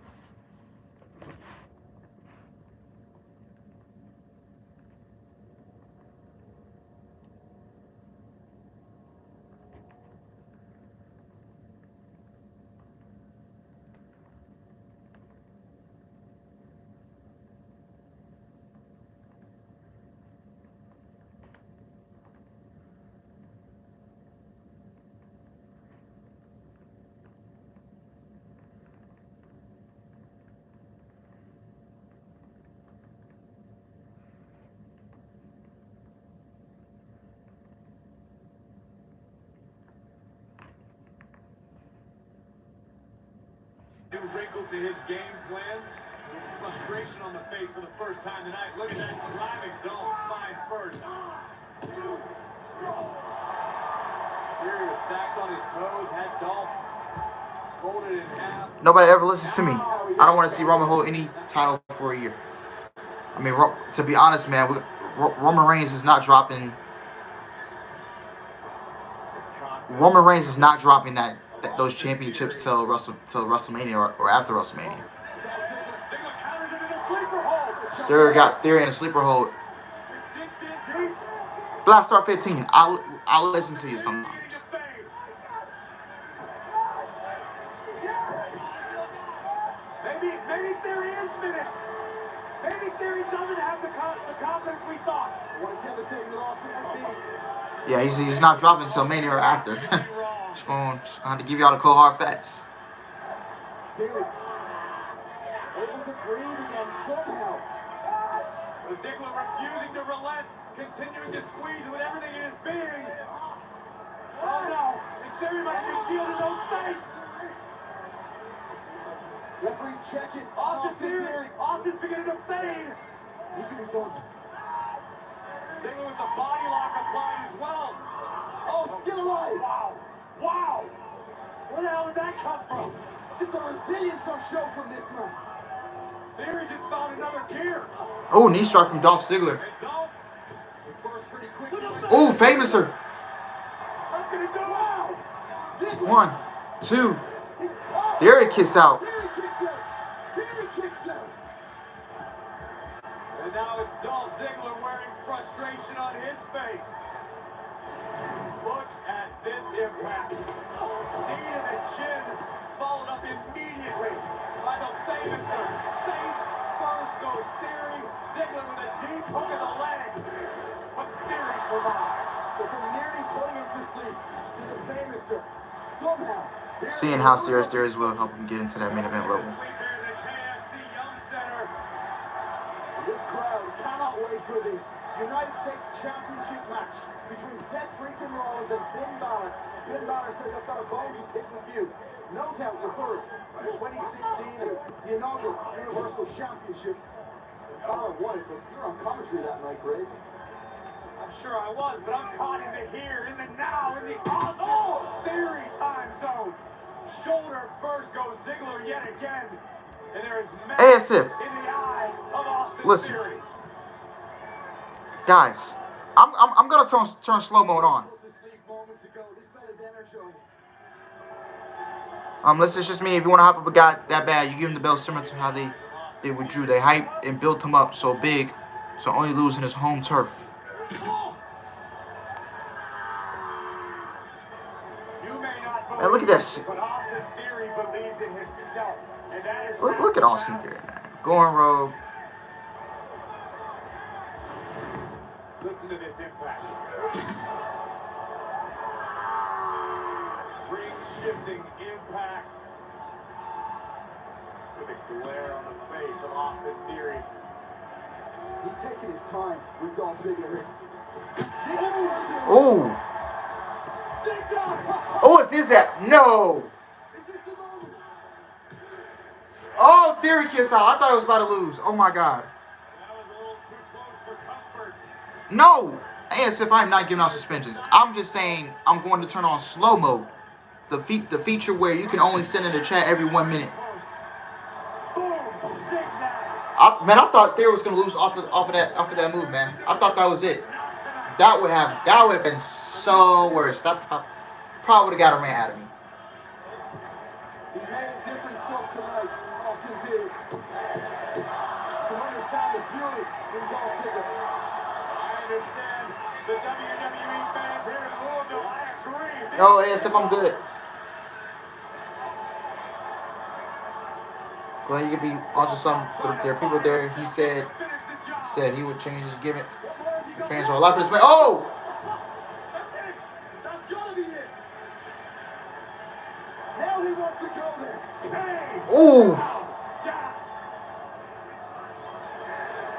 Speaker 2: wrinkle to his game plan. Frustration on the face for the first time tonight. Look at that driving Dolph spine first. Fury was stacked on his toes, had Dolph folded in half.
Speaker 1: Nobody ever listens to me. I don't want to see Roman hold any title for a year. I mean, to be honest, man, Roman Reigns is not dropping. Roman Reigns is not dropping those championships till WrestleMania or after WrestleMania. Sir got Theory in a sleeper hold. Blast Star 15. I'll listen to you sometimes.
Speaker 2: Maybe Theory is finished. Maybe Theory doesn't have the confidence we thought. What a devastating loss it would be.
Speaker 1: Yeah, he's not dropping until Mania or after. Just going to give y'all the cold hard facts.
Speaker 2: Theory able to breathe again somehow. Ziggler refusing to relent, continuing to squeeze with everything in his being. Oh no! Theory might have just sealed his own fate. Referee's checking. Austin Theory. Austin's beginning to fade. He can be done. Ziggler with the body lock applied as well. Oh, still alive. Wow. Wow. Where the hell did that come from? Get the resilience on show from this man. Theory just found another gear.
Speaker 1: Oh, knee strike from Dolph Ziggler. Oh, Famouser.
Speaker 2: That's gonna go out.
Speaker 1: 1, 2. Theory kicks out.
Speaker 2: Theory kicks out. And now it's Dolph Ziggler wearing frustration on his face. Look at this impact. Knee to the chin, followed up immediately by the Famouser. Face first goes Theory. Ziggler with a deep hook in the leg. But Theory survives. So from nearly putting him to sleep to the Famouser, somehow.
Speaker 1: Seeing how serious there is will help him get into that main event level.
Speaker 8: This crowd cannot wait for this United States Championship match between Seth freaking Rollins and Finn Balor. Finn Balor says, I've got a bone to pick with you. No doubt referred to 2016 and the inaugural Universal Championship. Balor won it, but you're on commentary that night, Grace.
Speaker 2: I'm sure I was, but I'm caught in the here, in the now, in the Austin Theory time zone. Shoulder first goes Ziggler yet again. And there is madness in the eyes of Austin
Speaker 1: Listen,
Speaker 2: Theory.
Speaker 1: Guys, I'm gonna turn slow mode on. Unless it's just me. If you want to hype up a guy that bad, you give him the belt similar to how they with Drew. They hyped and built him up so big, so only losing his home turf. Man, look at that shit.
Speaker 2: But Austin Theory believes in himself, and that is
Speaker 1: Look at Austin Theory, man. Going rogue.
Speaker 2: Listen to this impact. Ring-shifting impact. With a glare on the face of Austin Theory.
Speaker 8: He's taking his time with Dolph Ziggler.
Speaker 1: Oh. Oh, it's his that? No. Oh, Theory kissed out. I thought he was about to lose. Oh my God. No. As if I'm not giving out suspensions. I'm just saying I'm going to turn on slow mode. The feature where you can only send in the chat every 1 minute. I thought Theory was gonna lose off of that move, man. I thought that was it. That would have been so worse. That probably would have got a rant out of me.
Speaker 8: He's made a different stuff tonight, Austin Theory. To understand the fury in Dolph Ziggler.
Speaker 2: I understand the WWE fans here in Louisville. I agree.
Speaker 1: No, as if I'm good. Glad you could be onto some. There are people there. He said he would change his gimmick. The fans are alive for this man. Oh!
Speaker 8: That's it. That's gotta be it. Now he wants to go there. Hey.
Speaker 1: Ooh.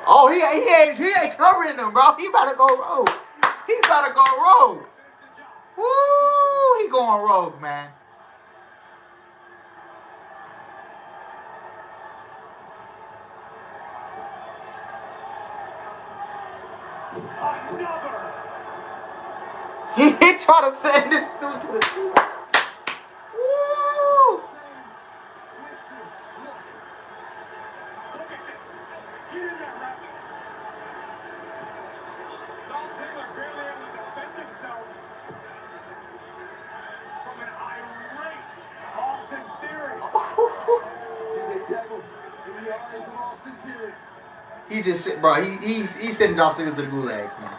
Speaker 1: Oh, he ain't covering them, bro. He about to go rogue. He about to go rogue. Woo! He going rogue, man.
Speaker 8: Another.
Speaker 1: He tried to send this dude to the gulag. Woo!
Speaker 8: Twisted look. Look at me. Get in there, Ref. Dolph Ziggler barely able to defend himself from an irate Austin Theory. Big tackle in the eyes of Austin Theory.
Speaker 1: He just shit, bro. He's sending Dolph Ziggler to the gulags, man.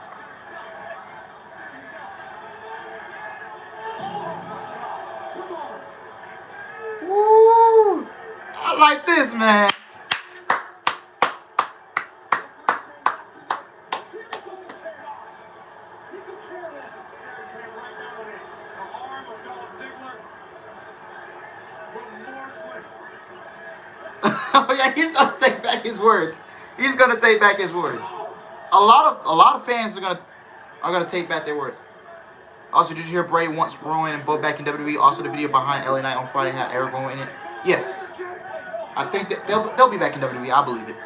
Speaker 1: Woo! I like this, man. Oh yeah, he's gonna take back his words. He's gonna take back his words. A lot of fans are gonna take back their words. Also, did you hear Bray wants Rowan and Bo back in WWE? Also, the video behind LA Knight on Friday had Eric Rowan in it. Yes, I think that they'll be back in WWE. I believe it.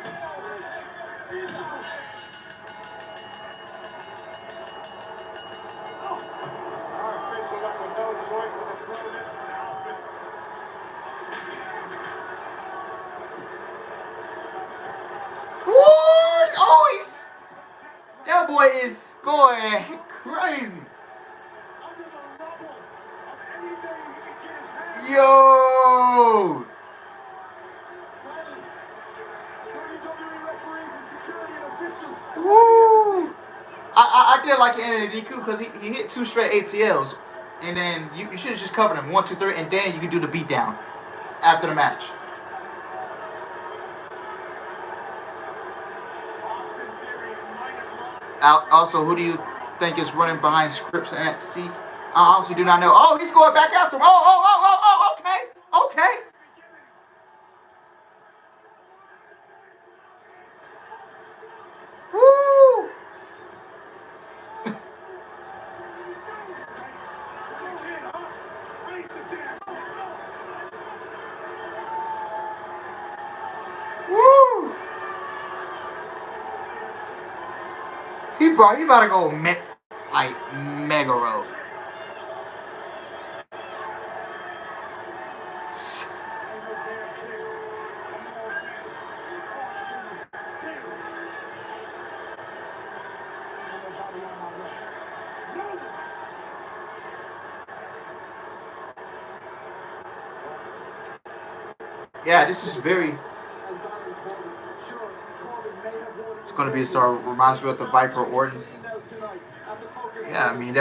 Speaker 1: What? Oh, that boy is going crazy. Yo! Woo! I did like it in the DQ because he hit 2 straight ATLs, and then you should have just covered him 1, 2, 3, and then you can do the beatdown after the match. Also, who do you think is running behind Scripps and NXT? I honestly do not know. Oh, he's going back after him. Oh, okay. Woo! Woo! He about to go mega road. Yeah, this is very. It's going to be reminds me of the Viper Orton. Yeah, I mean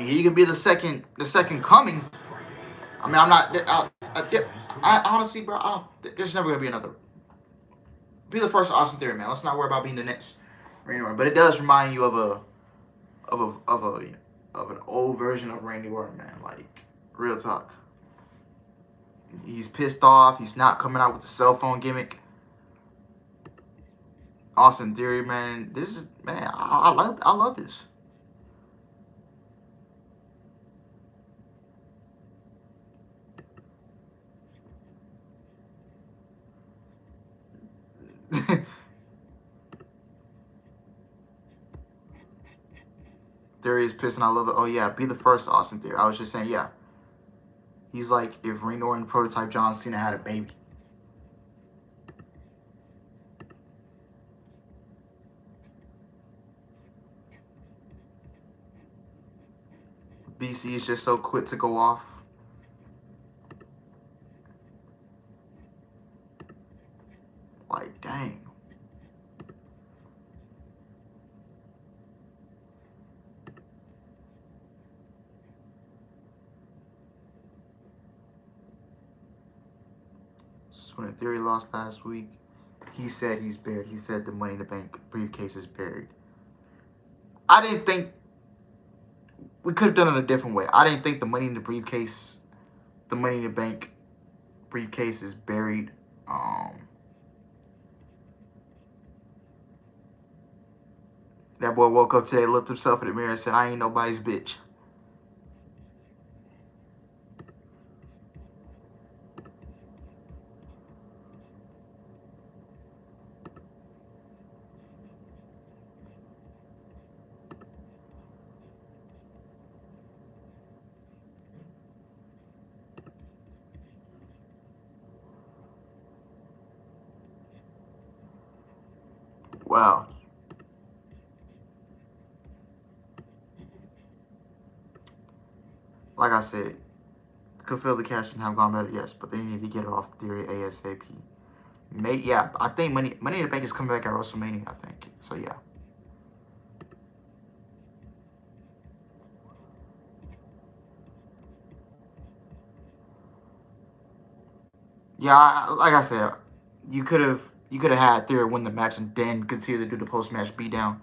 Speaker 1: he can be the second coming. I mean, I'm not. I honestly, bro, there's never gonna be another. Be the first Austin Theory, man. Let's not worry about being the next Randy Orton. But it does remind you of an old version of Randy Orton, man. Like, real talk. He's pissed off. He's not coming out with the cell phone gimmick. Austin Theory, man. This is, man, I love this. Theory is pissed and I love it. Oh yeah, be the first Austin Theory. I was just saying, yeah. He's like if Randy Orton prototype John Cena had a baby. BC is just so quick to go off. Like, dang. So when Theory lost last week, he said he's buried. He said the Money in the Bank briefcase is buried. I didn't think we could have done it a different way. I didn't think the Money in the briefcase, the Money in the Bank briefcase is buried. That boy woke up today, looked himself in the mirror and said, I ain't nobody's bitch. Wow. Like I said, could feel the cash and have gone better, yes, but they need to get it off Theory ASAP. Yeah, I think Money in the Bank is coming back at WrestleMania, I think. So yeah. Yeah, like I said, you could have had Theory win the match and then continue to do the post match beatdown.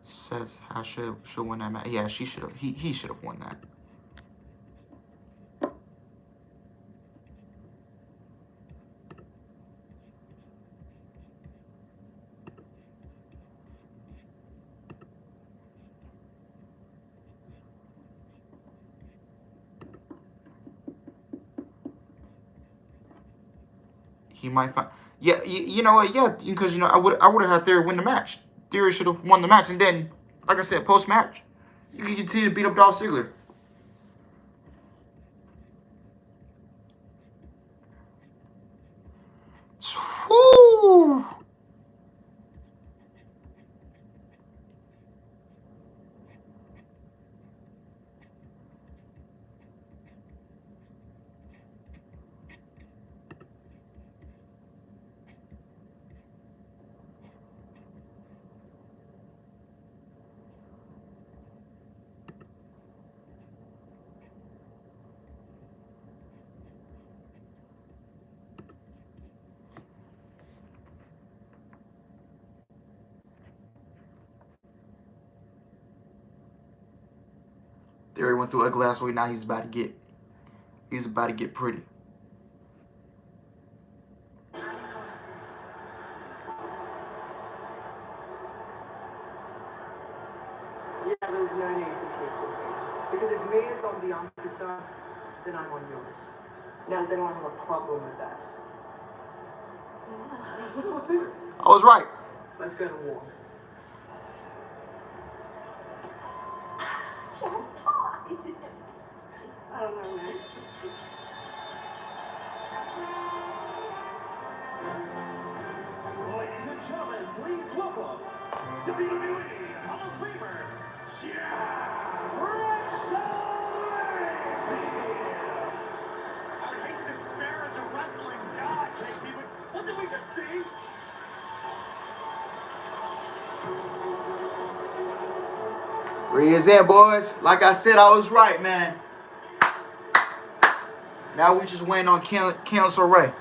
Speaker 1: Says I should win that match. Yeah, she should have. He should have won that. He might find. Yeah, you know what? Yeah, because I would have had Theory win the match. Theory should have won the match, and then, like I said, post match, you can continue to beat up Dolph Ziggler. Woo! Theory went through ugly last week. Now he's about to get pretty.
Speaker 6: Yeah, there's no need to keep looking. Because if Mia's on Bianca's side, then I'm on yours. Now, does anyone have a problem with that?
Speaker 1: I was right.
Speaker 6: Let's go to war.
Speaker 13: I don't know, man.
Speaker 8: Ladies and gentlemen, please welcome WWE Hall of Famer, John I would hate to disparage a wrestling god, JP, but what did we just see?
Speaker 1: He is in, boys. Like I said, I was right, man. Now we just waiting on Candice Ray.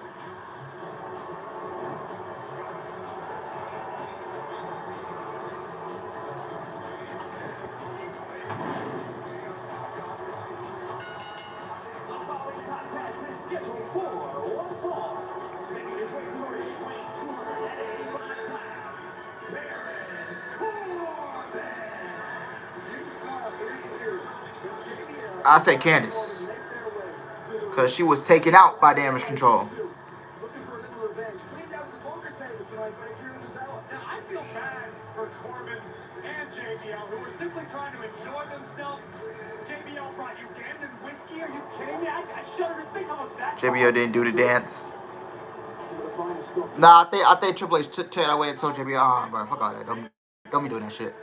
Speaker 1: I say Candice, because she was taken out by Damage Control.
Speaker 8: I feel bad for Corbin and JBL, who were simply trying to enjoy themselves. JBL brought Ugandan whiskey. Are you kidding me? I shudder to think how much that.
Speaker 1: JBL didn't do the dance. Nah, I think Triple H took that away and told JBL, bro, fuck all that. Don't be doing that shit.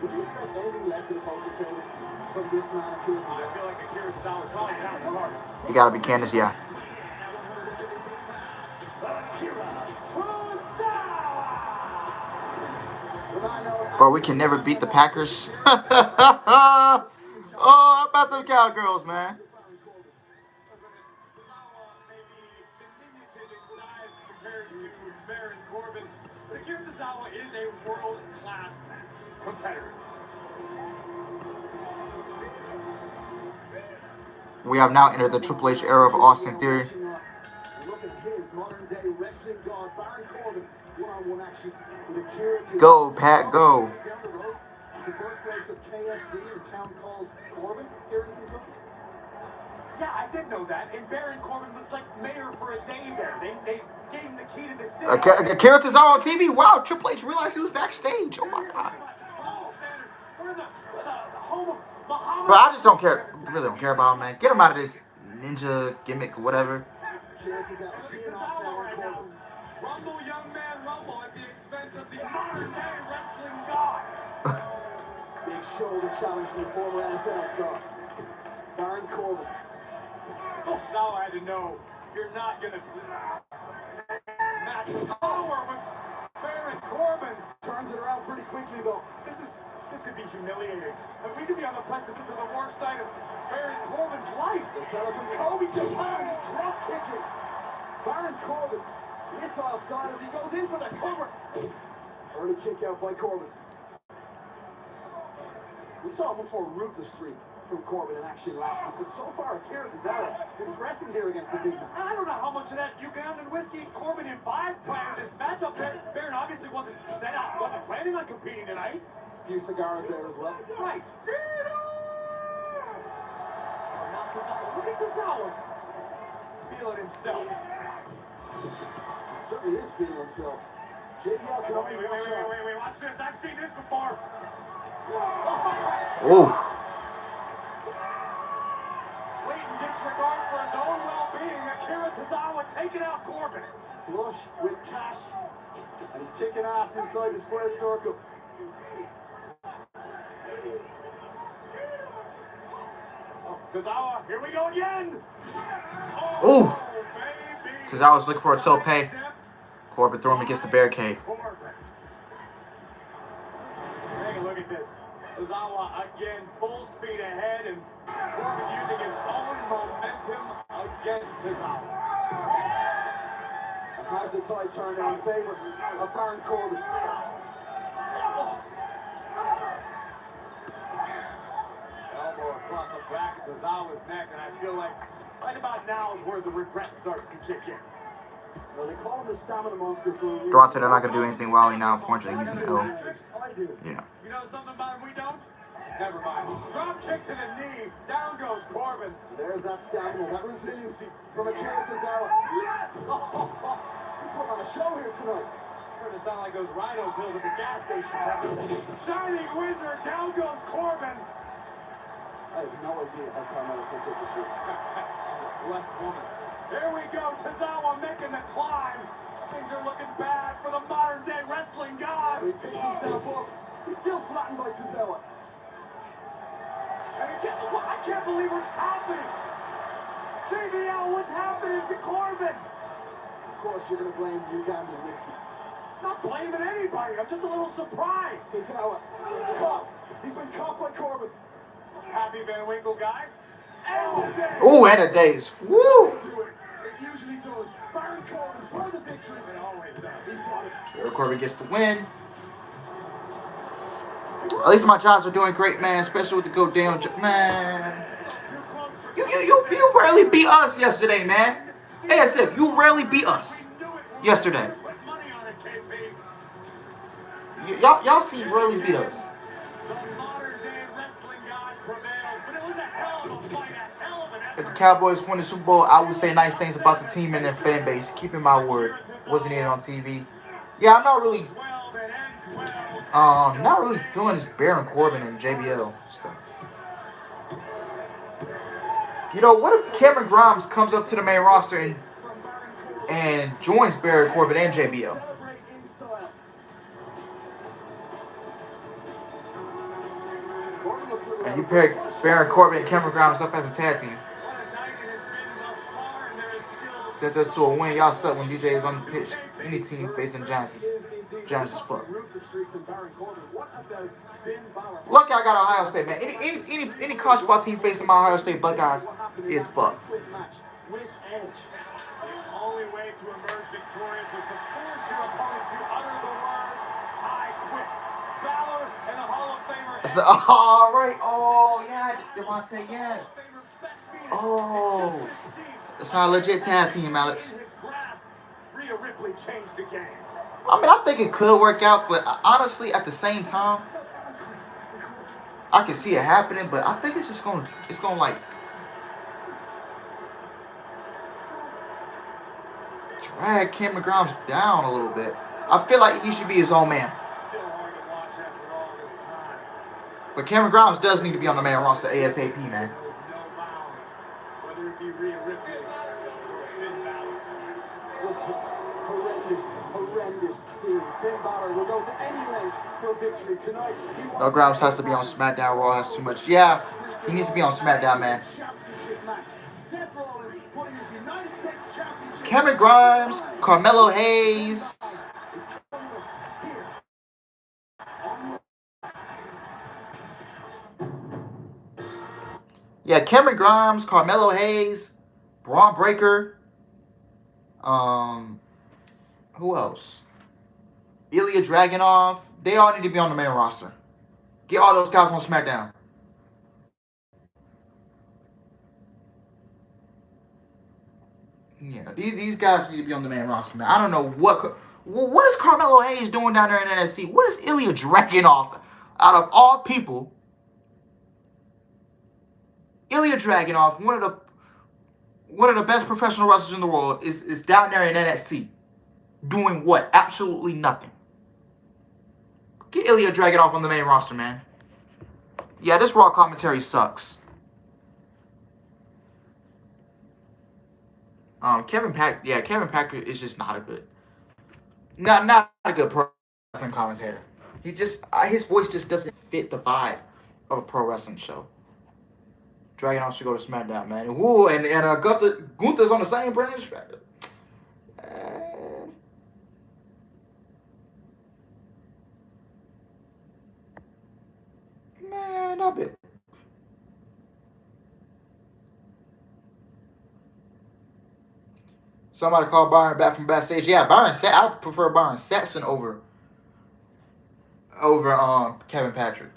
Speaker 11: Would you expect anything less than compensated from this man of Akira Tozawa?
Speaker 8: I feel like Akira Tozawa probably down the hardest.
Speaker 1: You gotta be Candice, yeah. Bro, we can never beat the Packers. Oh, how about them Cowgirls, man?
Speaker 8: Akira Tozawa is a world-class competitor.
Speaker 1: We have now entered the Triple H era of Austin Theory.
Speaker 11: Look at his modern-day wrestling god, Baron Corbin, one-on-one action with Akira Tozawa.
Speaker 1: Go, Pat, go.
Speaker 11: Down the road, the birthplace of KFC, a town called Corbin, here in Kentucky.
Speaker 8: Yeah, I did know that. And Baron Corbin was like mayor for a day there. They gave him the key to the city.
Speaker 1: Akira Tozawa on TV? Wow, Triple H realized he was backstage. Oh, my God.
Speaker 8: All Saturday home of Muhammad.
Speaker 1: But I just don't care. Really don't care about him, man. Get him out of this ninja gimmick or whatever.
Speaker 2: Rumble, young man, rumble at the expense of the modern-day wrestling god.
Speaker 11: Big shoulder challenge from the former NFL star, Baron Corbin.
Speaker 2: Oh, now I had to know you're not gonna match power with Baron Corbin.
Speaker 8: Turns it around pretty quickly though.
Speaker 2: This could be humiliating. And we could be on the precipice of the worst night of Baron Corbin's life.
Speaker 8: The fella from Kobe, Japan, is drop kicking. Baron Corbin, missile style as he goes in for the cover. Early kick out by Corbin. We saw a much more ruthless streak from Corbin in action last week, but so far Akira Tozawa impressing here against the big man.
Speaker 2: I don't know how much of that Ugandan whiskey Corbin imbibed playing this matchup. Baron obviously wasn't set up, wasn't planning on competing tonight.
Speaker 8: A few cigars there as well.
Speaker 2: Right. Now Tozawa, look at Tozawa. Feeling himself.
Speaker 8: He certainly is feeling himself. JBL can only watch out.
Speaker 2: Wait, watch this. I've seen this before.
Speaker 1: Oof.
Speaker 2: Blatant disregard for his own well-being. Akira Tozawa taking out Corbin.
Speaker 8: Flush with cash. And he's kicking ass inside the square circle.
Speaker 2: Tozawa, here we go again.
Speaker 1: Ooh. Tozawa's looking for a tope. Corbin threw him against the barricade.
Speaker 2: Take a look at this. Tozawa again, full speed ahead, and Corbin using his own momentum against Tozawa.
Speaker 8: And has the tide turned in favor of Baron Corbin.
Speaker 2: Elbow across the back of Tozawa's neck, and I feel like right about now is where the regret starts to kick in.
Speaker 8: Well, they call him the stamina monster for a reason.
Speaker 1: Durante, they're not going to do anything Wally now. Unfortunately, he's an L.
Speaker 8: I do.
Speaker 1: Yeah.
Speaker 2: You know something about him we don't? Never mind. Drop kick to the knee. Down goes Corbin.
Speaker 8: There's that stamina, that resiliency from Akira Tozawa. He's putting on a show here tonight.
Speaker 2: Starting to sound like those Rhino pills at the gas station. Shining Wizard. Down goes Corbin.
Speaker 8: I have no idea how Carmella puts up the shoot.
Speaker 2: She's a blessed woman. Here we go. Tozawa making the climb. Things are looking bad for the modern-day wrestling god.
Speaker 8: He picks himself up. He's still flattened by Tozawa.
Speaker 2: And again, I can't believe what's happening. JBL, what's happening to Corbin?
Speaker 8: Of course, you're going to blame Ugandan whiskey.
Speaker 2: Not blaming anybody. I'm just a little surprised.
Speaker 8: Tozawa, caught. He's been caught by Corbin.
Speaker 2: Happy Van Winkle guy.
Speaker 1: Ooh, and a days. Woo!
Speaker 8: It usually does. Baron Corbin for the victory.
Speaker 2: It always does.
Speaker 8: He's got it.
Speaker 1: Baron Corbin gets the win. At least my Giants are doing great, man. Especially with the go down, man. You rarely beat us yesterday, man. ASF, you rarely beat us yesterday. Y'all seem rarely beat us. If the Cowboys win the Super Bowl, I would say nice things about the team and their fan base. Keeping my word. Wasn't it on TV? Yeah, I'm not really feeling this Baron Corbin and JBL stuff. You know, what if Cameron Grimes comes up to the main roster and joins Baron Corbin and JBL? And you pair Baron Corbin and Cameron Grimes up as a tag team. Sent us to a win. Y'all suck when DJ is on the pitch. Any team facing Giants is fuck. Lucky I got Ohio State, man. Any college football team facing my Ohio State Buckeyes is fuck.
Speaker 2: The only way to emerge victorious was to force your opponent to utter the words, I quit. Valor and the Hall of Famer.
Speaker 1: That's the all right. Oh yeah, Devontae, yes. Oh, that's not a legit tag team, Alex.
Speaker 2: Rhea Ripley changed the game.
Speaker 1: I mean, I think it could work out, but honestly, at the same time, I can see it happening. But I think it's gonna like drag Cameron Grimes down a little bit. I feel like he should be his own man.
Speaker 2: Still hard to watch after all this time.
Speaker 1: But Cameron Grimes does need to be on the main roster ASAP, man.
Speaker 8: Whether it be Rhea Ripley or Finn Balor tonight. Was horrendous scenes. Finn Balor will go to any length for a victory tonight.
Speaker 1: No, Grimes has to be on SmackDown. Raw has too much. Yeah, he needs to be on SmackDown, man. Cameron Grimes, Carmelo Hayes. Yeah, Cameron Grimes, Carmelo Hayes, Braun Breaker. Who else? Ilya Dragunov. They all need to be on the main roster. Get all those guys on SmackDown. Yeah, these guys need to be on the main roster, man. I don't know what is Carmelo Hayes doing down there in NXT? What is Ilya Dragunov? Out of all people, Ilya Dragunov, one of the best professional wrestlers in the world, is down there in NXT. Doing what? Absolutely nothing. Get Ilya Dragunov on the main roster, man. Yeah, this Raw commentary sucks. Kevin Packer is just not a good pro wrestling commentator. He just his voice just doesn't fit the vibe of a pro wrestling show. Dragunov should go to SmackDown, man. Ooh, and Gunther's on the same branch. Man, not big. Somebody called Byron back from backstage. Yeah, I prefer Byron Saxton over Kevin Patrick.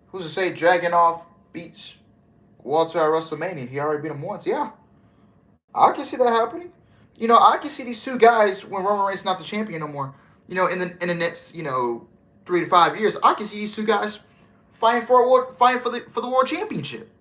Speaker 1: Who's to say Dragunov beats Walter at WrestleMania? He already beat him once. Yeah, I can see that happening. You know, I can see these two guys when Roman Reigns is not the champion no more. You know, in the next 3 to 5 years, I can see these two guys fighting for the world championship.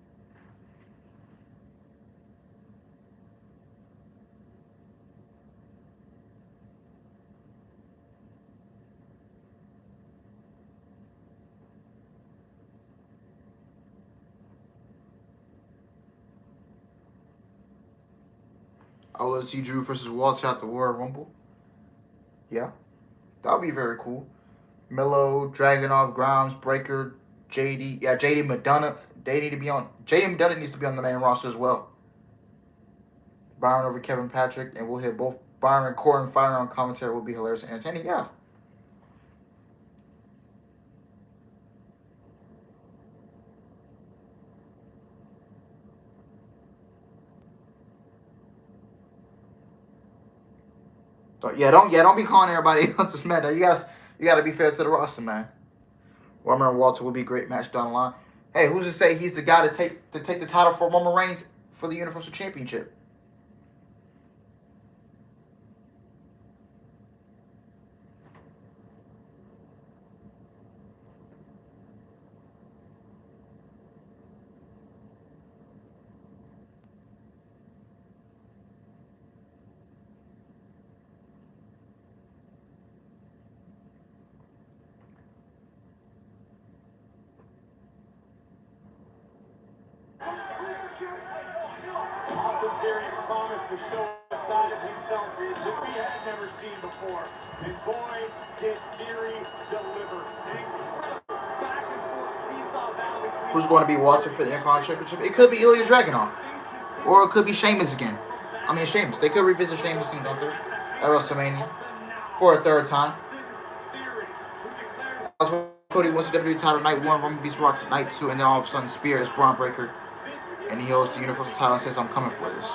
Speaker 1: I would see Drew versus Walter at the Royal Rumble. Yeah, that would be very cool. Melo, Dragunov, Grimes, Breaker, JD. Yeah, JD McDonough. JD McDonough needs to be on the main roster as well. Byron over Kevin Patrick, and we'll hit both Byron and Corbin firing on commentary. Will be hilarious and entertaining. Yeah. Don't be calling everybody up to SmackDown. You got to be fair to the roster, man. Roman and Walter would be a great match down the line. Hey, who's to say he's the guy to take the title for Roman Reigns for the Universal Championship?
Speaker 8: Austin Theory promised to show a side of himself that we had never seen before. And boy, did Theory deliver. An incredible back and forth seesaw battle between...
Speaker 1: Who's going to be Walter for the Intercontinental Championship? It could be Ilya Dragunov. Or it could be Sheamus again. Sheamus. They could revisit Sheamus in Gunther at WrestleMania for a third time. Cody wins the WWE title night 1, Roman beats Rock night 2, and then all of a sudden Spear is Braun Breaker, and he holds the Universal title and says, "I'm coming for this."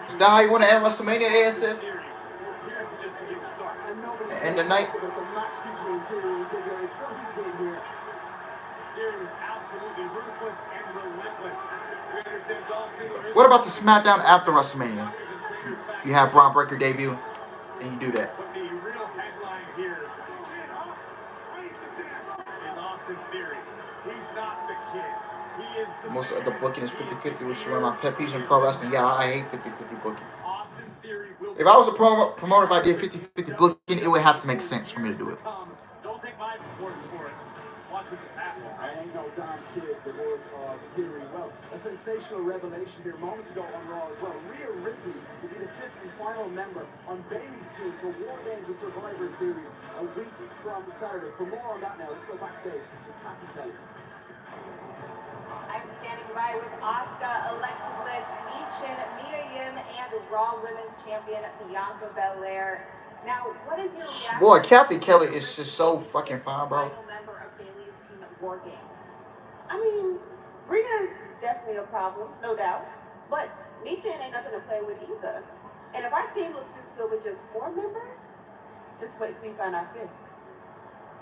Speaker 1: Is that how you want to end WrestleMania, ASF? End the night? What about the SmackDown after WrestleMania? You have Braun Breaker debut, and you do that. Most of the booking is 50-50, which is one of my pet peeves in pro wrestling. Yeah, I hate 50-50 booking. If I was a promoter, if I did 50-50 booking, it would have to make sense for me to do it.
Speaker 8: Don't take my words for it. Watch what just happened. I ain't no Don Kid. The words are very well. A sensational revelation here moments ago on Raw as well. Rhea Ripley will be the 5th and final member on Bayley's team for War Games and Survivor Series a week from Saturday. For more on that now, let's go backstage with Kathy Kelly.
Speaker 3: I'm standing by with Asuka, Alexa Bliss, Michin, Mia Yim, and Raw Women's Champion Bianca Belair. Now, what is your reaction?
Speaker 1: Boy, Kathy Kelly is just so fucking fine, bro.
Speaker 3: Final member of Bayley's team at War Games.
Speaker 13: I mean, Rhea's definitely a problem, no doubt. But Michin ain't nothing to play with either. And if our team looks this good with just 4 members, just wait till we find our 5th.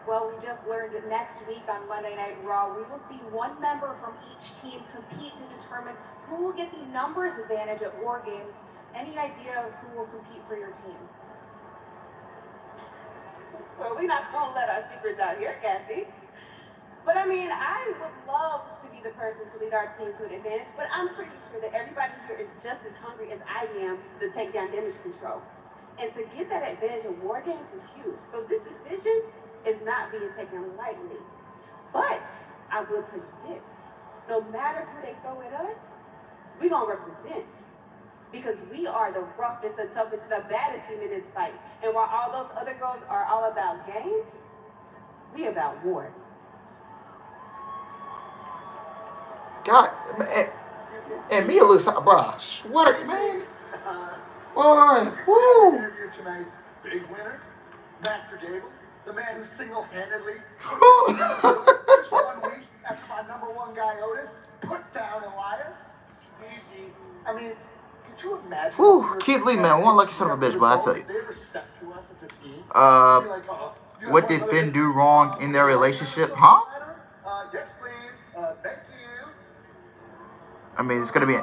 Speaker 3: Well, we just learned that next week on Monday Night Raw, we will see 1 member from each team compete to determine who will get the numbers advantage at War Games. Any idea who will compete for your team?
Speaker 13: Well, we're not gonna let our secrets out here, Kathy. But I mean, I would love to be the person to lead our team to an advantage, but I'm pretty sure that everybody here is just as hungry as I am to take down Damage Control. And to get that advantage in War Games is huge. So this decision is not being taken lightly. But I will tell you this, no matter who they throw at us, we're gonna represent. Because we are the roughest, the toughest, the baddest team in this fight. And while all those other girls are all about games, we about war.
Speaker 1: God, and Mia looks, bro, sweater, man. Boy, woo.
Speaker 7: Interview tonight's big winner, Master Gable, the man who single-handedly just 1 week after my #1 guy Otis put down Elias. Easy. I mean, could you imagine?
Speaker 1: Whew, Keith Lee, man, one lucky son of a bitch, but I tell you.
Speaker 7: They ever step to us as a team.
Speaker 1: What did Finn do wrong in their relationship, huh?
Speaker 7: Yes, please. Thank you.
Speaker 1: I mean, it's gonna be an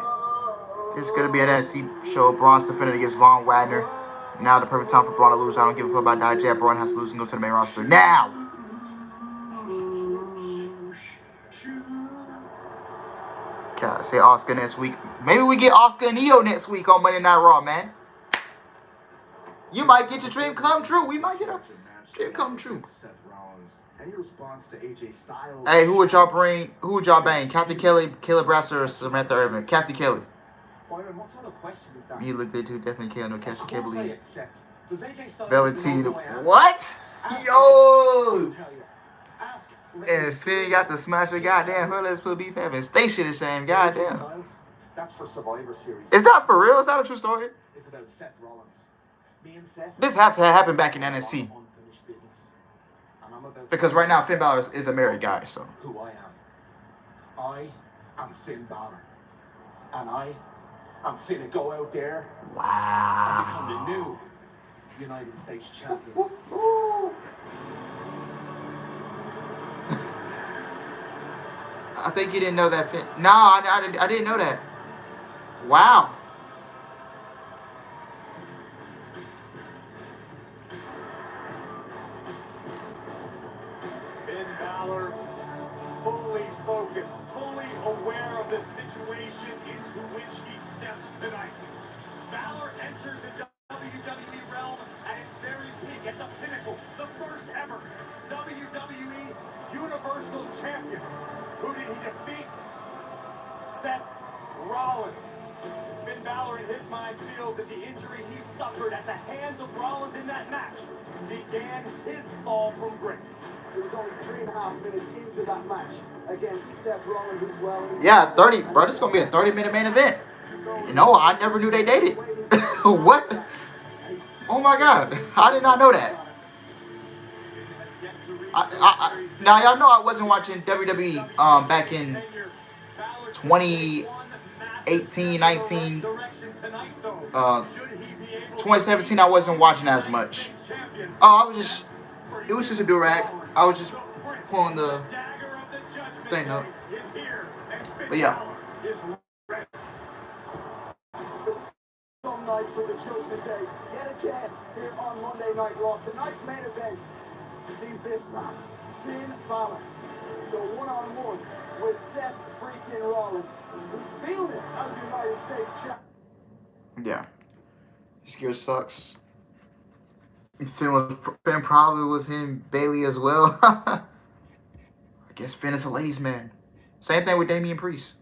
Speaker 1: NXT show. Braun's defending against Von Wagner. Now the perfect time for Braun to lose. I don't give a fuck about Dijak. Braun has to lose and go to the main roster now. God, say Asuka next week. Maybe we get Asuka and Io next week on Monday Night Raw, man. You might get your dream come true. We might get a dream come true.
Speaker 11: Any response to AJ Styles?
Speaker 1: Hey, who would y'all bring? Who would y'all bang? Kathy Kelly, Kayla Brasser, or Samantha Irvin? Kathy Kelly.
Speaker 11: Byron, what sort of question is that?
Speaker 1: You look good too. Definitely can't. No catch. Can't believe.
Speaker 11: Accept. Does AJ Styles
Speaker 1: Velveteen. What? Yo. And Finn got to smash a goddamn her. Let's put beef having Station the same. Goddamn.
Speaker 11: That's for Survivor Series.
Speaker 1: Is that for real? Is that a true story?
Speaker 11: It's about Seth Rollins. Me and Seth.
Speaker 1: This had to happen back in NXT. Because right now Finn Balor is a married guy, so.
Speaker 11: Who I am. I am Finn Balor. And I am finna go out there and become the new United States champion.
Speaker 1: I think you didn't know that, Finn. No, I didn't know that. Wow.
Speaker 8: Finn Balor, fully focused, fully aware of the situation into which he steps tonight. Balor entered the WWE realm at its very peak, at the pinnacle, the first ever WWE Universal Champion. Who did he defeat? Seth Rollins. Finn Balor, in his mind, feels that the injury he suffered at the hands of Rollins in that match began his fall from grace.
Speaker 11: It was only 3.5 minutes into that match against Seth Rollins as well.
Speaker 1: Yeah, 30, bro. This is gonna be a 30-minute main event. You know, I never knew they dated. What? Oh my God, I did not know that. Now y'all know I wasn't watching WWE back in 2018, 19, 2017. I wasn't watching as much. Oh, it was just a do-rag. I was just pulling the thing up. But yeah.
Speaker 11: Some night for the Judgment Day. Yet again, here on Monday Night Raw. Tonight's main event sees this man, Finn Balor, go one-on-one with Seth freaking Rollins, who's feeling it as United States champion.
Speaker 1: Yeah. This gear sucks. Finn probably was him, Bailey as well. I guess Finn is a ladies' man. Same thing with Damian Priest.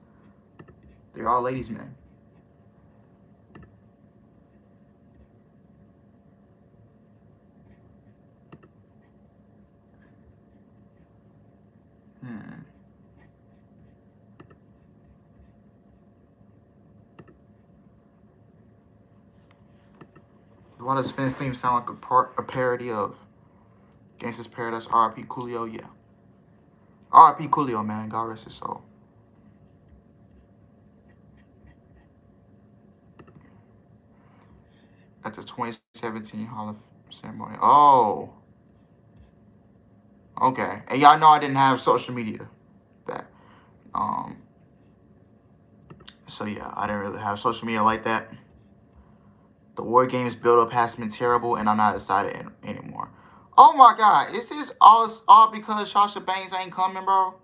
Speaker 1: They're all ladies' men. Why does Finn's theme sound like a parody of Gangsta's Paradise? R.I.P. Coolio, yeah. R.I.P. Coolio, man. God rest his soul. At the 2017 Hall of Ceremony. Oh. Okay. And y'all know I didn't have social media back. So yeah, I didn't really have social media like that. The War Games build-up has been terrible, and I'm not excited anymore. Oh my God, is this all because Sasha Banks ain't coming, bro?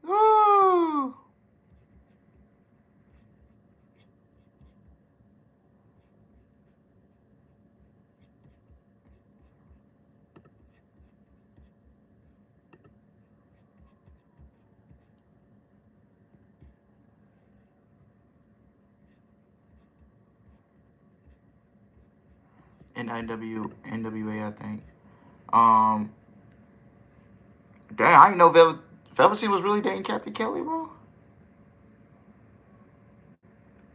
Speaker 1: Woo! NWA, I think. Damn, I didn't know Velveteen was really dating Kathy Kelly, bro.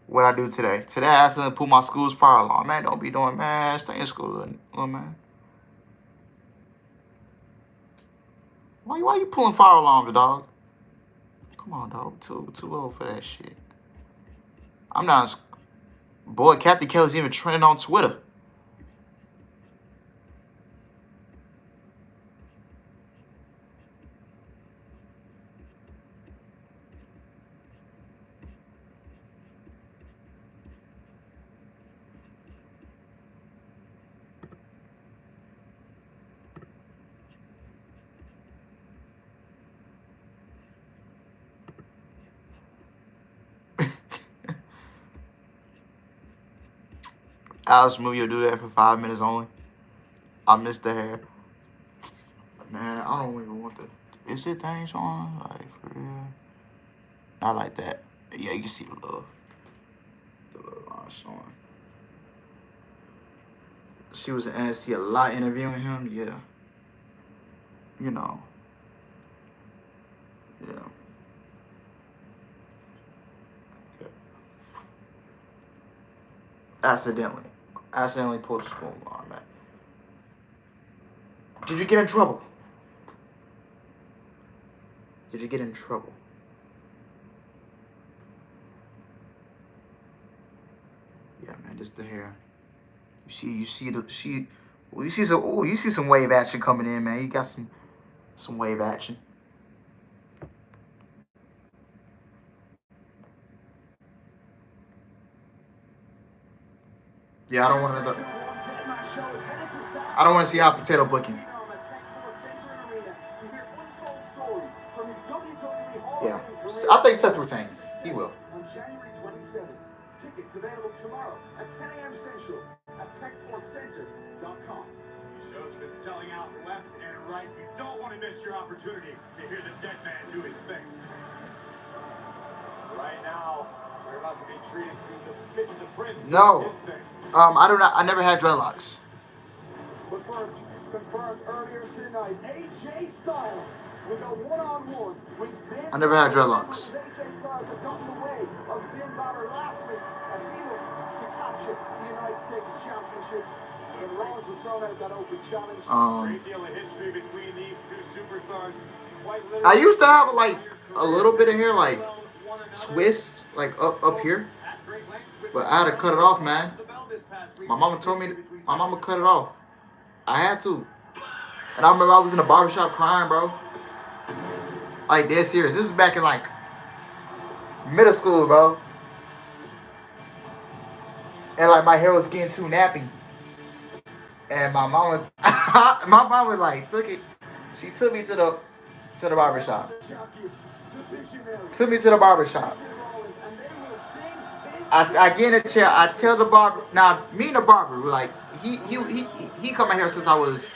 Speaker 1: What I do today? Today I asked him to pull my school's fire alarm. Man, don't be doing, man. Stay in school, little man. Why you pulling fire alarms, dog? Come on, dog. Too old for that shit. I'm not. Boy, Kathy Kelly's even trending on Twitter. Alice movie will do that for 5 minutes only. I missed the hair. Man, I don't even want the... Is it things on? Like, for real? Not like that. Yeah, you can see the little line showing. She was in NXT a lot interviewing him. Yeah. You know. Yeah. Accidentally pulled the school alarm, man. Did you get in trouble? Did you get in trouble? Yeah, man, just the hair. You see some wave action coming in, man. You got some wave action. Yeah, I don't want to see hot potato booking. Yeah, I think Seth retains. He will.
Speaker 2: On January 27th, tickets available tomorrow at 10 a.m. Central at techportcenter.com. The show's been selling out left and right. You don't want to miss your opportunity to hear the dead man do his thing. Right now, we're about to be treated to the bitches of Prince.
Speaker 1: No. I never had dreadlocks.
Speaker 2: But first, confirmed earlier tonight, AJ Styles will go one-on-one with Finn.
Speaker 1: I never had dreadlocks.
Speaker 2: AJ Styles had gotten the way of Finn Balor last week as he looked to capture the United States Championship. When Rollins was thrown out that open challenge, great deal of history between these two superstars.
Speaker 1: I used to have like a little bit of hair, like twist, like up here. But I had to cut it off, man. My mama told me, my mama cut it off. I had to. And I remember I was in the barbershop crying, bro. Like, dead serious. This is back in, like, middle school, bro. And, like, my hair was getting too nappy. And my mama, like, she took me to the barbershop. Took me to the barbershop. I get in the chair. I tell the barber. Now, me and the barber, like, he come out here since I was.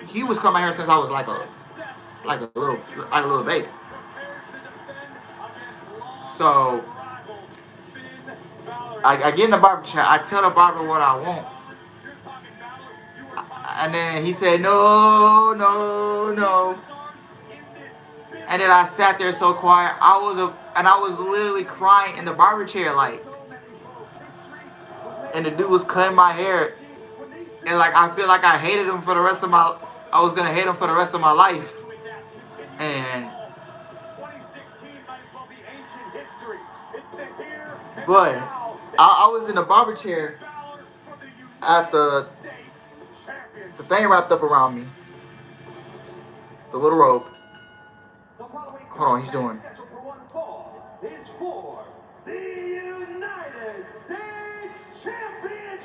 Speaker 1: He was coming here since I was like a little baby. So I get in the barber chair. I tell the barber what I want, and then he said no. And then I sat there so quiet. I was literally crying in the barber chair, like. And the dude was cutting my hair, and like I feel like I hated him for the rest of my. I was gonna hate him for the rest of my life. And but I was in the barber chair at the thing wrapped up around me, the little rope. Hold on, he's doing.
Speaker 2: Is for the United States Championship.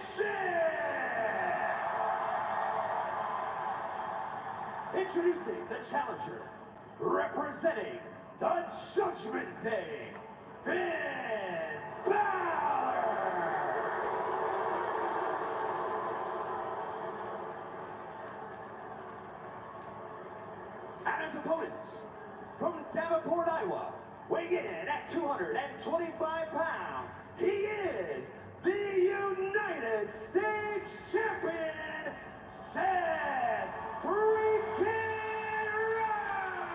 Speaker 2: Introducing the challenger, representing the Judgment Day, Finn Balor. And his opponents, from Davenport, Iowa, weighing in at 225 pounds, he is the United States Champion, Seth freaking Rollins.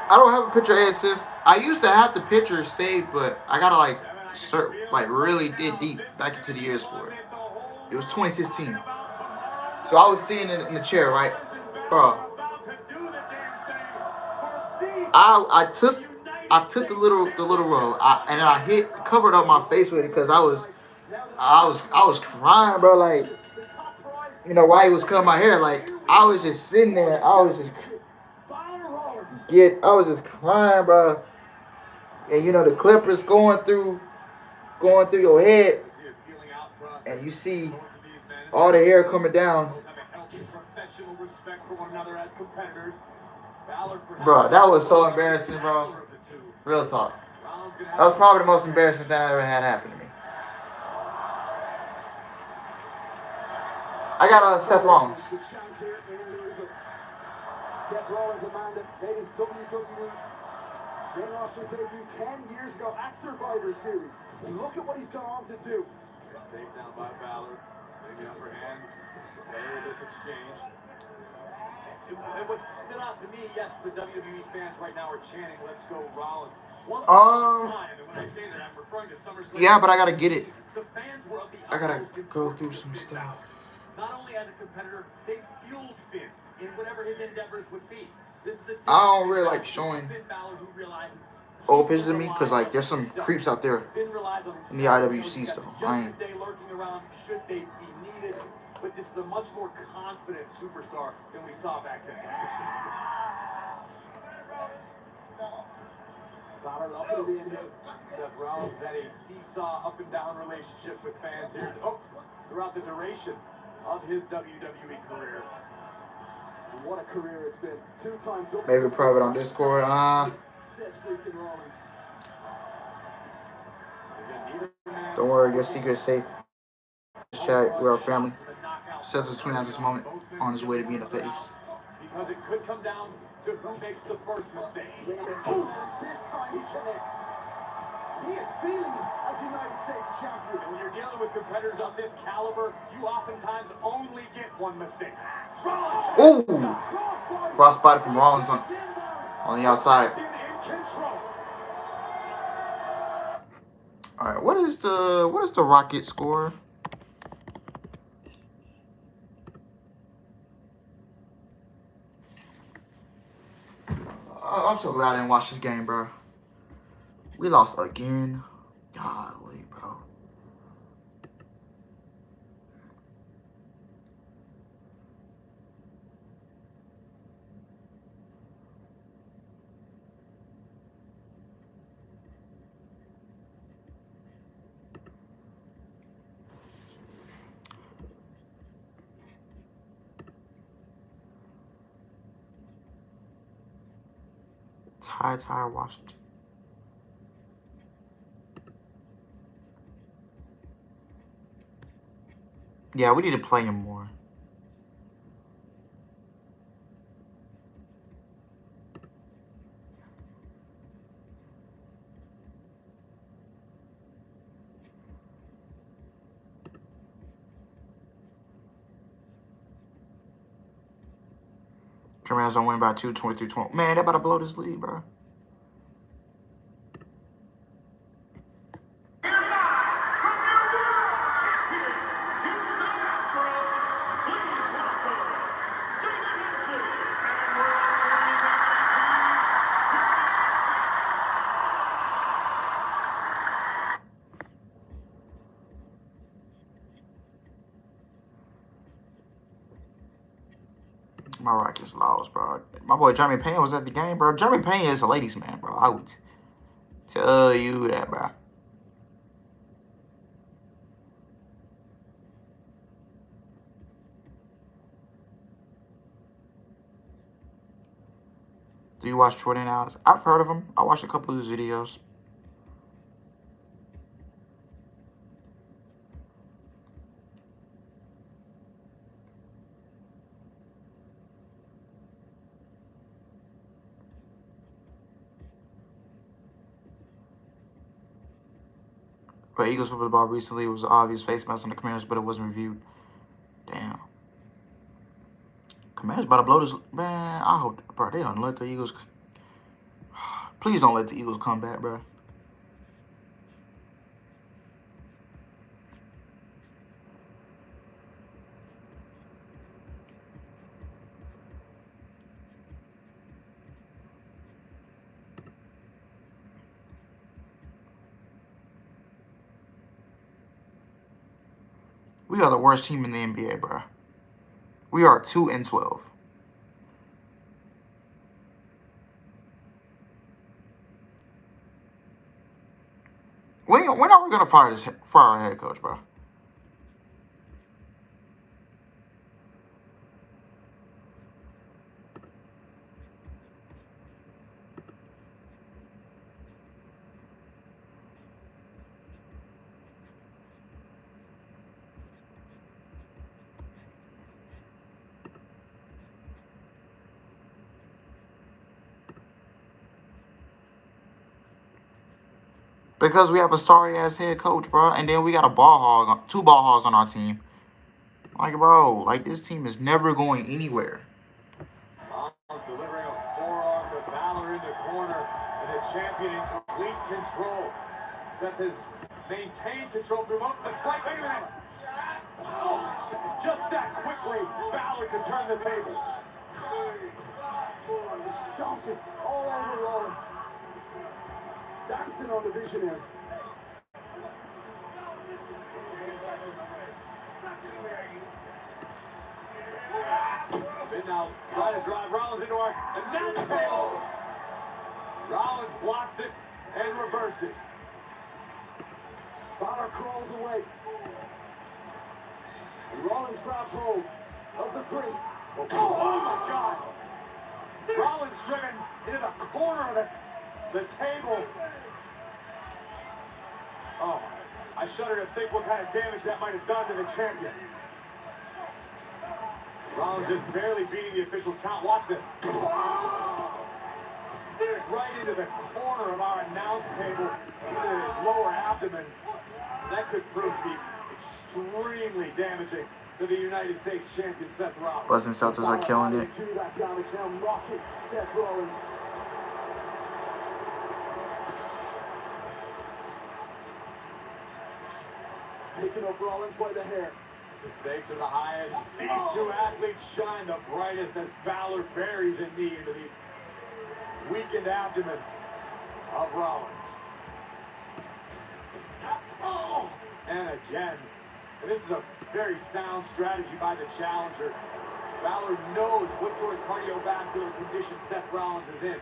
Speaker 1: I don't have a picture of Seth. I used to have the picture saved, but I gotta like really dig deep back into the years for it. It was 2016. So I was sitting in the chair, right, bro. I took the little roll, and then I covered up my face with it because I was crying, bro. Like, you know, while he was cutting my hair, like I was just sitting there, I was just crying, bro. And you know the clippers going through your head, and you see all the hair coming down. Bro, that was so embarrassing, bro. Real talk. That was probably the most embarrassing thing I ever had happen to me. I got Seth Rollins.
Speaker 8: Seth Rollins, a man that made his WWE main roster debut 10 years ago at Survivor Series. And look at what he's gone on to do.
Speaker 2: Takedown by Balor, maybe upper hand. There this exchange. And what stood out to me, yes, the WWE fans right now are chanting, "Let's go Rollins." Once time, and when I say that, I'm referring to SummerSlam.
Speaker 1: Yeah, but I gotta get it.
Speaker 2: The fans were of the
Speaker 1: I gotta go through some stuff.
Speaker 2: Not only as a competitor, they fueled Finn in whatever his endeavors would be. This is
Speaker 1: I don't really like showing old pictures of me because like there's some creeps out there in the IWC, so I ain't.
Speaker 2: Should they be needed? But this is a much more confident superstar than we saw back then. Seth Rollins has had a seesaw up and down relationship with fans here throughout the duration of his WWE career.
Speaker 8: And what a career it's been. Two-time
Speaker 1: Maybe private on Discord.
Speaker 8: Seth freaking Rollins.
Speaker 1: Don't worry, your secret is safe. Chat, we're our family. Seth is tweeting at this moment on his way to being the face.
Speaker 2: Because it could come down to who makes the first mistake.
Speaker 8: This time he connects. He is feeling it as United States champion.
Speaker 2: And when you're dealing with competitors of this caliber, you oftentimes only get one mistake.
Speaker 1: Ooh! Crossbody from Rollins on the outside. All right, what is the Rocket score? I'm so glad I didn't watch this game, bro. We lost again. Golly, bro. Ty Washington. Yeah, we need to play him more. Commanders don't win by 2, 23-20. Man, they about to blow this lead, bro. My Rockets lost, bro. My boy Jeremy Payne was at the game, bro. Jeremy Payne is a ladies' man, bro. I would tell you that, bro. Do you watch Jordan Alex? I've heard of him. I watched a couple of his videos. But Eagles flipped the ball recently. It was an obvious face mask on the Commanders, but it wasn't reviewed. Damn. Commanders about to blow this. Man, I hope, bro, they don't let the Eagles. Please don't let the Eagles come back, bro. We are the worst team in the NBA, bro. We are 2-12. When are we gonna fire our head coach, bro? Because we have a sorry-ass head coach, bro. And then we got two ball hogs on our team. Like, bro, like, this team is never going anywhere.
Speaker 2: Delivering a forearm to Valor in the corner. And the champion in complete control. Seth has maintained control through most of the fight. Wait a minute. Oh, just that quickly, Valor can turn the tables.
Speaker 8: Stomping all over Rollins. Dancing on the visionary.
Speaker 2: Then now try to drive Rollins into our announce table. Rollins blocks it and reverses.
Speaker 8: Balor crawls away. And Rollins grabs hold of the Prince.
Speaker 2: Oh my God! Rollins driven into the corner of the table. Oh, I shudder to think what kind of damage that might have done to the champion. Rollins just barely beating the officials' count. Watch this. Right into the corner of our announce table, into his lower abdomen. That could prove to be extremely damaging to the United States champion Seth Rollins.
Speaker 1: Boston Celtics are killing it.
Speaker 8: That damage now knocking Seth Rollins. Picking up Rollins by the hair.
Speaker 2: The stakes are the highest. These two athletes shine the brightest as Valor buries a knee into the weakened abdomen of Rollins.
Speaker 8: Oh! And again. And this is a very sound strategy by the challenger. Balor knows what sort of cardiovascular condition Seth Rollins is in.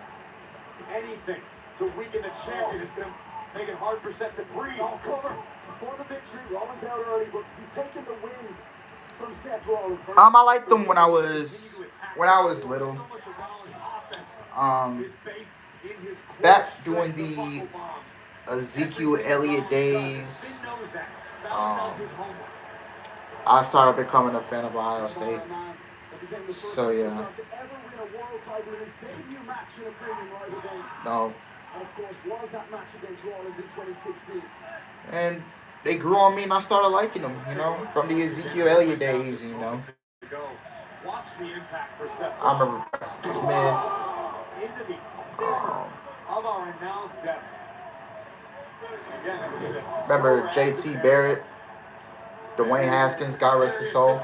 Speaker 8: Anything to weaken the champion is going to make it hard for Seth to breathe.
Speaker 11: I'll cover for the victory. Rollins out early, but he's taking the wind from Seth Rollins.
Speaker 1: I liked them when I was little. Back during the Ezekiel Elliott days, I started becoming a fan of Ohio State. So yeah. No.
Speaker 11: And of course, was that match against Rollins in 2016.
Speaker 1: And they grew on me, and I started liking them. You know, from the Ezekiel Elliott days. You know. I remember Preston Smith.
Speaker 8: Of our announce desk.
Speaker 1: Remember JT Barrett, Dwayne Haskins, God rest his soul.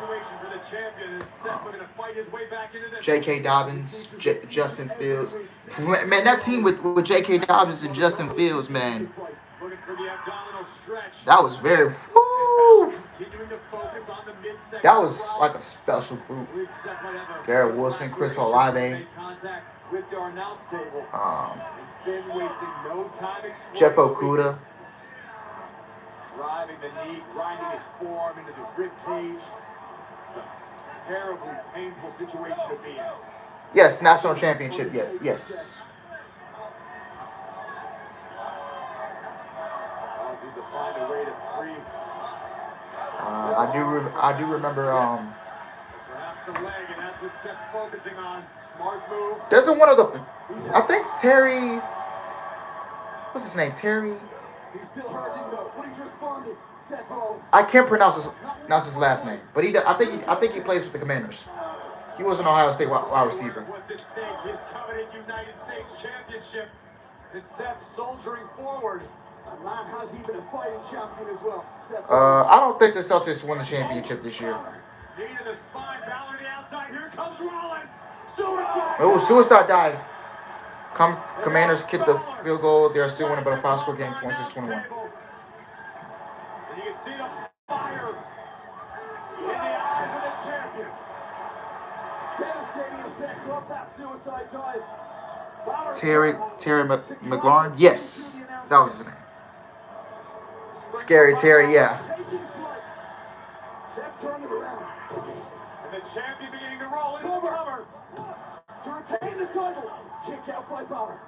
Speaker 1: J.K. Dobbins, Justin Fields. Man, that team with J.K. Dobbins and Justin Fields, man, that was very. Woo, that was like a special group. Garrett Wilson, Chris Olave, Jeff Okuda.
Speaker 8: Driving the knee, grinding his forearm into the rib cage. It's a terribly painful situation to be in.
Speaker 1: Yes, national championship. Yeah, yes. I do remember.
Speaker 8: Perhaps the leg, and that's what Seth's focusing on. Smart move.
Speaker 1: Doesn't one of the? I think Terry. What's his name? Terry.
Speaker 11: He's still hurting though, but he's responding. Seth Rollins.
Speaker 1: I can't pronounce his last name, but I think he plays with the Commanders. He was an Ohio State wide receiver.
Speaker 8: What's at stake? His coveted United States Championship. And Seth soldiering forward.
Speaker 11: And man has even a fighting champion as well.
Speaker 1: I don't think the Celtics won the championship this year.
Speaker 8: Knee to the spine, Balor to the outside. Here comes Rollins. Suicide.
Speaker 1: Oh, suicide dive. Commanders kick the field goal. They are still winning by a 5-score game, 26-21.
Speaker 8: And you can see the fire in the eyes of the champion.
Speaker 11: Devastating effect of that suicide dive.
Speaker 1: Terry McLaurin? Yes. That was his name. Scary Terry, yeah.
Speaker 11: Seth turned it around.
Speaker 8: And the champion beginning to roll into the cover.
Speaker 11: To retain the title. Kick out by Balor.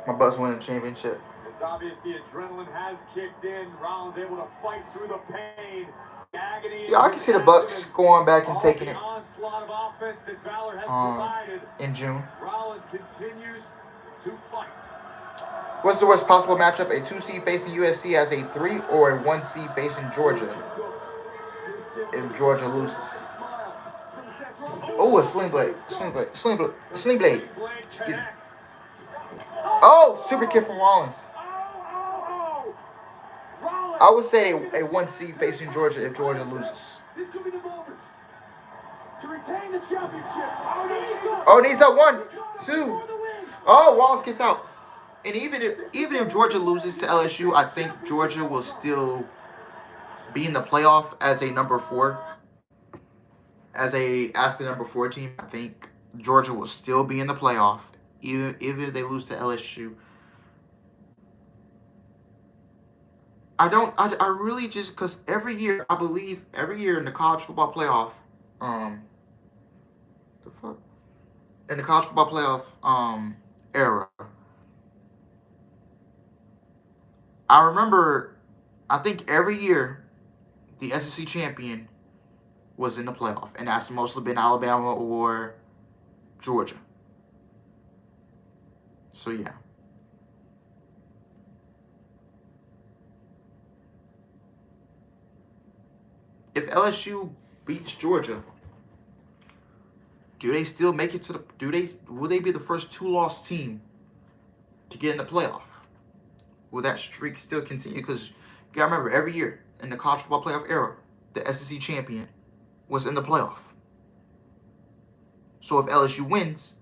Speaker 1: My Bucks winning the championship.
Speaker 8: It's obvious the adrenaline has kicked in. Rollins able to fight through the pain. Agony.
Speaker 1: Yeah, I can see the Bucks going back and taking it
Speaker 8: onslaught of offense that Balor has provided.
Speaker 1: In June.
Speaker 8: Rollins continues to fight.
Speaker 1: What's the worst possible matchup? A 2-seed facing USC as a 3 or a 1-seed facing Georgia if Georgia loses? Oh, a sling blade. Sling blade. Oh, super kick from Rollins. I would say a 1-seed facing Georgia if Georgia loses.
Speaker 11: This could be the moment to retain the championship.
Speaker 1: Oh, knees up. 1, 2. Oh, Rollins gets out. And even if Georgia loses to LSU, I think Georgia will still be in the playoff as a number 4. As the number 4 team, I think Georgia will still be in the playoff, even if they lose to LSU. I really just, because every year in the college football playoff, in the college football playoff era, I remember, I think every year the SEC champion was in the playoff, and that's mostly been Alabama or Georgia. So yeah. If LSU beats Georgia, do they still make it to the? Will they be the first 2-loss team to get in the playoff? Will that streak still continue? Because you gotta remember, every year in the college football playoff era, the SEC champion was in the playoff. So if LSU wins,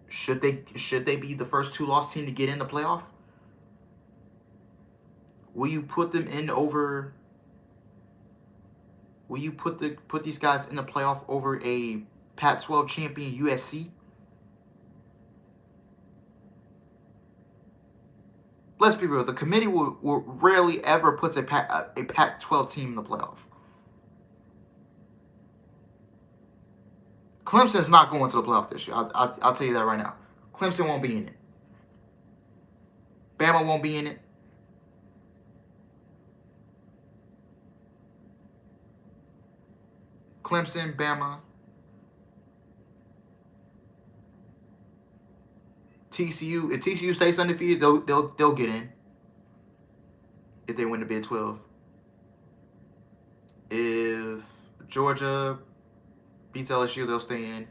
Speaker 1: should they be the first 2-loss team to get in the playoff? Will you put them in over? Will you put these guys in the playoff over a Pac-12 champion USC? Let's be real. The committee will rarely ever puts a Pac-12 team in the playoff. Clemson's not going to the playoff this year. I'll tell you that right now. Clemson won't be in it. Bama won't be in it. Clemson, Bama, TCU. If TCU stays undefeated, they'll get in. If they win the Big 12. If Georgia beats LSU, they'll stay in.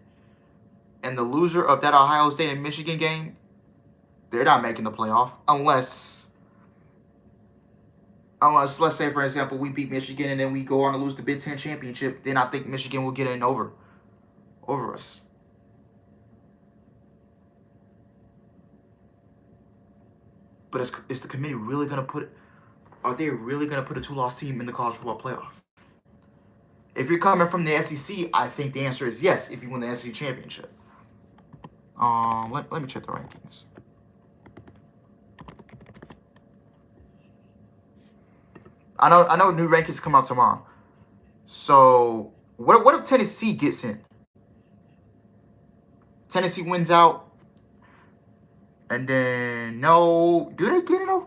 Speaker 1: And the loser of that Ohio State and Michigan game, they're not making the playoff unless, let's say, for example, we beat Michigan and then we go on to lose the Big Ten championship. Then I think Michigan will get in over us. But is the committee really going to put? Are they really going to put a 2-loss team in the college football playoff? If you're coming from the SEC, I think the answer is yes. If you win the SEC championship. Let me check the rankings. I know new rankings come out tomorrow. So what if Tennessee gets in? Tennessee wins out, and then do they get in over?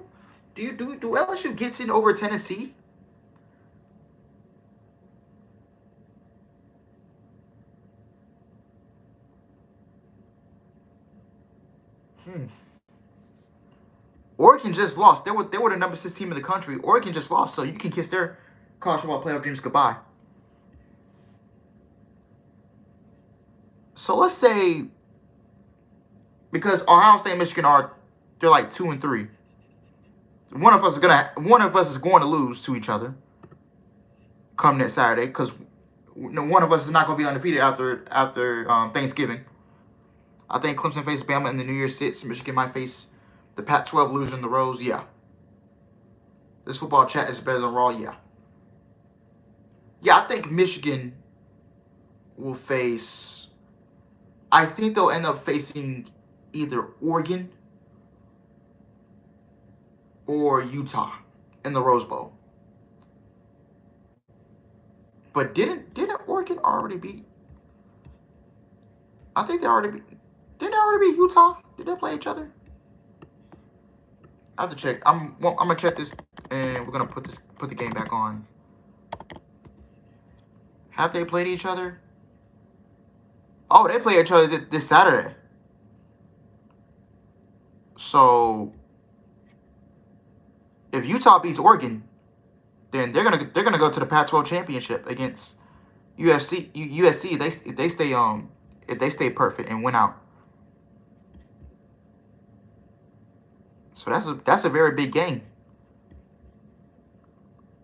Speaker 1: Do LSU gets in over Tennessee? Oregon just lost. They were the number 6 team in the country. Oregon just lost, so you can kiss their college football playoff dreams goodbye. So let's say, because Ohio State and Michigan they're like 2 and 3. One of us is going to lose to each other come next Saturday, because one of us is not going to be undefeated after Thanksgiving. I think Clemson faces Bama in the New Year's 6. Michigan might face the Pac-12 loser in the Rose. Yeah. This football chat is better than Raw. Yeah. Yeah, I think Michigan will face. I think they'll end up facing either Oregon or Utah in the Rose Bowl. But didn't Oregon already beat? I think they already beat. Didn't they already beat Utah? Did they play each other? I have to check. I'm gonna check this, and we're gonna put the game back on. Have they played each other? Oh, they play each other this Saturday. So if Utah beats Oregon, then they're gonna go to the Pac-12 championship against USC. If they stay perfect and win out. So that's a very big game.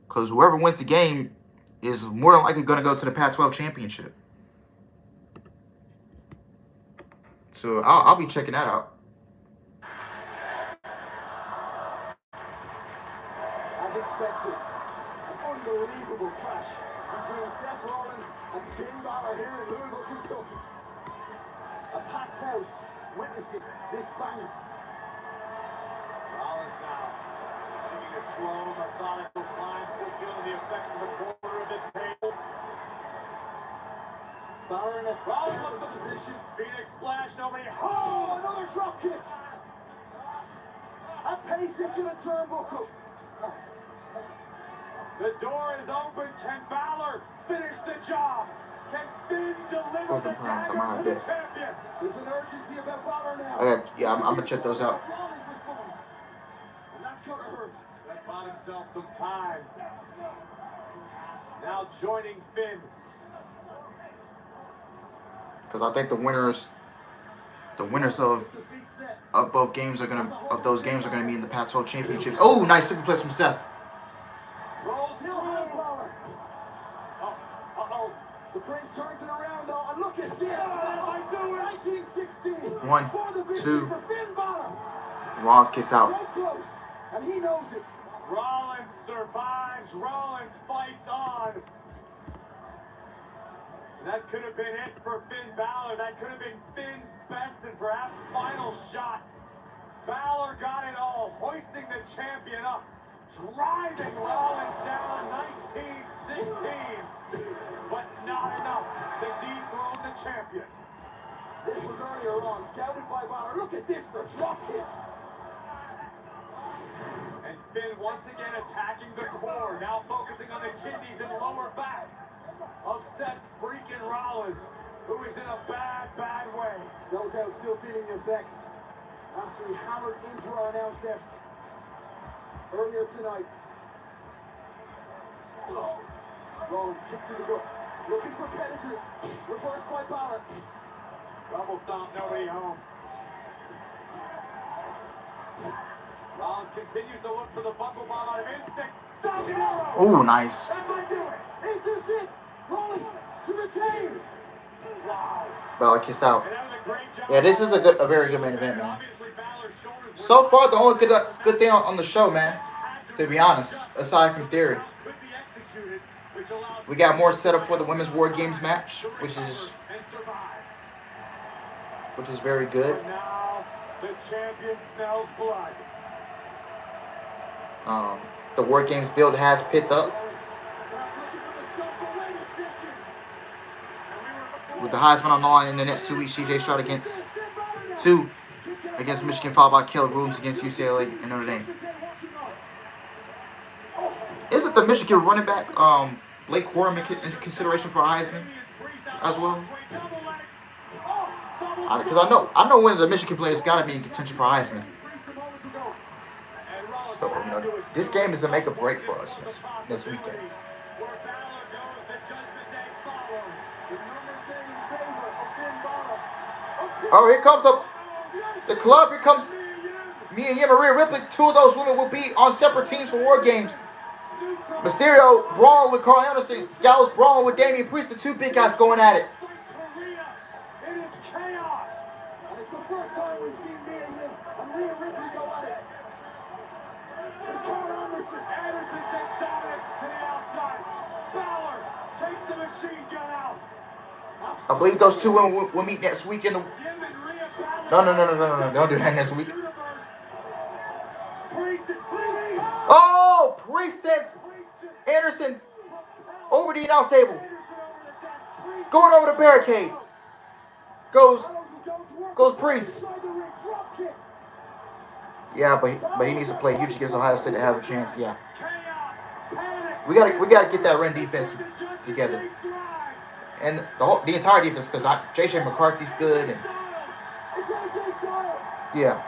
Speaker 1: Because whoever wins the game is more than likely going to go to the Pac-12 championship. So I'll be checking that out.
Speaker 8: As expected, an unbelievable clash between Seth Rollins and Finn Balor here in Louisville, Kentucky. A packed house witnessing this banger.
Speaker 2: Rollins now taking a slow, methodical climb, still feeling the effects of the corner of the table.
Speaker 8: Balor in a
Speaker 2: Rollins looks in position. Phoenix splash, nobody.
Speaker 8: Oh, another drop kick. A pace into the turnbuckle.
Speaker 2: The door is open. Can Balor finish the job? Can Finn deliver the dagger to the champion?
Speaker 8: There's an urgency about Balor now.
Speaker 1: I'm gonna check those out.
Speaker 8: Rollins responds. And that's gonna hurt.
Speaker 2: That bought himself some time. Now joining Finn.
Speaker 1: Because I think the winners of both games are gonna be in the Pac-12 championships. Oh, nice superplex from Seth.
Speaker 2: Rolls
Speaker 8: Still has Balor. Uh-oh. The Prince turns it around though. And look at this. That might do it. 1916.
Speaker 1: 1, 2.
Speaker 8: For Finn Balor.
Speaker 1: Rollins kiss out.
Speaker 8: So close. And he knows it.
Speaker 2: Rollins survives. Rollins fights on. That could have been it for Finn Balor. That could have been Finn's best and perhaps final shot. Balor got it all, hoisting the champion up, driving Rollins down 19-16, but not enough to dethrone the champion.
Speaker 11: This was earlier on, scouted by Balor. Look at this, the drop kick.
Speaker 2: And Finn once again attacking the core, now focusing on the kidneys and lower back of Seth freaking Rollins, who is in a bad, bad way.
Speaker 11: No doubt still feeling the effects after he hammered into our announce desk earlier tonight. Oh. Rollins kick to the gut, looking for pedigree, reversed by Balor.
Speaker 2: Double stomp, nobody home. Rollins continues to look for the buckle bomb out of instinct. Falcon Arrow!
Speaker 1: Oh, nice.
Speaker 2: That might do it. Is this it? Rollins to retain. Wow.
Speaker 1: Balor kiss out. Yeah, this is a very good main event, man. So far, the only good thing on the show, man, to be honest, aside from Theory. We got more set up for the Women's War Games match, which is very good.
Speaker 2: Now the champion smells blood.
Speaker 1: The War Games build has picked up. With the Heisman on the line in the next 2 weeks, CJ Stroud against Michigan, followed by Caleb Williams against UCLA and Notre Dame. Isn't the Michigan running back Blake Corum in consideration for Heisman as well? Because I know one of the Michigan players got to be in contention for Heisman. So this game is a make or break for us this weekend. Oh, here comes the club. Here comes Mia Yim and Rhea Ripley. Two of those women will be on separate teams for War Games. Mysterio brawling with Carl Anderson. Gallows brawling with Damian Priest. The two big guys going at it.
Speaker 2: It is chaos.
Speaker 11: And it's the first time we've seen Mia Yim and Rhea Ripley go at it. There's Carl Anderson.
Speaker 2: Anderson sends Dominic to the outside. Balor takes the machine gun out.
Speaker 1: I believe those two women will meet next week in the... No. Don't do that next week. Oh! Priest sends Anderson over the announce table. Going over the barricade. Goes Priest. Yeah, but he needs to play huge against Ohio State to have a chance. Yeah. We gotta get that run defense together. And the entire defense, because J.J. McCarthy's good. And, yeah.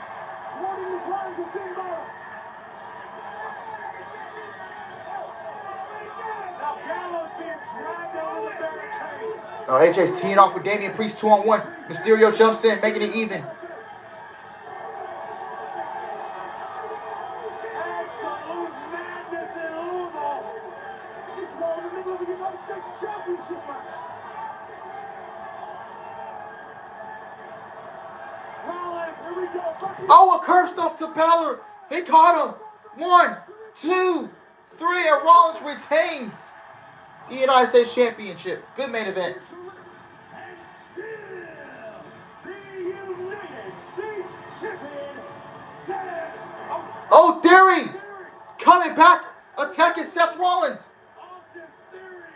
Speaker 1: Oh, AJ's teeing off with Damian Priest 2-on-1. Mysterio jumps in, making it even.
Speaker 2: Absolute madness in Louisville. This is all in the middle of the United States Championship match. Rollins, here we go.
Speaker 1: Oh, a curb stomp to Balor. He caught him. 1, 2, 3, and Rollins retains the United States Championship. Good main event.
Speaker 2: And still, the United States Champion, Seth.
Speaker 1: Oh, Theory coming back, attacking Seth Rollins.
Speaker 2: Austin Theory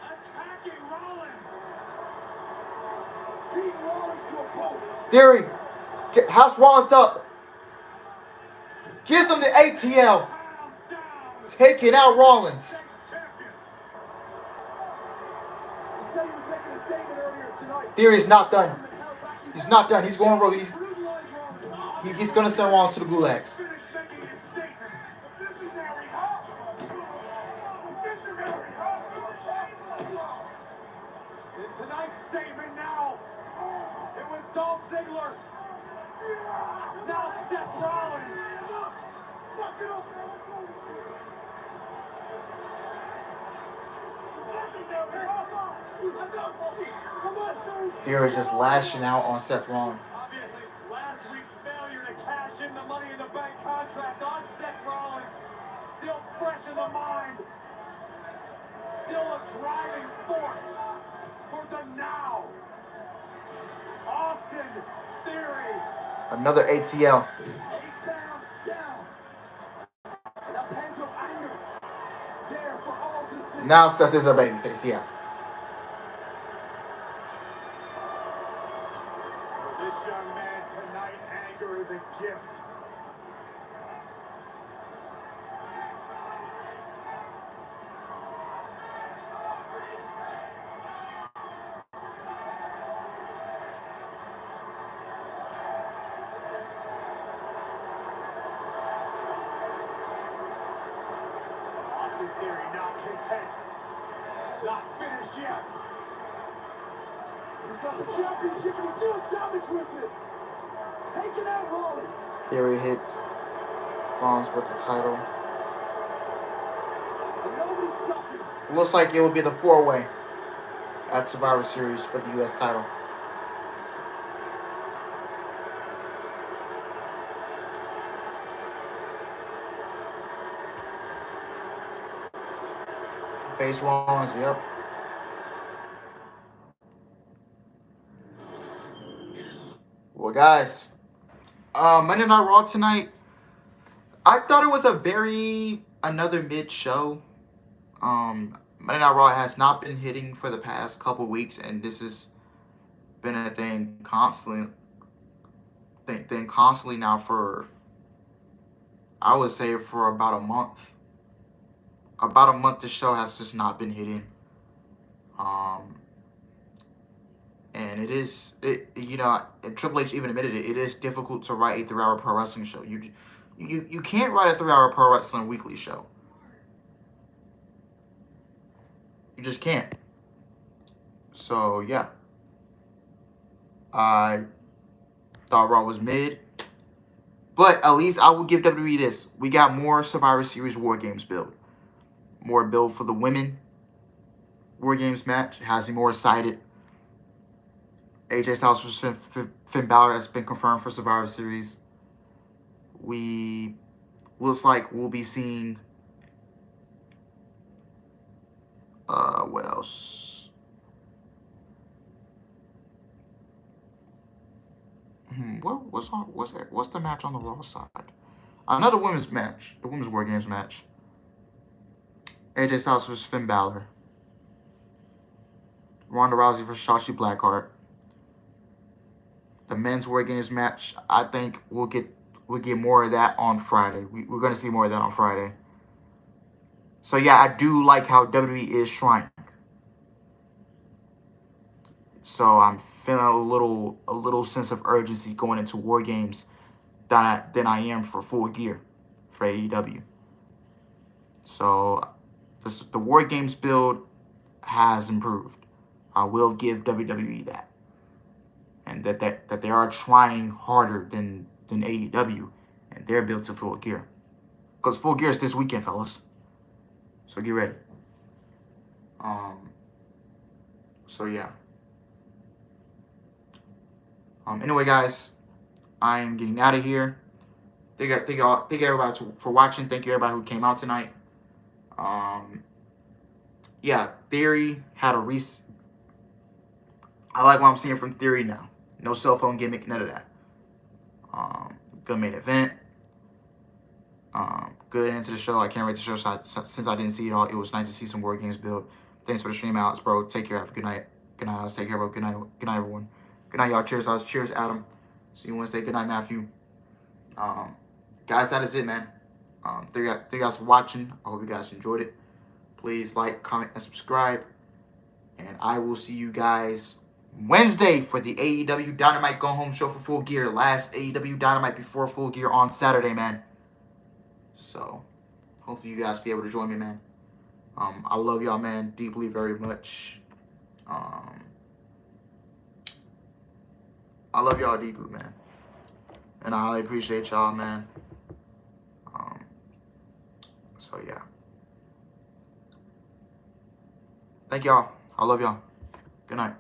Speaker 2: attacking Rollins. Beating Rollins to a pulp.
Speaker 1: Theory house Rollins up. Gives him the ATL. Taking out Rollins. Theory's not done. He's not done. He's going rogue. He's going to send Rollins to the gulags.
Speaker 2: In tonight's statement now, it was Dolph Ziggler. Now Seth Rollins.
Speaker 1: Theory's just lashing out on Seth Rollins.
Speaker 2: Obviously, last week's failure to cash
Speaker 8: watching the Money in the Bank contract on Seth Rollins, still fresh in the mind, still a driving force for the now. Austin Theory.
Speaker 1: Another ATL.
Speaker 8: A-Town down. The pent of anger there for all to see.
Speaker 1: Now Seth is a babyface, yeah.
Speaker 8: For this young man tonight, anger is a gift. Austin Theory not content. Not finished yet. He's got the championship and he's doing damage with it. Taking out Rollins.
Speaker 1: Theory hits Rollins with the title.
Speaker 8: And nobody's stopping him.
Speaker 1: Looks like it will be the 4-way at Survivor Series for the U.S. title. Face Rollins, yep. Well, guys, Monday Night Raw tonight, I thought it was another mid show. Monday Night Raw has not been hitting for the past couple weeks, and this has been a thing constantly now for, I would say, for about a month. About a month, the show has just not been hitting. And it is, and Triple H even admitted it is difficult to write a 3-hour pro wrestling show. You can't write a 3-hour pro wrestling weekly show. You just can't. So, yeah. I thought Raw was mid. But at least I will give WWE this. We got more Survivor Series War Games build. More build for the women War Games match. It has me more excited. AJ Styles vs. Finn Balor has been confirmed for Survivor Series. Looks like we'll be seeing what else? What's the match on the Raw side? Another women's match, the women's War Games match. AJ Styles vs. Finn Balor. Ronda Rousey vs. Shotzi Blackheart. The men's War Games match, I think we'll get more of that on Friday. We're going to see more of that on Friday. So, yeah, I do like how WWE is trying. So, I'm feeling a little sense of urgency going into War Games than I am for Full Gear for AEW. So, the War Games build has improved. I will give WWE that. And that they are trying harder than AEW and their build to Full Gear. Because Full Gear is this weekend, fellas. So get ready. So yeah. Anyway, guys, I am getting out of here. Thank everybody for watching. Thank you everybody who came out tonight. Yeah, Theory had a I like what I'm seeing from Theory now. No cell phone gimmick, none of that. Good main event. Good into the show. I can't rate the show since I didn't see it all. It was nice to see some War Games build. Thanks for the stream, Alex, bro. Take care. Have a good night. Good night, Alex. Take care, bro. Good night, everyone. Good night, y'all. Cheers, Alex. Cheers, Adam. See you Wednesday. Good night, Matthew. Guys, that is it, man. Thank you guys for watching. I hope you guys enjoyed it. Please like, comment, and subscribe. And I will see you guys Wednesday for the AEW Dynamite Go Home show for Full Gear. Last AEW Dynamite before Full Gear on Saturday, man. So, hopefully you guys be able to join me, man. I love y'all, man, deeply, very much. I love y'all deeply, man. And I highly appreciate y'all, man. So, yeah. Thank y'all. I love y'all. Good night.